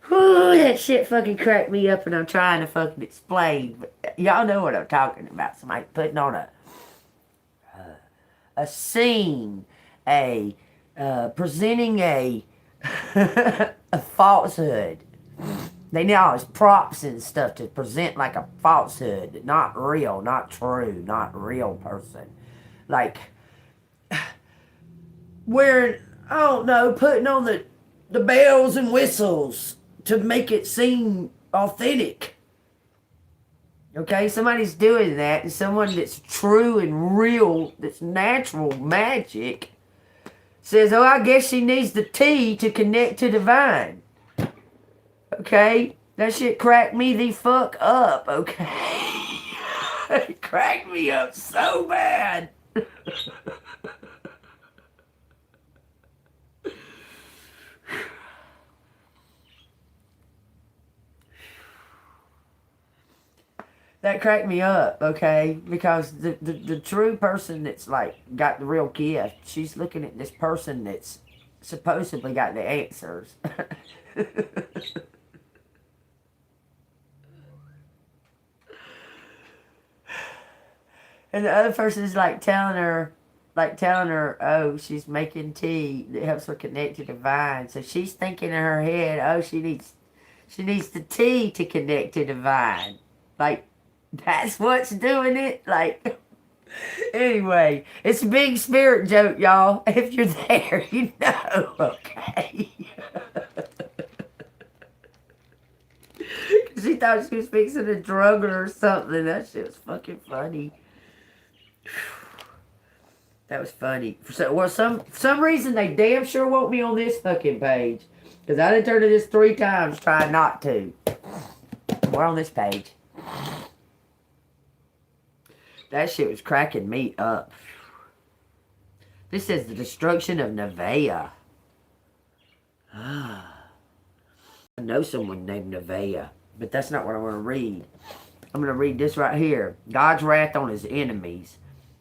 Whew, that shit fucking cracked me up and I'm trying to fucking explain. But y'all know what I'm talking about. Somebody putting on a scene, presenting a a falsehood. They need all these props and stuff to present like a falsehood, not real, not true, not real person. Like wearing, I don't know, putting on the bells and whistles to make it seem authentic. Okay, somebody's doing that, and someone that's true and real, that's natural magic, says, oh, I guess she needs the tea to connect to the vine. Okay? That shit cracked me the fuck up, okay? It cracked me up so bad. That cracked me up, okay? Because the true person that's like got the real gift, she's looking at this person that's supposedly got the answers. And the other person is like telling her, oh, she's making tea that helps her connect to the vine. So she's thinking in her head, oh, she needs the tea to connect to the vine. Like, that's what's doing it. Like, anyway, it's a big spirit joke, y'all. If you're there, you know, okay? She thought she was fixing a drug or something. That shit was fucking funny. That was funny. So, well, some reason they damn sure won't be on this fucking page. Because I done turned to this 3 times trying not to. We're on this page. That shit was cracking me up. This says the destruction of Nevaeh. I know someone named Nevaeh, but that's not what I want to read. I'm going to read this right here. God's wrath on his enemies.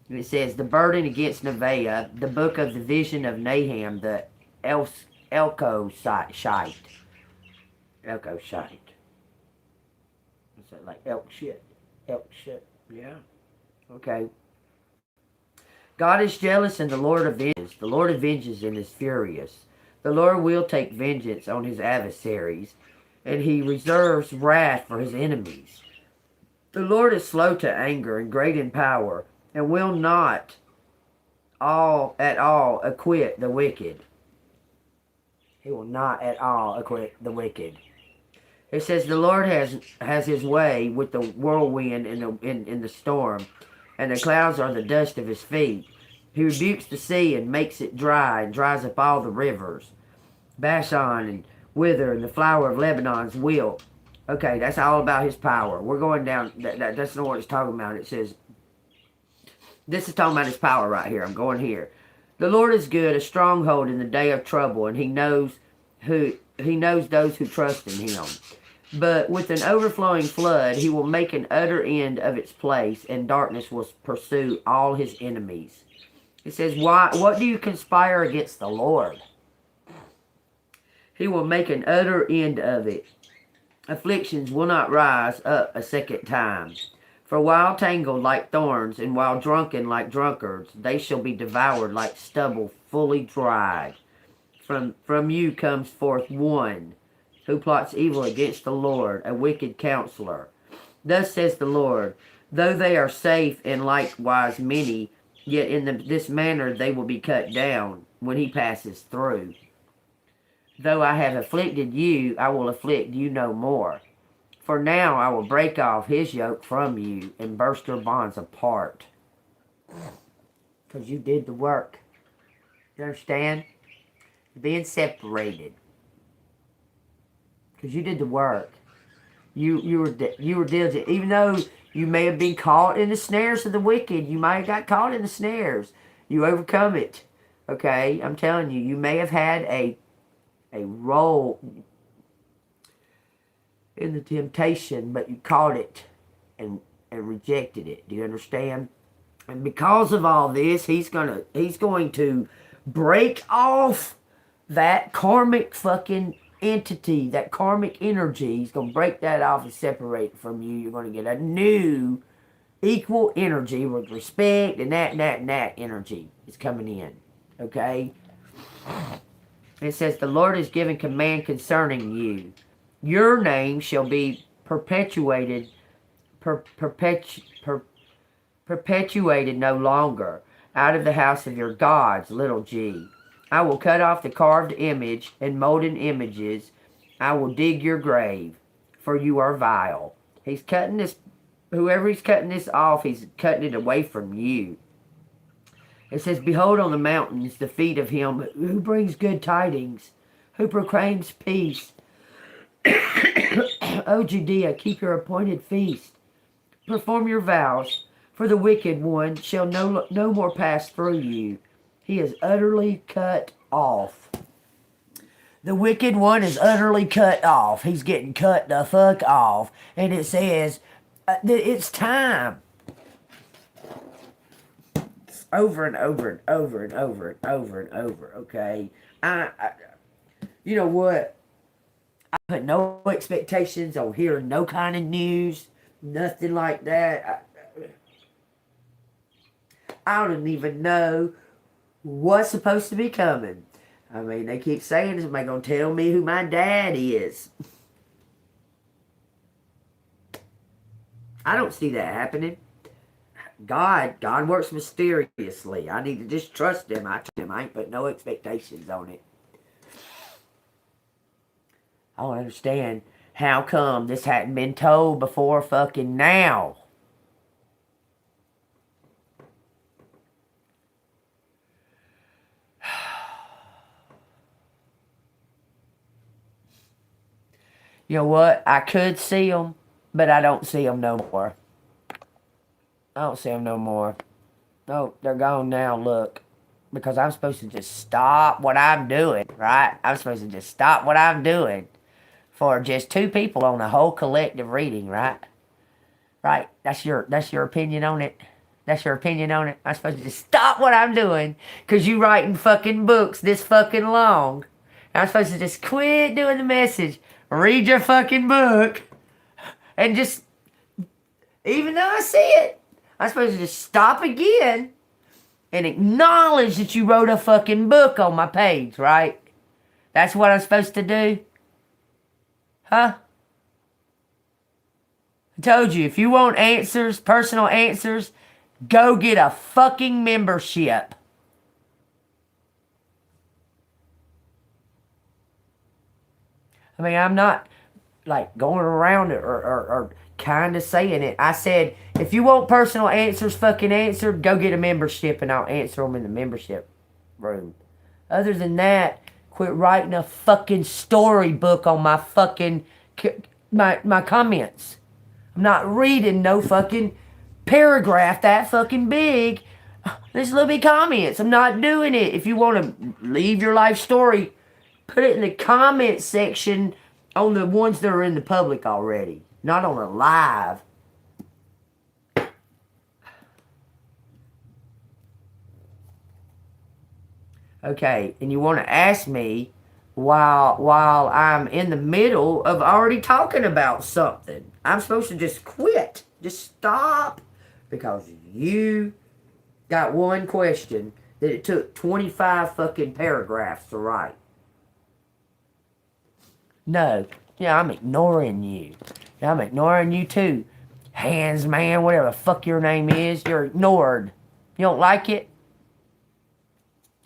And it says, the burden against Nevaeh, the book of the vision of Nahum, the Elkoshite. Elkoshite. What's that, like elk shit? Elk shit, yeah. Okay. God is jealous and the Lord avenges. The Lord avenges and is furious. The Lord will take vengeance on his adversaries, and he reserves wrath for his enemies. The Lord is slow to anger and great in power, and will not at all acquit the wicked. He will not at all acquit the wicked. It says the Lord has his way with the whirlwind in the storm, and the clouds are the dust of his feet. He rebukes the sea and makes it dry, and dries up all the rivers. Bashan and wither, and the flower of Lebanon's wilt. Okay, that's all about his power. We're going down, that's not what it's talking about. It says, this is talking about his power right here. I'm going here. The Lord is good, a stronghold in the day of trouble, and he knows those who trust in him. But with an overflowing flood, he will make an utter end of its place, and darkness will pursue all his enemies. It says, what do you conspire against the Lord? He will make an utter end of it. Afflictions will not rise up a second time. For while tangled like thorns, and while drunken like drunkards, they shall be devoured like stubble fully dried. From you comes forth one who plots evil against the Lord, a wicked counselor. Thus says the Lord, though they are safe and likewise many, yet in this manner they will be cut down when he passes through. Though I have afflicted you, I will afflict you no more. For now I will break off his yoke from you and burst your bonds apart. Because you did the work. You understand? Being separated. Because you did the work. You were diligent. Even though you may have been caught in the snares of the wicked. You might have got caught in the snares. You overcome it. Okay? I'm telling you. You may have had a role in the temptation, but you caught it and rejected it. Do you understand? And because of all this, he's going to break off that karmic fucking entity, that karmic energy. He's going to break that off and separate from you. You're going to get a new equal energy with respect, and that energy is coming in. Okay? It says, the Lord has given command concerning you. Your name shall be perpetuated no longer out of the house of your gods, little g. I will cut off the carved image and molten images. I will dig your grave, for you are vile. He's cutting this, whoever he's cutting this off, he's cutting it away from you. It says, behold on the mountains the feet of him who brings good tidings, who proclaims peace. O Judea, keep your appointed feast. Perform your vows, for the wicked one shall no more pass through you. He is utterly cut off. The wicked one is utterly cut off. He's getting cut the fuck off. And it says, it's time. Over and over and over and over and over and over, okay? You know what? I put no expectations on hearing no kind of news, nothing like that. I don't even know what's supposed to be coming. I mean, they keep saying, is somebody going to tell me who my dad is? I don't see that happening. God works mysteriously. I need to just trust him. I ain't put no expectations on it. I don't understand how come this hadn't been told before fucking now. You know what? I could see them, but I don't see them no more. I don't see them no more. No, they're gone now, look. Because I'm supposed to just stop what I'm doing, right? I'm supposed to just stop what I'm doing for just 2 people on the whole collective reading, right? Right? That's your opinion on it? That's your opinion on it? I'm supposed to just stop what I'm doing because you writing fucking books this fucking long. I'm supposed to just quit doing the message, read your fucking book, and just, even though I see it, I'm supposed to just stop again and acknowledge that you wrote a fucking book on my page, right? That's what I'm supposed to do? Huh? I told you, if you want answers, personal answers, go get a fucking membership. I mean, I'm not like going around it or kind of saying it. I said, if you want personal answers fucking answered, go get a membership and I'll answer them in the membership room. Other than that, quit writing a fucking storybook on my fucking, my comments. I'm not reading no fucking paragraph that fucking big. There's little bit comments. I'm not doing it. If you want to leave your life story, put it in the comment section on the ones that are in the public already. Not on a live. Okay, and you want to ask me while I'm in the middle of already talking about something. I'm supposed to just quit. Just stop. Because you got one question that it took 25 fucking paragraphs to write. No. Yeah, I'm ignoring you. Yeah, I'm ignoring you too. Hands man, whatever the fuck your name is, you're ignored. You don't like it?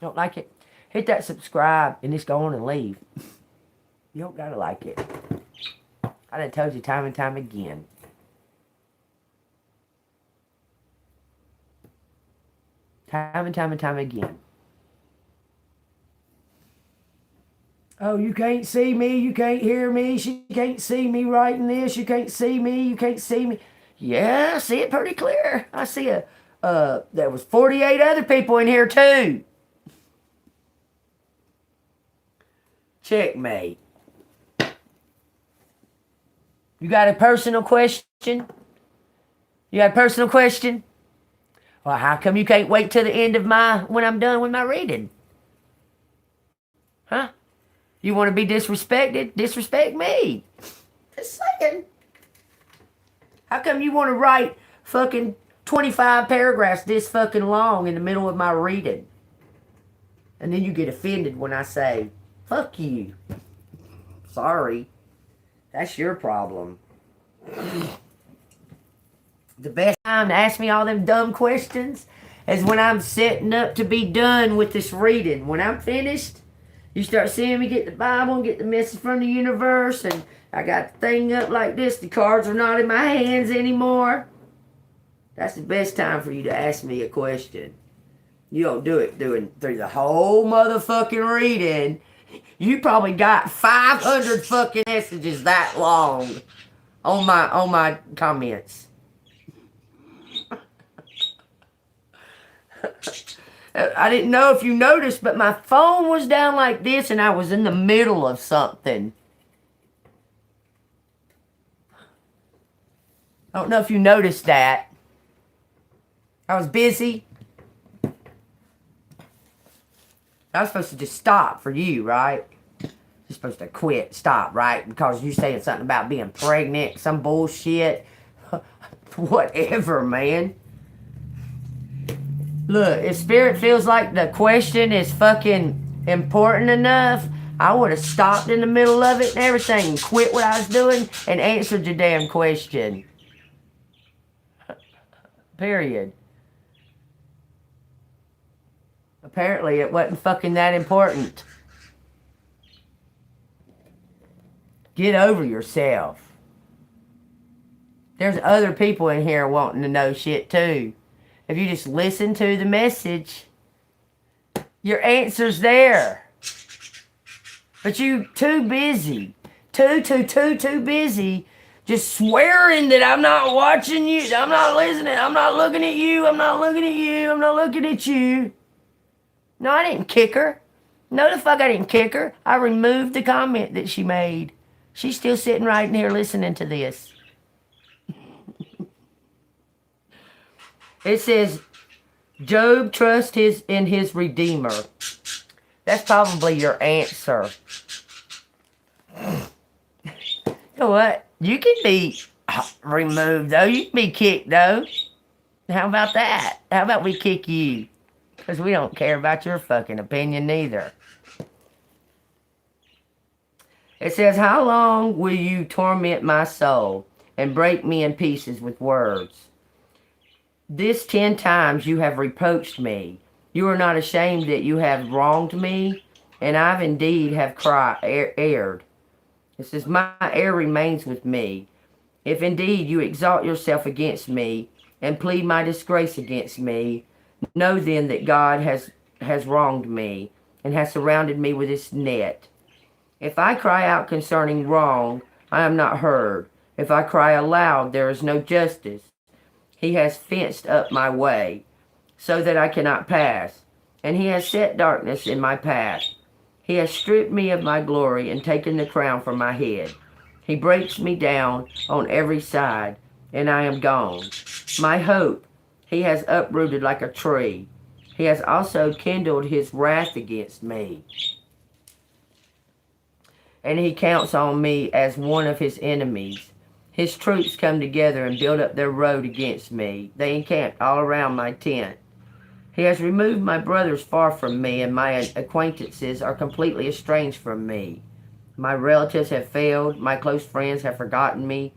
You don't like it? Hit that subscribe and just go on and leave. You don't gotta like it. I done told you time and time again. Time and time and time again. Oh, you can't see me, you can't hear me, she can't see me writing this, you can't see me, you can't see me. Yeah, I see it pretty clear. I see there was 48 other people in here too. Checkmate. You got a personal question? You got a personal question? Well, how come you can't wait till the end of when I'm done with my reading? Huh? You want to be disrespected? Disrespect me. Just saying. How come you want to write fucking 25 paragraphs this fucking long in the middle of my reading? And then you get offended when I say, fuck you. Sorry. That's your problem. The best time to ask me all them dumb questions is when I'm setting up to be done with this reading. When I'm finished, you start seeing me get the Bible and get the message from the universe, and I got the thing up like this. The cards are not in my hands anymore. That's the best time for you to ask me a question. You don't do it through the whole motherfucking reading. You probably got 500 fucking messages that long on my comments. I didn't know if you noticed, but my phone was down like this and I was in the middle of something. I don't know if you noticed that. I was busy. I was supposed to just stop for you, right? You're supposed to quit, stop, right? Because you saying something about being pregnant, some bullshit. Whatever, man. Look, if Spirit feels like the question is fucking important enough, I would have stopped in the middle of it and everything and quit what I was doing and answered your damn question. Period. Apparently it wasn't fucking that important. Get over yourself. There's other people in here wanting to know shit too. If you just listen to the message, your answer's there. But you too busy. Too busy just swearing that I'm not watching you, I'm not listening, I'm not looking at you, I'm not looking at you, I'm not looking at you. No, I didn't kick her. No, the fuck I didn't kick her. I removed the comment that she made. She's still sitting right in here listening to this. It says, Job trusts in his Redeemer. That's probably your answer. You know what? You can be removed, though. You can be kicked, though. How about that? How about we kick you? Because we don't care about your fucking opinion neither. It says, how long will you torment my soul and break me in pieces with words? This 10 times you have reproached me. You are not ashamed that you have wronged me, and I've indeed have erred. It says, my error remains with me. If indeed you exalt yourself against me and plead my disgrace against me, know then that God has wronged me and has surrounded me with his net. If I cry out concerning wrong, I am not heard. If I cry aloud, there is no justice. He has fenced up my way, so that I cannot pass, and he has set darkness in my path. He has stripped me of my glory and taken the crown from my head. He breaks me down on every side, and I am gone. My hope he has uprooted like a tree. He has also kindled his wrath against me, and he counts on me as one of his enemies. His troops come together and build up their road against me. They encamped all around my tent. He has removed my brothers far from me, and my acquaintances are completely estranged from me. My relatives have failed. My close friends have forgotten me.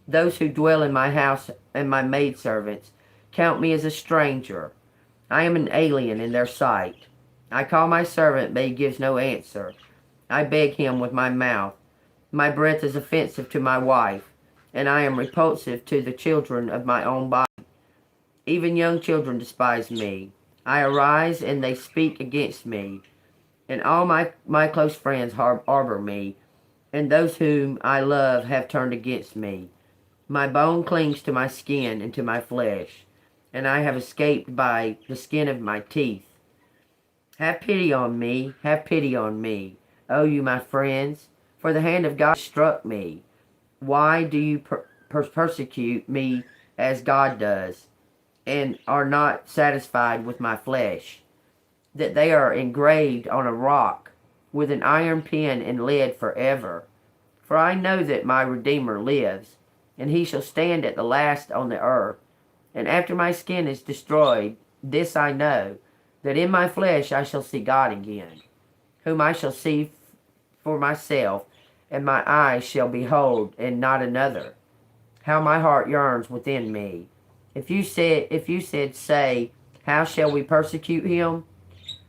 Those who dwell in my house and my maidservants count me as a stranger. I am an alien in their sight. I call my servant, but he gives no answer. I beg him with my mouth. My breath is offensive to my wife, and I am repulsive to the children of my own body. Even young children despise me. I arise, and they speak against me, and all my close friends harbor me, and those whom I love have turned against me. My bone clings to my skin and to my flesh, and I have escaped by the skin of my teeth. Have pity on me, have pity on me, O you my friends, for the hand of God struck me. Why do you persecute me as God does, and are not satisfied with my flesh? That they are engraved on a rock with an iron pen and lead forever. For I know that my Redeemer lives, and he shall stand at the last on the earth. And after my skin is destroyed, this I know, that in my flesh I shall see God again, whom I shall see for myself, and my eyes shall behold, and not another. How my heart yearns within me. If you said, say, how shall we persecute him?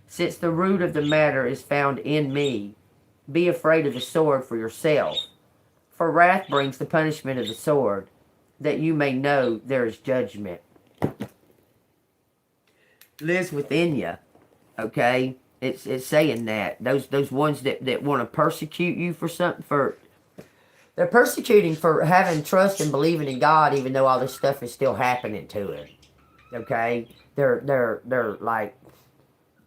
Since the root of the matter is found in me, be afraid of the sword for yourself. For wrath brings the punishment of the sword, that you may know there is judgment. Lives within you, okay? It's saying that. Those ones that want to persecute you for something, they're persecuting for having trust and believing in God, even though all this stuff is still happening to him. Okay? They're like,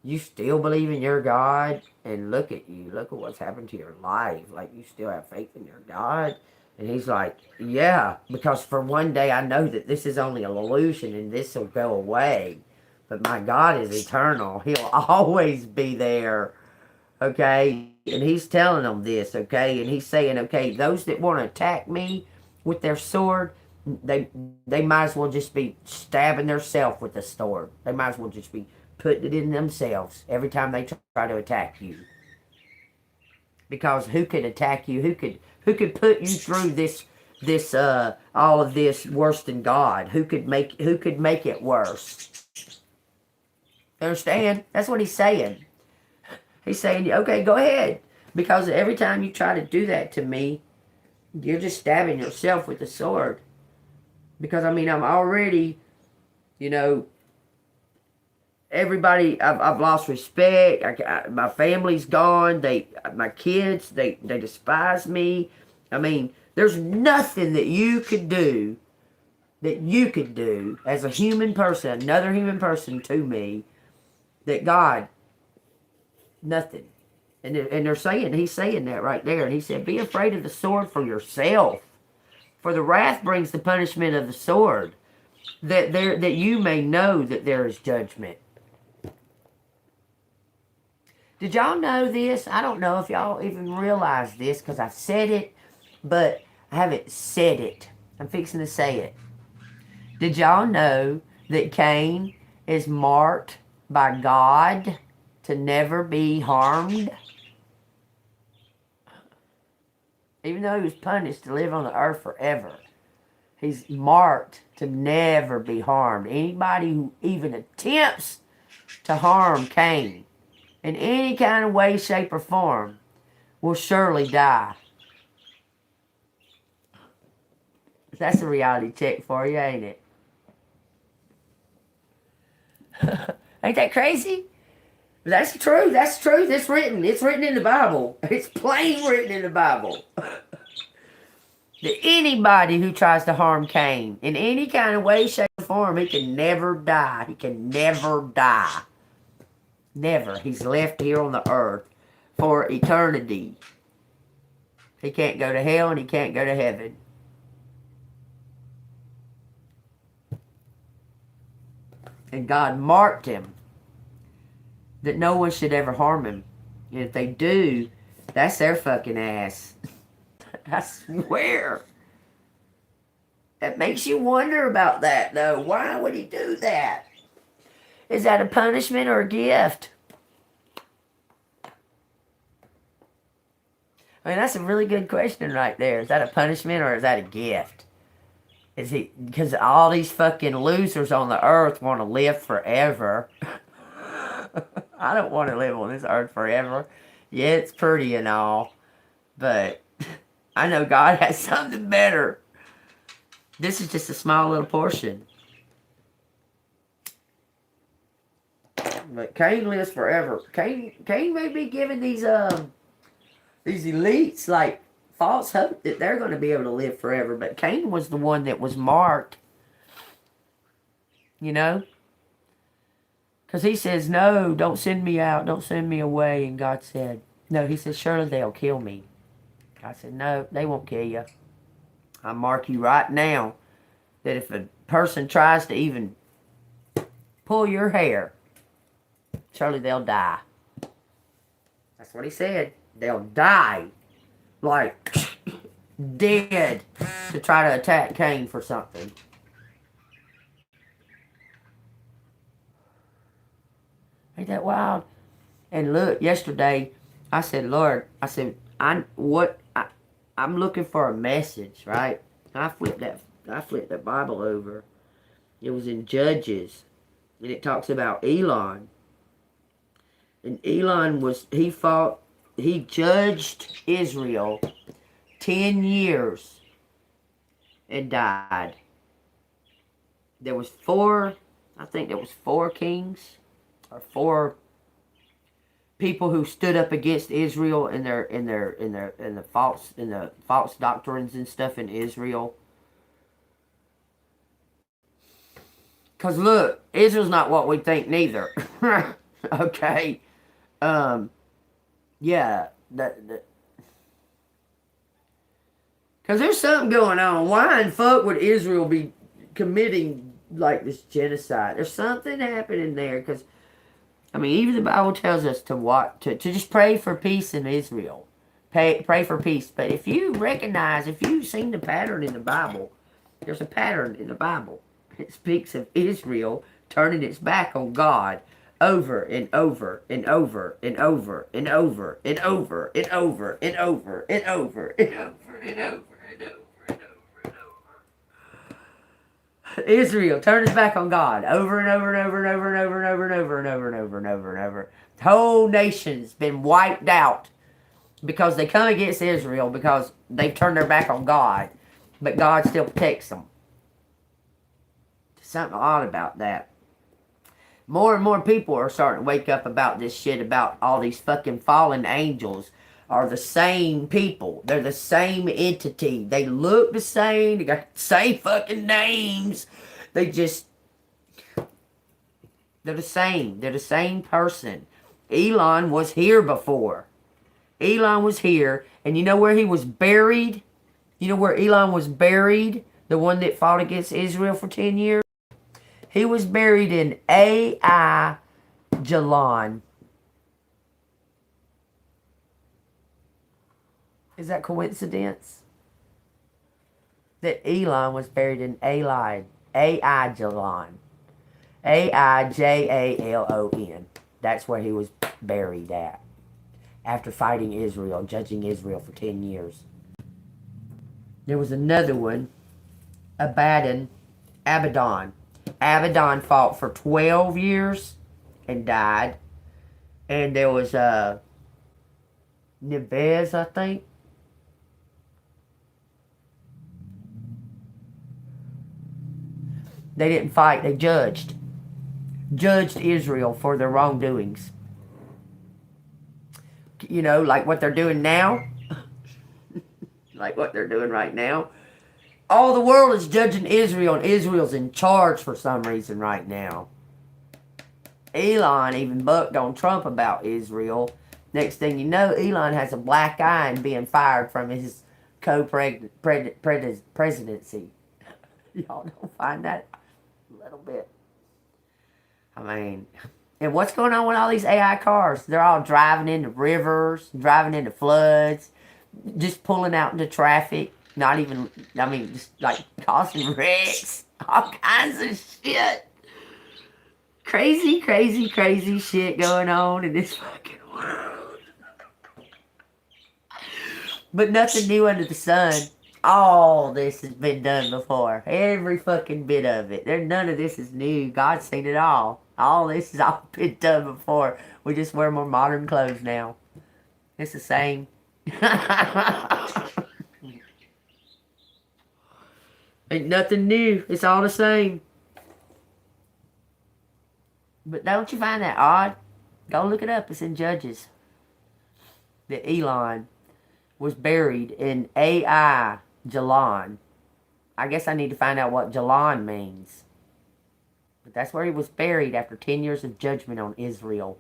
you still believe in your God, and look at you. Look at what's happened to your life. Like, you still have faith in your God? And he's like, yeah, because for one day I know that this is only an illusion and this will go away. But my God is eternal. He'll always be there. Okay? And he's telling them this, okay? And he's saying, okay, those that want to attack me with their sword, they might as well just be stabbing themselves with the sword. They might as well just be putting it in themselves every time they try to attack you. Because who could attack you? Who could put you through this all of this worse than God? Who could make it worse? Understand? That's what he's saying. He's saying, okay, go ahead. Because every time you try to do that to me, you're just stabbing yourself with the sword. Because, I mean, I'm already, everybody, I've lost respect. My family's gone. My kids, they despise me. I mean, there's nothing that you could do as a human person, another human person to me, that God, nothing. And they're saying, he's saying that right there. And he said, be afraid of the sword for yourself. For the wrath brings the punishment of the sword, that you may know that there is judgment. Did y'all know this? I don't know if y'all even realize this, because I've said it, but I haven't said it. I'm fixing to say it. Did y'all know that Cain is marked by God to never be harmed. Even though he was punished to live on the earth forever, he's marked to never be harmed. Anybody who even attempts to harm Cain in any kind of way, shape, or form will surely die. That's a reality check for you, ain't it? Ain't that crazy? That's true. That's truth. It's written. It's written in the Bible. It's plain written in the Bible. That anybody who tries to harm Cain in any kind of way, shape, or form, he can never die. He can never die. Never. He's left here on the earth for eternity. He can't go to hell and he can't go to heaven. And God marked him that no one should ever harm him. And if they do, that's their fucking ass. I swear. It makes you wonder about that, though. Why would he do that? Is that a punishment or a gift? I mean, that's a really good question right there. Is that a punishment or is that a gift? Is he, because all these fucking losers on the earth want to live forever. I don't want to live on this earth forever. Yeah, it's pretty and all, but I know God has something better. This is just a small little portion. But Cain lives forever. Cain may be giving these elites like false hope that they're going to be able to live forever. But Cain was the one that was marked. You know? Because he says, no, don't send me out. Don't send me away. And God said, no, he said, surely they'll kill me. God said, no, they won't kill you. I mark you right now that if a person tries to even pull your hair, surely they'll die. That's what he said. They'll die. Like, dead to try to attack Cain for something. Ain't that wild? And look, yesterday, I said, Lord, I said, I'm looking for a message, right? I flipped that Bible over. It was in Judges, and it talks about Elon. And Elon he judged Israel 10 years and died. There was four kings or four people who stood up against Israel in the false doctrines and stuff in Israel. Cause look, Israel's not what we think neither. Okay. Yeah. Cause there's something going on. Why in fuck would Israel be committing like this genocide? There's something happening there. Cause I mean, even the Bible tells us to just pray for peace in Israel. Pray for peace. But if you've seen the pattern in the Bible, there's a pattern in the Bible. It speaks of Israel turning its back on God over and over and over and over and over and over and over and over and over and over and over. Israel turned its back on God over and over and over and over and over and over and over and over and over and over and over. The whole nation's been wiped out because they come against Israel because they've turned their back on God, but God still protects them. There's something odd about that. More and more people are starting to wake up about this shit about all these fucking fallen angels are the same people. They're the same entity. They look the same. They got the same fucking names. They're the same. They're the same person. Elon was here before. Elon was here. And you know where he was buried? You know where Elon was buried? The one that fought against Israel for 10 years? He was buried in ANGELMOON. Is that coincidence? That Elon was buried in ANGELMOON. AIJALON. That's where he was buried at. After fighting Israel, judging Israel for 10 years. There was another one, Abaddon. Abaddon fought for 12 years and died. And there was Neves, I think. They didn't fight, they judged. Judged Israel for their wrongdoings. You know, like what they're doing now. Like what they're doing right now. All the world is judging Israel, and Israel's in charge for some reason right now. Elon even bucked on Trump about Israel. Next thing you know, Elon has a black eye and being fired from his co-presidency. Y'all don't find that a little bit? I mean, and what's going on with all these AI cars? They're all driving into rivers, driving into floods, just pulling out into traffic. Not even, I mean, just like causing wrecks. All kinds of shit. Crazy, crazy, crazy shit going on in this fucking world. But nothing new under the sun. All this has been done before. Every fucking bit of it. None of this is new. God's seen it all. All this has all been done before. We just wear more modern clothes now. It's the same. Ain't nothing new. It's all the same. But don't you find that odd? Go look it up. It's in Judges. That Elon was buried in AI Jalon. I guess I need to find out what Jalon means. But that's where he was buried after 10 years of judgment on Israel.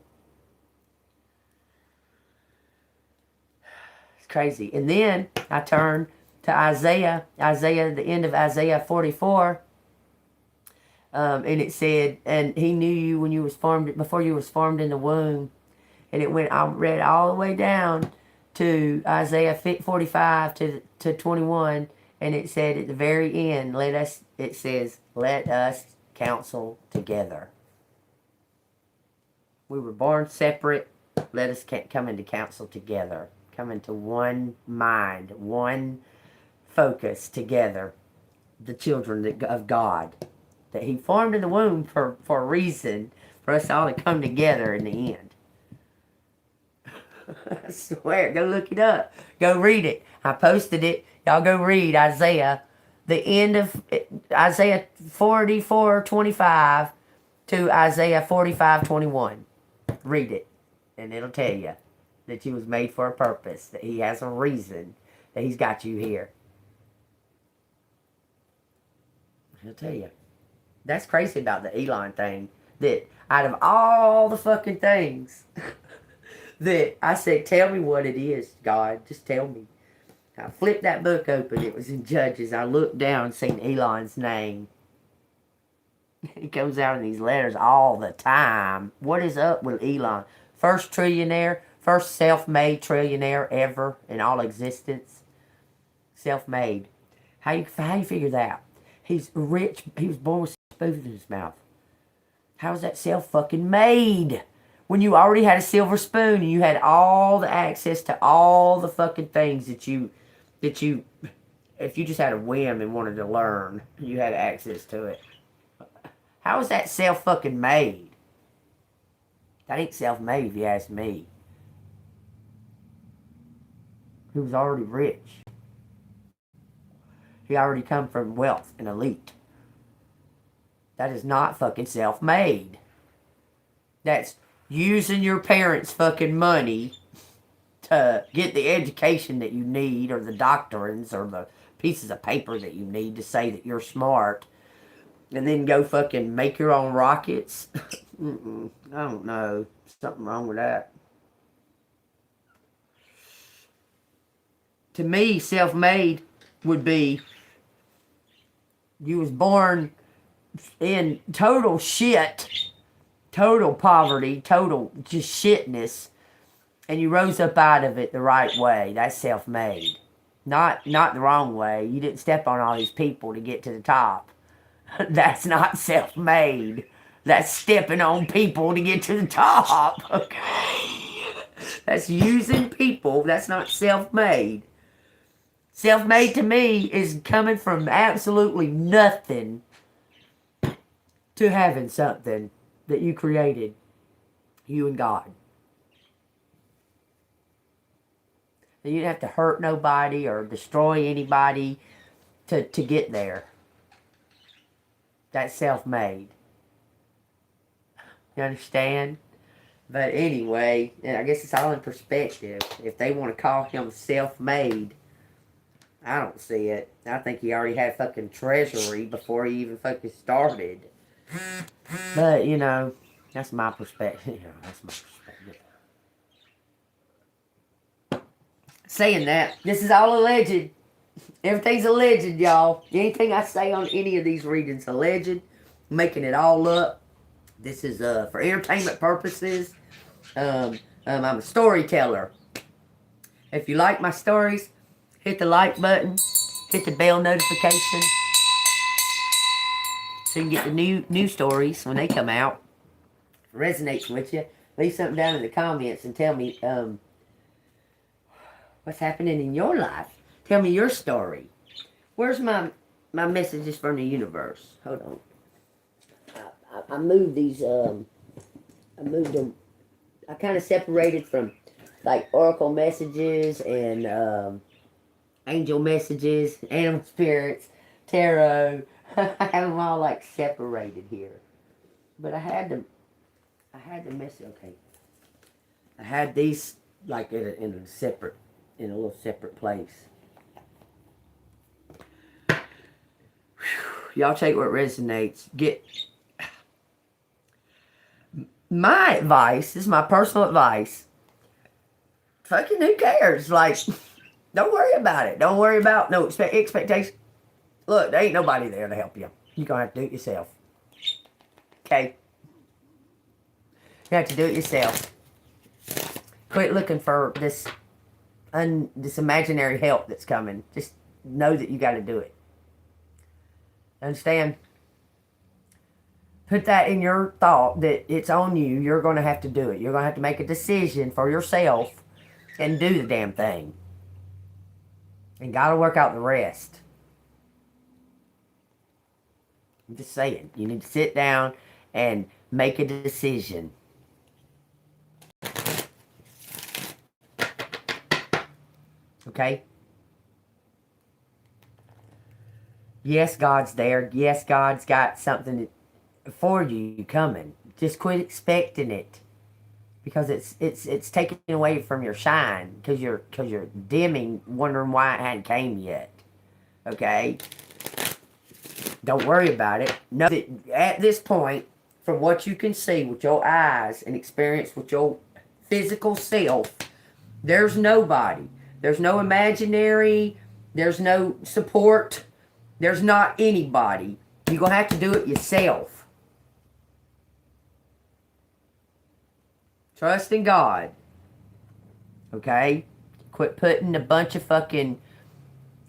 It's crazy. And then I turn to Isaiah, the end of Isaiah 44. And it said, and he knew you when you was formed, before you was formed in the womb. And it went, I read all the way down to Isaiah 45 to 21. And it said at the very end, it says, let us counsel together. We were born separate. Let us come into counsel together. Come into one mind, one focus together. The children of God. That he formed in the womb for a reason. For us all to come together in the end. I swear, go look it up. Go read it. I posted it. Y'all go read Isaiah. The end of Isaiah 44:25 to Isaiah 45:21. Read it. And it'll tell you that you was made for a purpose. That he has a reason that he's got you here. He'll tell you. That's crazy about the Elon thing. That out of all the fucking things that I said, tell me what it is, God. Just tell me. I flipped that book open. It was in Judges. I looked down and seen Elon's name. He comes out in these letters all the time. What is up with Elon? First trillionaire. First self-made trillionaire ever in all existence. Self-made. How you figure that? He's rich. He was born with a spoon in his mouth. How is that self-fucking-made? When you already had a silver spoon and you had all the access to all the fucking things that you, if you just had a whim and wanted to learn, you had access to it. How is that self-fucking-made? That ain't self-made if you ask me. He was already rich. He already come from wealth and elite. That is not fucking self-made. That's using your parents' fucking money to get the education that you need, or the doctrines, or the pieces of paper that you need to say that you're smart, and then go fucking make your own rockets. I don't know. Something wrong with that. To me, self-made would be you was born in total shit, total poverty, total just shitness, and you rose up out of it the right way. That's self-made. Not the wrong way. You didn't step on all these people to get to the top. That's not self-made. That's stepping on people to get to the top. Okay. That's using people. That's not self-made. Self-made to me is coming from absolutely nothing to having something that you created. You and God. You didn't have to hurt nobody or destroy anybody to get there. That's self-made. You understand? But anyway, and I guess it's all in perspective. If they want to call him self-made, I don't see it. I think he already had fucking treasury before he even fucking started. But, you know, that's my perspective. You know, that's my perspective. Saying that, this is all alleged. Everything's alleged, y'all. Anything I say on any of these readings, alleged. Making it all up. This is for entertainment purposes. I'm a storyteller. If you like my stories, hit the like button. Hit the bell notification. So you can get the new stories when they come out. If it resonates with you, leave something down in the comments and tell me what's happening in your life. Tell me your story. Where's my messages from the universe? Hold on. I moved these, I moved them. I kind of separated from, like, oracle messages and angel messages, animal spirits, tarot. I have them all, like, separated here. But I had the message, okay. I had these, like, in a little separate place. Y'all take what resonates. My advice, this is my personal advice. Fucking who cares? Like, don't worry about it. Don't worry about no expectation. Look, there ain't nobody there to help you. You're going to have to do it yourself. Okay? You have to do it yourself. Quit looking for this imaginary help that's coming. Just know that you got to do it. Understand? Put that in your thought that it's on you. You're going to have to do it. You're going to have to make a decision for yourself and do the damn thing. And got to work out the rest. I'm just saying. You need to sit down and make a decision. Okay? Yes, God's there. Yes, God's got something for you coming. Just quit expecting it, because it's taking away from your shine, because you're dimming, wondering why it hadn't came yet. Okay? Don't worry about it. Know that at this point, from what you can see with your eyes and experience with your physical self, there's nobody. There's no imaginary. There's no support. There's not anybody. You're going to have to do it yourself. Trust in God. Okay? Quit putting a bunch of fucking,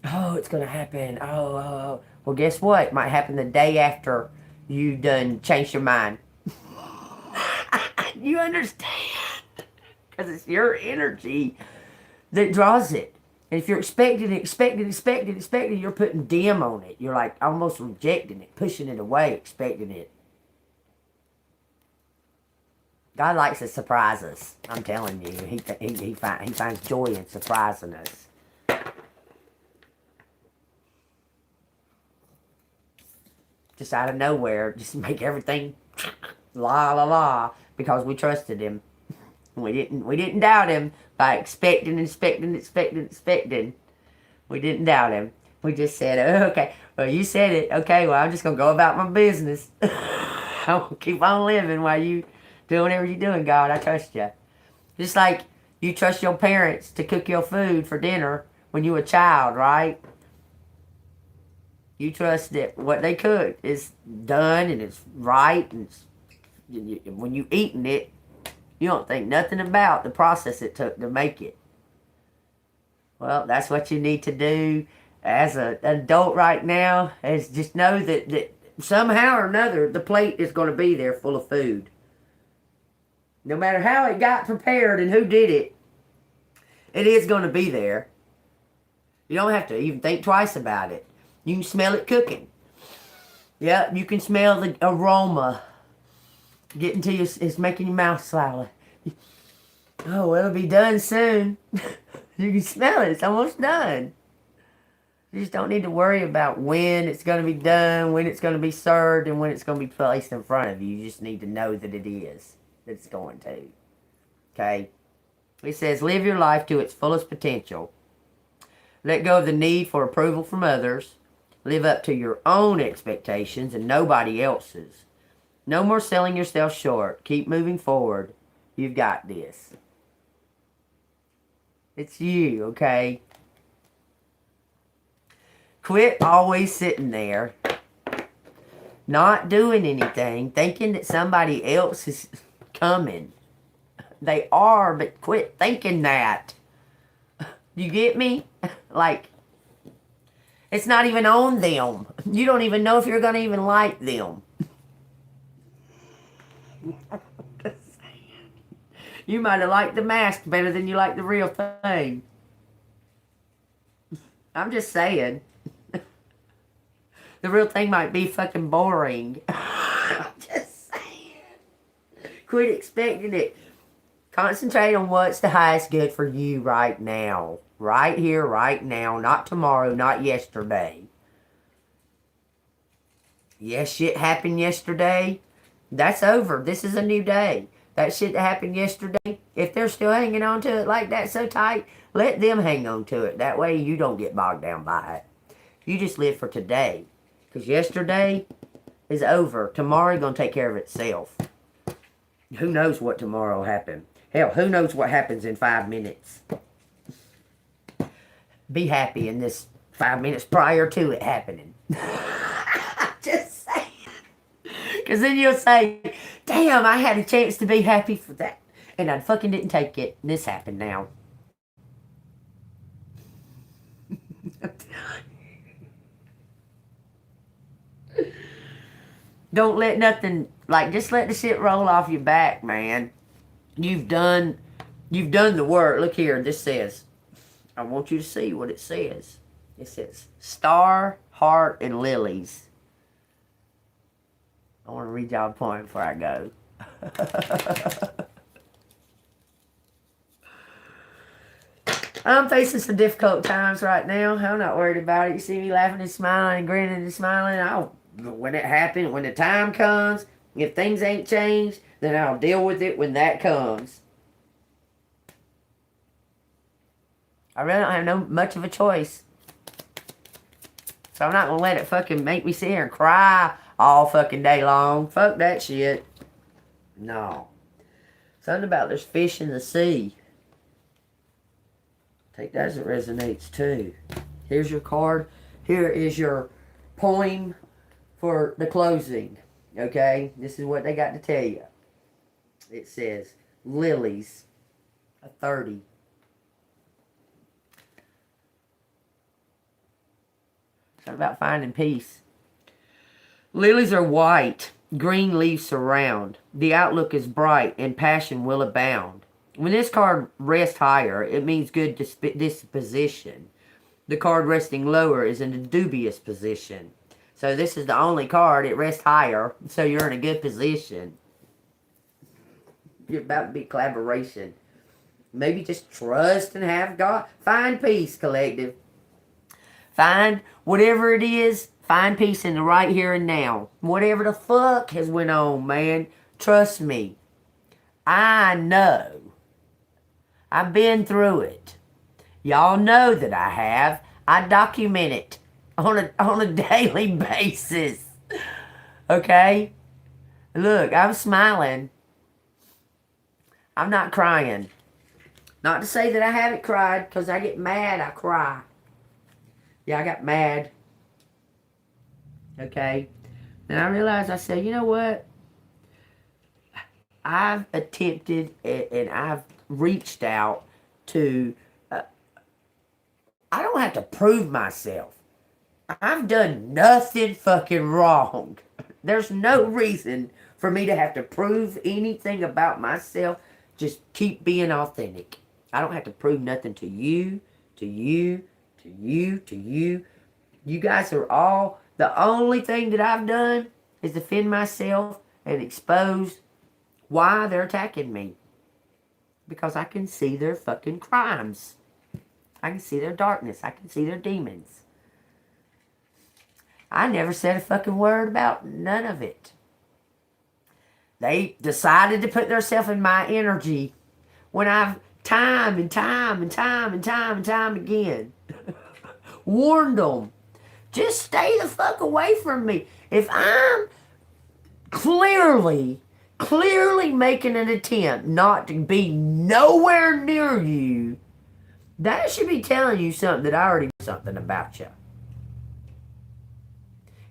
oh, it's going to happen. Oh. Well, guess what? It might happen the day after you done changed your mind. You understand? Because it's your energy that draws it. And if you're expecting, you're putting dim on it. You're like almost rejecting it, pushing it away, expecting it. God likes to surprise us. I'm telling you, he finds joy in surprising us. Just out of nowhere, just make everything la la la, because we trusted him. We didn't doubt him by expecting. We didn't doubt him. We just said, oh, okay, well, you said it. Okay, well, I'm just going to go about my business. I'm going to keep on living while you do whatever you're doing, God. I trust you. Just like you trust your parents to cook your food for dinner when you were a child, right? You trust that what they cook is done and it's right. And when you eating it, you don't think nothing about the process it took to make it. Well, that's what you need to do as an adult right now, is just know that somehow or another, the plate is going to be there full of food. No matter how it got prepared and who did it, it is going to be there. You don't have to even think twice about it. You can smell it cooking. Yeah, you can smell the aroma getting to you. It's making your mouth sour. Oh, it'll be done soon. You can smell it. It's almost done. You just don't need to worry about when it's going to be done, when it's going to be served, and when it's going to be placed in front of you. You just need to know that it is. That it's going to. Okay? It says, live your life to its fullest potential. Let go of the need for approval from others. Live up to your own expectations and nobody else's. No more selling yourself short. Keep moving forward. You've got this. It's you, okay? Quit always sitting there, not doing anything, thinking that somebody else is coming. They are, but quit thinking that. You get me? Like, it's not even on them. You don't even know if you're going to even like them. You might have liked the mask better than you like the real thing. I'm just saying. The real thing might be fucking boring. I'm just saying. Quit expecting it. Concentrate on what's the highest good for you right now. Right here, right now. Not tomorrow, not yesterday. Yes, shit happened yesterday. That's over. This is a new day. That shit that happened yesterday, if they're still hanging on to it like that so tight, let them hang on to it. That way you don't get bogged down by it. You just live for today. Because yesterday is over. Tomorrow going to take care of itself. Who knows what tomorrow will happen. Hell, who knows what happens in 5 minutes. Be happy in this 5 minutes prior to it happening. Just saying. Because then you'll say, damn, I had a chance to be happy for that. And I fucking didn't take it. This happened now. Don't let nothing, like, just let the shit roll off your back, man. You've done the work. Look here, this says, I want you to see what it says. It says, star, heart, and lilies. I want to read y'all a poem before I go. I'm facing some difficult times right now. I'm not worried about it. You see me laughing and smiling and grinning and smiling. When it happens, when the time comes, if things ain't changed, then I'll deal with it when that comes. I really don't have no much of a choice. So I'm not going to let it fucking make me sit here and cry all fucking day long. Fuck that shit. No. Something about there's fish in the sea. Take that as it resonates too. Here's your card. Here is your poem for the closing. Okay? This is what they got to tell you. It says, lilies, a 30. Something about finding peace. Lilies are white. Green leaves surround. The outlook is bright and passion will abound. When this card rests higher, it means good disposition. The card resting lower is in a dubious position. So this is the only card. It rests higher, so you're in a good position. You're about to be collaboration. Maybe just trust and have God. Find peace, collective. Find whatever it is. Find peace in the right here and now. Whatever the fuck has went on, man. Trust me. I know. I've been through it. Y'all know that I have. I document it on a daily basis. Okay? Look, I'm smiling. I'm not crying. Not to say that I haven't cried, because I get mad, I cry. Yeah, I got mad. Okay? Then I realized, I said, you know what? I've attempted and I've reached out to, I don't have to prove myself. I've done nothing fucking wrong. There's no reason for me to have to prove anything about myself. Just keep being authentic. I don't have to prove nothing to you, to you, to you, to you. You guys are all, the only thing that I've done is defend myself and expose why they're attacking me. Because I can see their fucking crimes. I can see their darkness. I can see their demons. I never said a fucking word about none of it. They decided to put themselves in my energy when I've time and time and time and time and time again warned them. Just stay the fuck away from me. If I'm clearly making an attempt not to be nowhere near you, that should be telling you something that I already know something about you.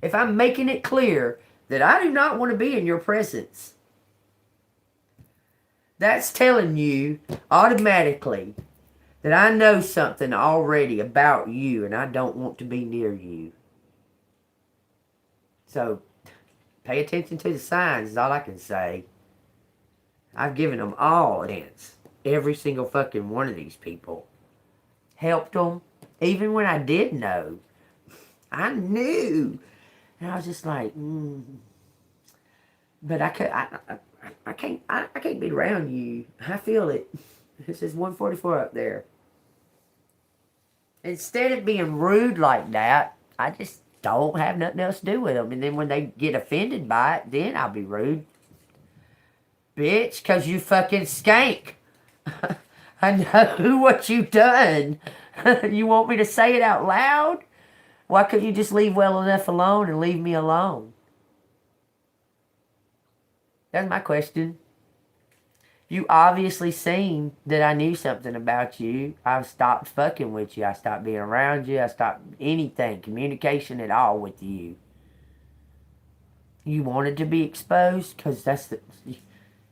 If I'm making it clear that I do not want to be in your presence, that's telling you automatically that I know something already about you and I don't want to be near you. So, pay attention to the signs is all I can say. I've given them all a chance. Every single fucking one of these people. Helped them. Even when I did know. I knew. And I was just like, But I can't be around you. I feel it. It says 144 up there. Instead of being rude like that, I just don't have nothing else to do with them. And then when they get offended by it, then I'll be rude. Bitch, because you fucking skank. I know what you done. You want me to say it out loud? Why couldn't you just leave well enough alone and leave me alone? That's my question. You obviously seen that I knew something about you. I stopped fucking with you. I stopped being around you. I stopped anything, communication at all with you. You wanted to be exposed? Because that's the...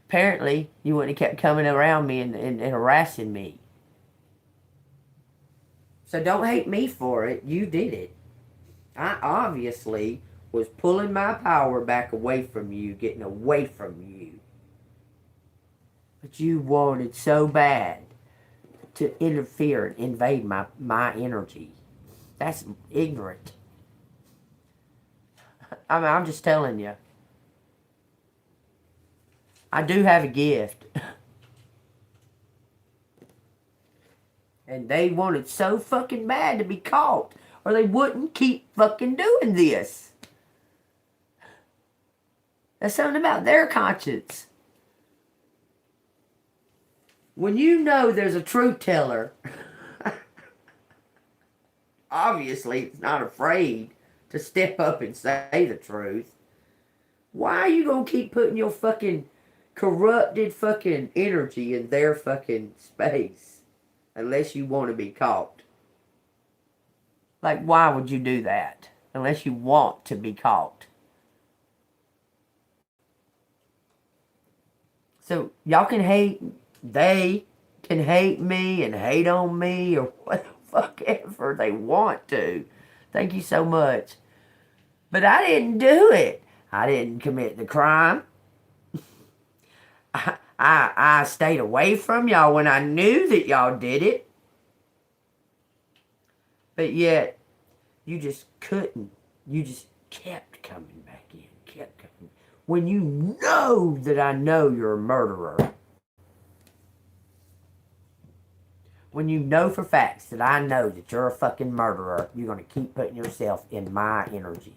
Apparently, you wouldn't have kept coming around me and harassing me. So don't hate me for it. You did it. I obviously was pulling my power back away from you, getting away from you. But you wanted so bad to interfere and invade my energy. That's ignorant. I mean, I'm just telling you. I do have a gift. And they wanted so fucking bad to be caught, or they wouldn't keep fucking doing this. That's something about their conscience. When you know there's a truth teller, obviously it's not afraid to step up and say the truth. Why are you gonna keep putting your fucking corrupted fucking energy in their fucking space? Unless you want to be caught. Like, why would you do that? Unless you want to be caught. So, y'all can hate, they can hate me and hate on me or what the fuck ever they want to. Thank you so much. But I didn't do it. I didn't commit the crime. I stayed away from y'all when I knew that y'all did it. But yet, you just couldn't. You just kept coming back in. Kept coming. When you know that I know you're a murderer. When you know for facts that I know that you're a fucking murderer, you're going to keep putting yourself in my energy.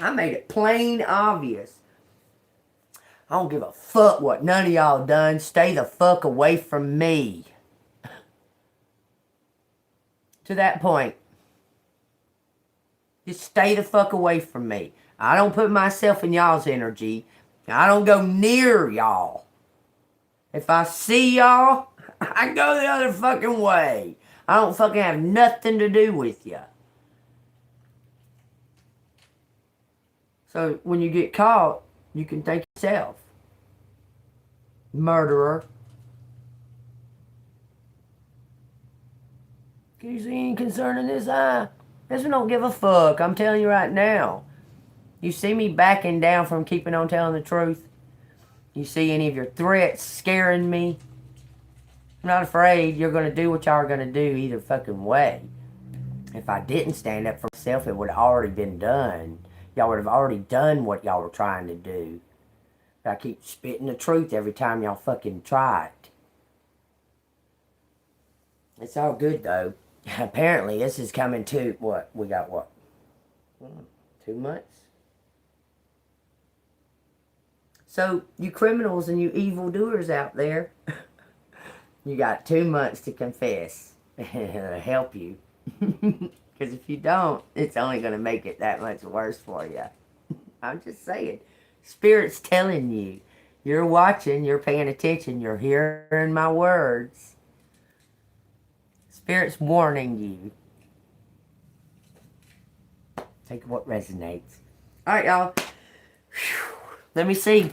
I made it plain obvious. I don't give a fuck what none of y'all done. Stay the fuck away from me. To that point. Just stay the fuck away from me. I don't put myself in y'all's energy. I don't go near y'all. If I see y'all, I go the other fucking way. I don't fucking have nothing to do with you. So when you get caught, you can thank yourself. Murderer. Can you see any concern in this eye? This one don't give a fuck. I'm telling you right now. You see me backing down from keeping on telling the truth? You see any of your threats scaring me? I'm not afraid. You're going to do what y'all are going to do either fucking way. If I didn't stand up for myself, it would have already been done. Y'all would have already done what y'all were trying to do. But I keep spitting the truth every time y'all fucking try it. It's all good, though. Apparently, this is coming to, what? We got what? 2 months? So, you criminals and you evildoers out there, you got 2 months to confess. It'll help you. Because if you don't, it's only going to make it that much worse for you. I'm just saying. Spirit's telling you. You're watching, you're paying attention, you're hearing my words. Spirit's warning you. Take what resonates. Alright, y'all. Let me see.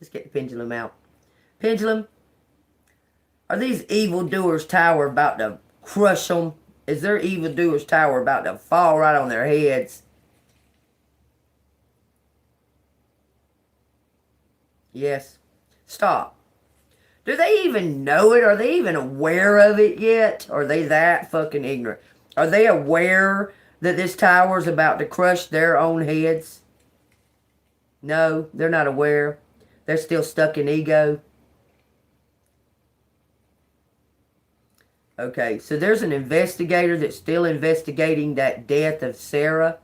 Let's get the pendulum out. Pendulum. Are these evildoers' tower about to crush them? Is their evildoers' tower about to fall right on their heads? Yes. Stop. Do they even know it? Are they even aware of it yet? Are they that fucking ignorant? Are they aware that this tower's about to crush their own heads? No, they're not aware. They're still stuck in ego. Okay, so there's an investigator that's still investigating that death of Sarah.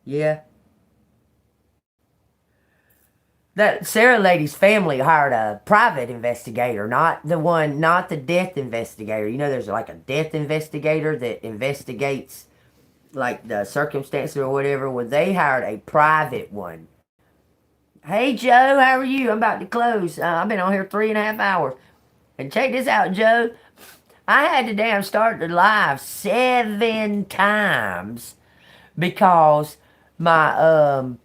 Yeah. That Sarah lady's family hired a private investigator, not the death investigator. You know, there's like a death investigator that investigates like the circumstances or whatever. Well, they hired a private one. Hey, Joe, how are you? I'm about to close. I've been on here 3.5 hours. And check this out, Joe. I had to damn start the live 7 times because my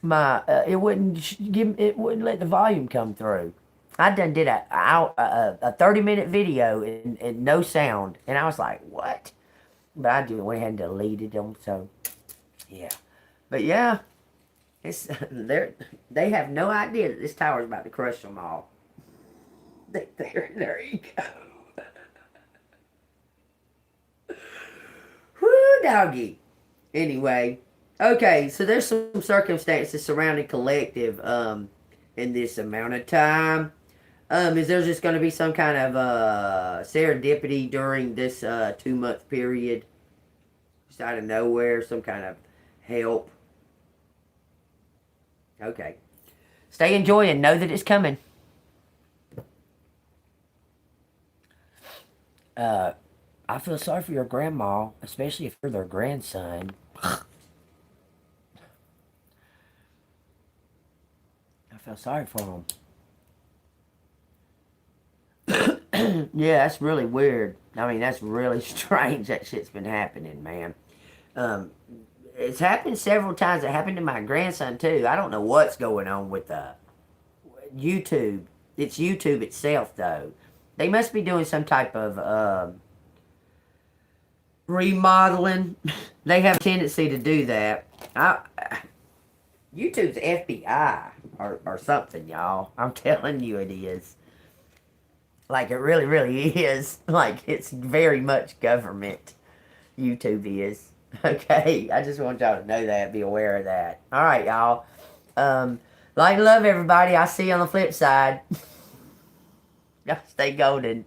it wouldn't let the volume come through. I done did a 30-minute video and no sound, and I was like, what? But I went ahead and deleted them. So yeah, but yeah, it's they have no idea that this tower is about to crush them all. There you go. Whoo, doggy. Anyway. Okay, so there's some circumstances surrounding collective in this amount of time. Is there just going to be some kind of serendipity during this 2-month period? Just out of nowhere, some kind of help? Okay. Stay enjoying. Know that it's coming. I feel sorry for your grandma, especially if you're their grandson. I feel sorry for them. Yeah, that's really weird. I mean, that's really strange that shit's been happening, man. It's happened several times. It happened to my grandson, too. I don't know what's going on with YouTube. It's YouTube itself, though. They must be doing some type of remodeling. They have a tendency to do that. YouTube's FBI or something, y'all. I'm telling you it is. Like, it really, really is. Like, it's very much government. YouTube is. Okay? I just want y'all to know that. Be aware of that. Alright, y'all. Light and love, everybody. I'll see you on the flip side. Y'all stay golden.